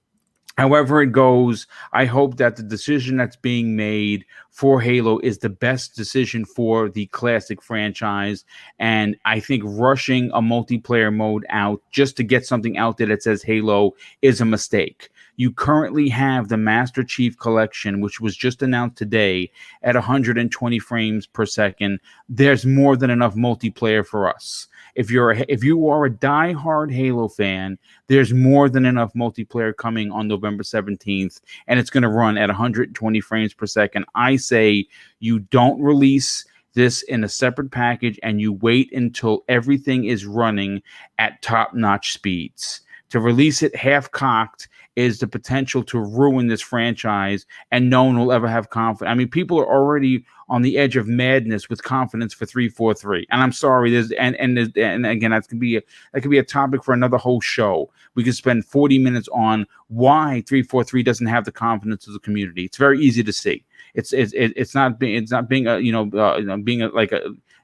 However it goes, I hope that the decision that's being made for Halo is the best decision for the classic franchise. And I think rushing a multiplayer mode out just to get something out there that says Halo is a mistake. You currently have the Master Chief Collection, which was just announced today at 120 frames per second. There's more than enough multiplayer for us. If you are a diehard Halo fan, there's more than enough multiplayer coming on November 17th, and it's going to run at 120 frames per second. I say you don't release this in a separate package, and you wait until everything is running at top-notch speeds. To release it half-cocked is the potential to ruin this franchise, and no one will ever have confidence. I mean, people are already on the edge of madness with confidence for 343. And I'm sorry, and again, that could be a topic for another whole show. We could spend 40 minutes on why 343 doesn't have the confidence of the community. It's very easy to see. It's not being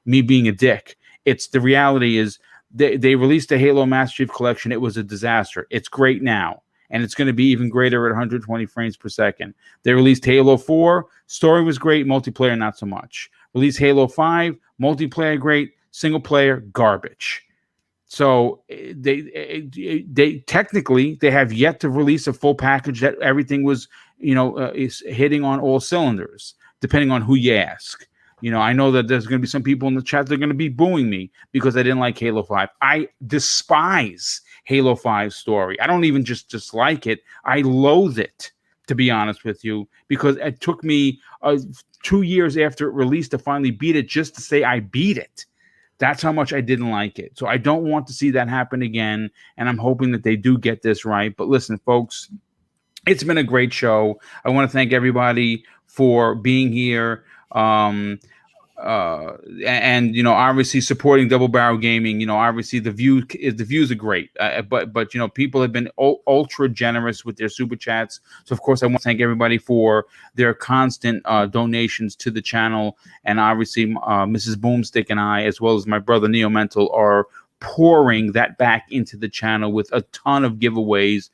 me being a dick. It's the reality is they released the Halo Master Chief Collection. It was a disaster. It's great now. And it's going to be even greater at 120 frames per second. They released Halo 4. Story was great. Multiplayer, not so much. Released Halo 5. Multiplayer, great. Single player, garbage. So they technically, they have yet to release a full package that everything was, is hitting on all cylinders, depending on who you ask. I know that there's going to be some people in the chat that are going to be booing me because I didn't like Halo 5. I despise Halo 5 story. I don't even just dislike it. I loathe it, to be honest with you, because it took me 2 years after it released to finally beat it just to say I beat it. That's how much I didn't like it. So I don't want to see that happen again, and I'm hoping that they do get this right. But listen, folks, it's been a great show. I want to thank everybody for being here. And obviously supporting Double Barrel Gaming. Obviously the views are great, but people have been ultra generous with their super chats. So of course I want to thank everybody for their constant donations to the channel. And obviously Mrs. Boomstick and I, as well as my brother Neo Mental, are pouring that back into the channel with a ton of giveaways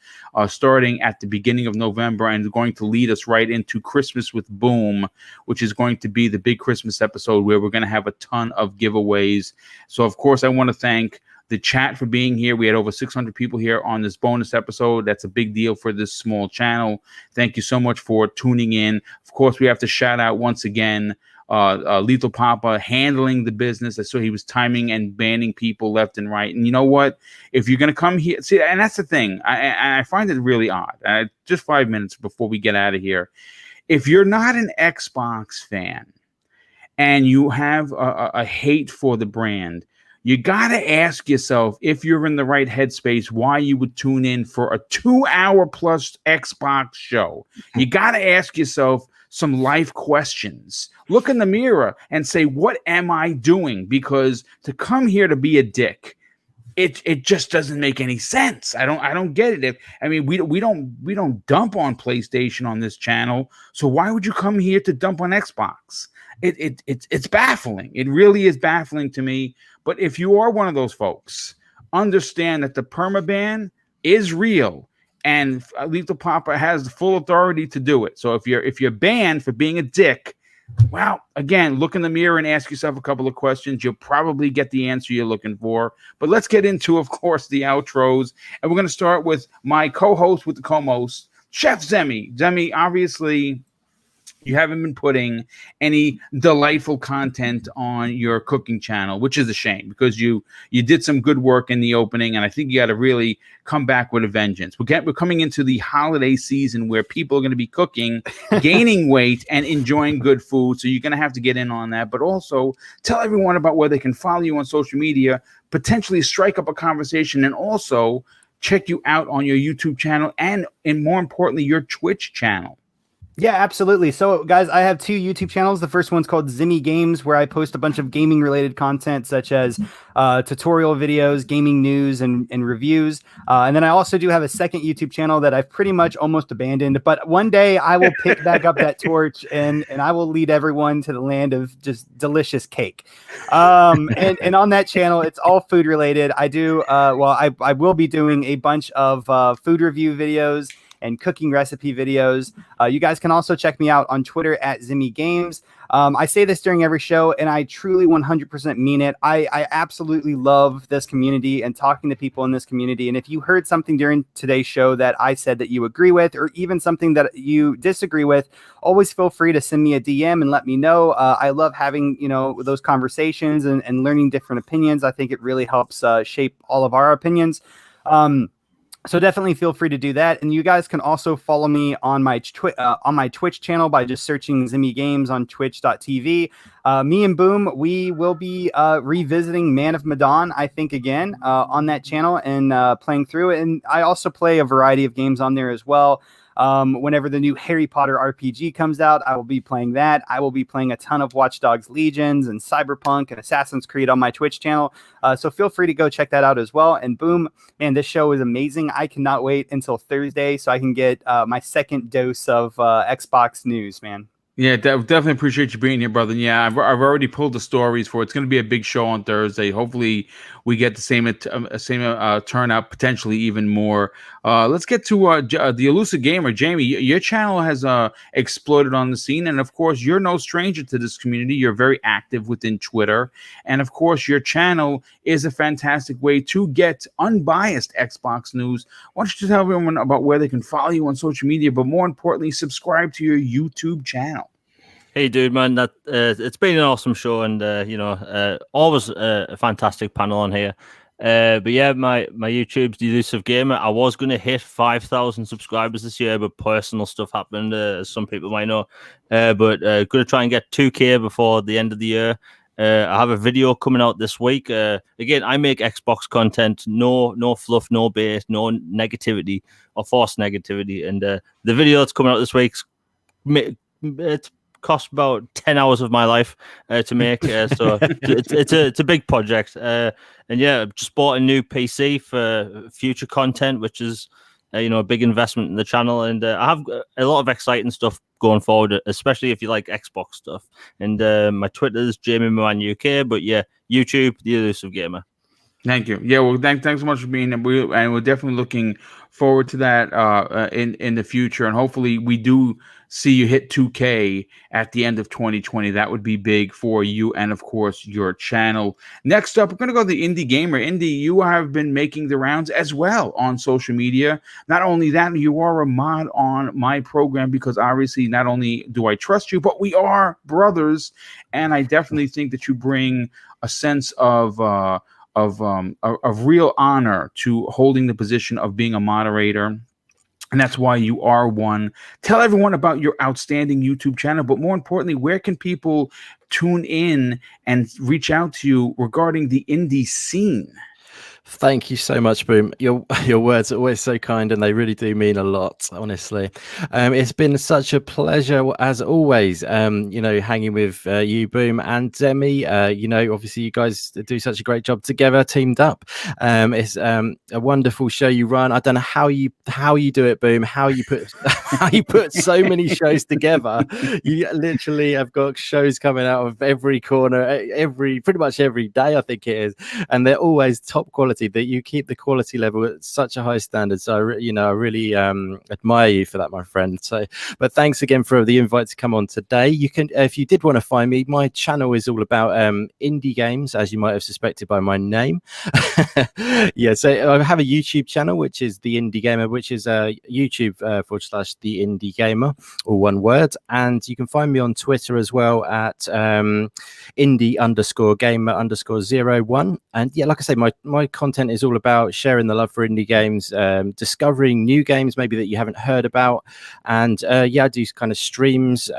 starting at the beginning of November and going to lead us right into Christmas with Boom, which is going to be the big Christmas episode where we're going to have a ton of giveaways. So of course I want to thank the chat for being here. We had over 600 people here on this bonus episode. That's a big deal for this small channel. Thank you so much for tuning in. Of course, we have to shout out once again Lethal Papa handling the business. I saw he was timing and banning people left and right. And you know what? If you're going to come here, see, and that's the thing. I find it really odd. Just 5 minutes before we get out of here. If you're not an Xbox fan and you have a hate for the brand, you got to ask yourself, if you're in the right headspace, why you would tune in for a 2-hour plus Xbox show. You got to ask yourself some life questions. Look in the mirror and say, what am I doing? Because to come here to be a dick, it just doesn't make any sense. I don't get it. We don't dump on PlayStation on this channel. So why would you come here to dump on Xbox? It's baffling. It really is baffling to me. But if you are one of those folks, understand that the permaban is real, and Lethal Papa has the full authority to do it. So if you're banned for being a dick, well, again, look in the mirror and ask yourself a couple of questions. You'll probably get the answer you're looking for. But let's get into, of course, the outros. And we're going to start with my co-host with the co-most, Chef Zemi. Zemi, obviously, you haven't been putting any delightful content on your cooking channel, which is a shame, because you did some good work in the opening, and I think you got to really come back with a vengeance. We're coming into the holiday season where people are going to be cooking, gaining weight, and enjoying good food, so you're going to have to get in on that. But also tell everyone about where they can follow you on social media, potentially strike up a conversation, and also check you out on your YouTube channel and more importantly, your Twitch channel. Yeah, absolutely. So, guys, I have 2 YouTube channels. The first one's called Zimmy Games, where I post a bunch of gaming-related content, such as tutorial videos, gaming news, and reviews. And then I also do have a second YouTube channel that I've pretty much almost abandoned. But one day I will pick back up that torch, and I will lead everyone to the land of just delicious cake. And on that channel, it's all food-related. I do, I will be doing a bunch of food review videos and cooking recipe videos. You guys can also check me out on Twitter at Zimmy Games. I say this during every show, and I truly 100% mean it. I absolutely love this community and talking to people in this community. And if you heard something during today's show that I said that you agree with, or even something that you disagree with, always feel free to send me a DM and let me know. I love having, those conversations and learning different opinions. I think it really helps shape all of our opinions. So definitely feel free to do that. And you guys can also follow me on my Twitch channel by just searching Zimmy Games on twitch.tv. Me and Boom, we will be revisiting Man of Medan, I think, again on that channel and playing through it. And I also play a variety of games on there as well. Whenever the new Harry Potter RPG comes out, I will be playing that. I will be playing a ton of Watch Dogs Legions and Cyberpunk and Assassin's Creed on my Twitch channel. So feel free to go check that out as well. And Boom, man, this show is amazing. I cannot wait until Thursday so I can get my second dose of Xbox news, man. Yeah, definitely appreciate you being here, brother. And yeah, I've already pulled the stories for it. It's going to be a big show on Thursday. Hopefully, we get the same turnout, potentially even more. Let's get to the Elusive Gamer, Jamie. Your channel has exploded on the scene, and of course, you're no stranger to this community. You're very active within Twitter, and of course, your channel is a fantastic way to get unbiased Xbox news. Why don't you tell everyone about where they can follow you on social media, but more importantly, subscribe to your YouTube channel? Hey, dude, man, that it's been an awesome show, and always a fantastic panel on here. But yeah, my YouTube's The Elusive Gamer. I was going to hit 5,000 subscribers this year, but personal stuff happened, as some people might know. But going to try and get 2K before the end of the year. I have a video coming out this week. Again, I make Xbox content, no fluff, no bait, no negativity or forced negativity. And the video that's coming out this week's it's cost about 10 hours of my life to make, so it's a big project. And yeah, I've just bought a new PC for future content, which is a big investment in the channel, and I have a lot of exciting stuff going forward, especially if you like Xbox stuff. And my Twitter is Jamie Moran UK, but yeah, YouTube, The Elusive Gamer. Thank you. Yeah, well, thanks so much for being here. And we're definitely looking forward to that in the future. And hopefully we do see you hit 2K at the end of 2020. That would be big for you and, of course, your channel. Next up, we're going to go to the Indie Gamer. Indie, you have been making the rounds as well on social media. Not only that, you are a mod on my program because obviously not only do I trust you, but we are brothers. And I definitely think that you bring a sense of real honor to holding the position of being a moderator. And that's why you are one. Tell everyone about your outstanding YouTube channel, but more importantly, where can people tune in and reach out to you regarding the indie scene? Thank you so much, Boom. Your words are always so kind, and they really do mean a lot, honestly. It's been such a pleasure, as always, hanging with you, Boom, and Demi. Obviously, you guys do such a great job together, teamed up. It's a wonderful show you run. I don't know how you do it, Boom, how you put so many shows together. You literally have got shows coming out of every corner, pretty much every day, I think it is, and they're always top quality. That you keep the quality level at such a high standard. So I really admire you for that, my friend. So, but thanks again for the invite to come on today. You can, if you did want to find me, my channel is all about indie games, as you might have suspected by my name. Yeah, so I have a YouTube channel, which is The Indie Gamer, which is YouTube / The Indie Gamer, all one word. And you can find me on Twitter as well at indie_gamer_01. And yeah, like I say, my content is all about sharing the love for indie games, discovering new games maybe that you haven't heard about. And I do kind of streams,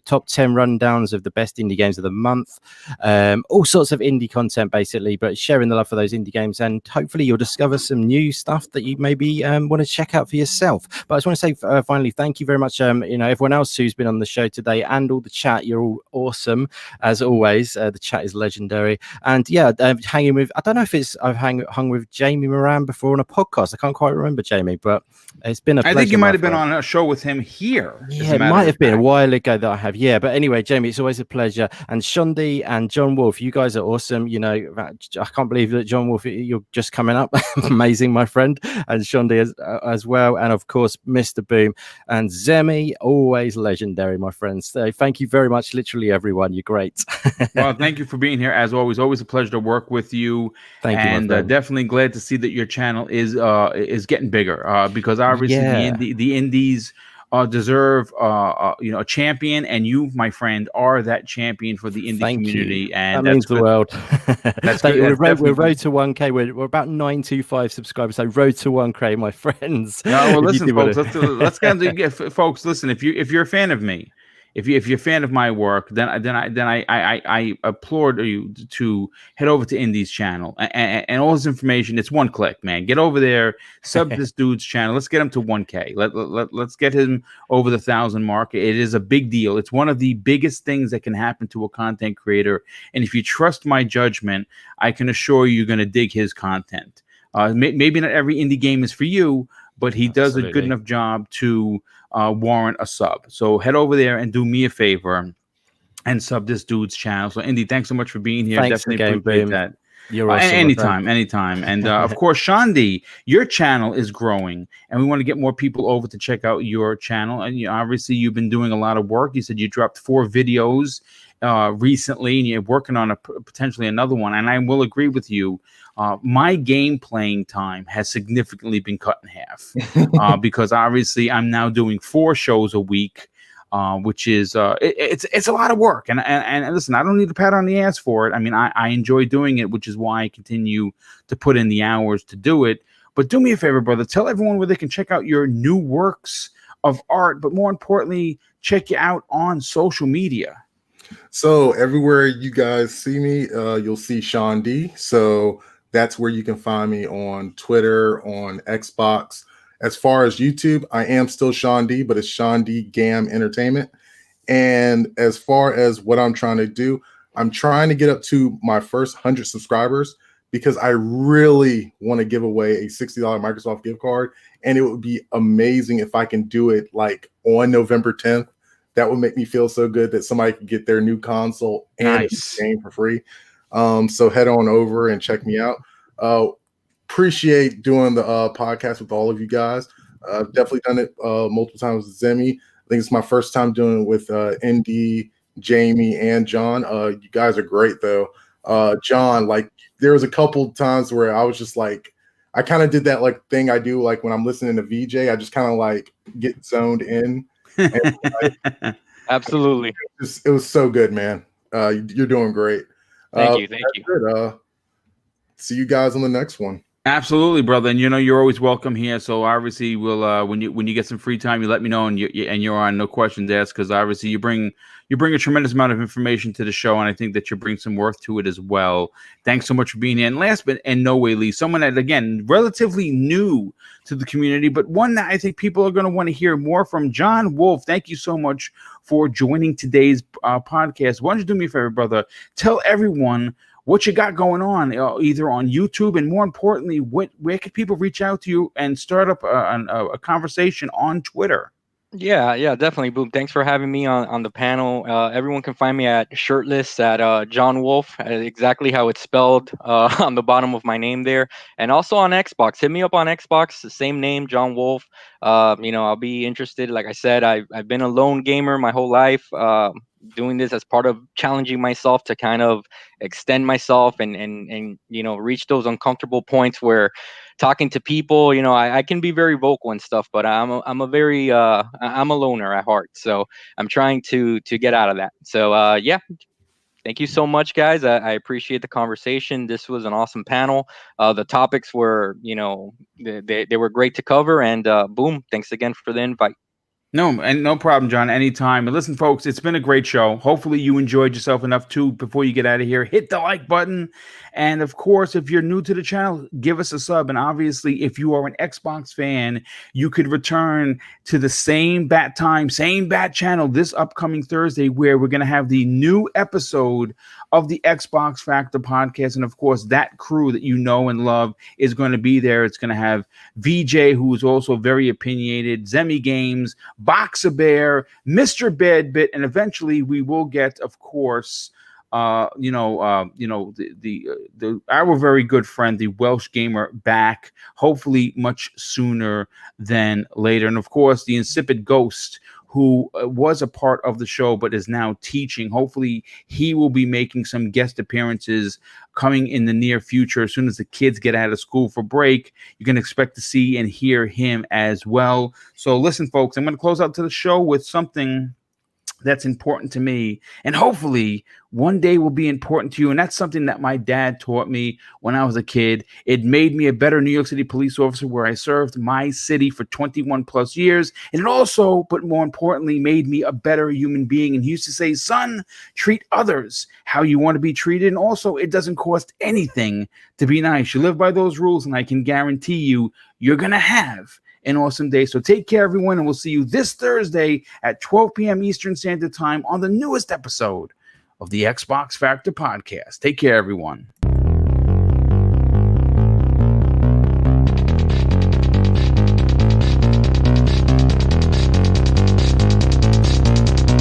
top 10 rundowns of the best indie games of the month, all sorts of indie content basically, but sharing the love for those indie games. And hopefully you'll discover some new stuff that you maybe want to check out for yourself. But I just want to say finally, thank you very much. Everyone else who's been on the show today and all the chat, you're all awesome as always. The chat is legendary. And yeah, hanging with, I don't know if I've hung with Jamie Moran before on a podcast. I can't quite remember, Jamie, but it's been a pleasure. I think you might have been on a show with him here. Yeah, it might have been a while ago that I have. Yeah, but anyway, Jamie, it's always a pleasure. And Shondi and John Wolf, you guys are awesome. I can't believe that John Wolf, you're just coming up. Amazing, my friend. And Shondi as well. And of course, Mr. Boom and Zemi, always legendary, my friends. So thank you very much, literally everyone. You're great. Well, thank you for being here as always. Always a pleasure to work with you. Thank you, and definitely glad to see that your channel is getting bigger because obviously the indies deserve a champion, and you, my friend, are that champion for the indie community. You. And that means the world. That's good. We're road to 1K. We're about 925 subscribers. So road to 1K, my friends. No, well, listen, folks. Let's get into folks. Listen, if you're a fan of me. If you're a fan of my work, then I applaud you to head over to Indy's channel and all this information. It's one click, man. Get over there, sub this dude's channel. Let's get him to 1K. Let's get him over the 1,000 mark. It is a big deal. It's one of the biggest things that can happen to a content creator. And if you trust my judgment, I can assure you're going to dig his content. Maybe not every indie game is for you, but he does a good enough job to warrant a sub. So head over there and do me a favor and sub this dude's channel. So Indy, thanks so much for being here. Thanks Definitely appreciate that. You're awesome, anytime. And of course, Shondi, your channel is growing, and we want to get more people over to check out your channel. And obviously, you've been doing a lot of work. You said you dropped 4 videos recently, and you're working on potentially another one. And I will agree with you. My game playing time has significantly been cut in half because obviously I'm now doing 4 shows a week, which is it's a lot of work. And listen, I don't need a pat on the ass for it. I mean, I enjoy doing it, which is why I continue to put in the hours to do it. But do me a favor, brother. Tell everyone where they can check out your new works of art, but more importantly, check you out on social media. So everywhere you guys see me, you'll see Sean D. So that's where you can find me on Twitter, on Xbox. As far as YouTube, I am still Sean D, but it's Sean D Gam Entertainment. And as far as what I'm trying to do, I'm trying to get up to my first 100 subscribers because I really want to give away a $60 Microsoft gift card. And it would be amazing if I can do it like on November 10th. That would make me feel so good that somebody can get their new console and game for free. So head on over and check me out. Appreciate doing the podcast with all of you guys. I've definitely done it multiple times with Zemi. I think it's my first time doing it with Indy, Jamie, and John. You guys are great though. John, like there was a couple times where I was just like, I kind of did that like thing I do like when I'm listening to VJ. I just kind of like get zoned in. And, Absolutely. It was so good, man. You're doing great. Thank you. See you guys on the next one. Absolutely, brother. And you're always welcome here. So obviously, we'll when you get some free time, you let me know, and you're on, no questions asked, because obviously you bring a tremendous amount of information to the show, and I think that you bring some worth to it as well. Thanks so much for being here. And last but and no way least, someone that, again, relatively new to the community, but one that I think people are going to want to hear more from. John Wolf, thank you so much for joining today's podcast. Why don't you do me a favor, brother? Tell everyone what you got going on, either on YouTube, and more importantly, where can people reach out to you and start up a conversation on Twitter? Yeah, definitely. Boom. Thanks for having me on the panel. Everyone can find me at shirtless at John Wolf, exactly how it's spelled on the bottom of my name there. And also on Xbox. Hit me up on Xbox, the same name, John Wolf. I'll be interested. Like I said, I've been a lone gamer my whole life. Doing this as part of challenging myself to kind of extend myself and reach those uncomfortable points where talking to people, I can be very vocal and stuff, but I'm a loner at heart. So I'm trying to get out of that. So yeah, thank you so much, guys. I appreciate the conversation. This was an awesome panel. The topics were, they were great to cover, and boom, thanks again for the invite. No, and no problem, John. Anytime. And listen, folks, it's been a great show. Hopefully, you enjoyed yourself enough too. Before you get out of here, hit the like button, and of course, if you're new to the channel, give us a sub. And obviously, if you are an Xbox fan, you could return to the same bat time, same bat channel this upcoming Thursday, where we're going to have the new episode of the Xbox Factor podcast. And of course, that crew that you know and love is going to be there. It's going to have VJ, who is also very opinionated, Zemi Games, Boxer Bear, Mr. Badbit, and eventually we will get, of course, our very good friend, the Welsh Gamer, back, hopefully much sooner than later. And of course, the Insipid Ghost, who was a part of the show but is now teaching. Hopefully he will be making some guest appearances coming in the near future. As soon as the kids get out of school for break, you can expect to see and hear him as well. So listen, folks, I'm going to close out to the show with something that's important to me, and hopefully one day will be important to you. And that's something that my dad taught me when I was a kid. It made me a better New York City police officer, where I served my city for 21 plus years. And it also, but more importantly, made me a better human being. And he used to say, son, treat others how you want to be treated. And also, it doesn't cost anything to be nice. You live by those rules, and I can guarantee you, you're going to have an awesome day. So take care, everyone, and we'll see you this Thursday at 12 p.m. Eastern Standard Time on the newest episode of the Xbox Factor podcast. Take care, everyone.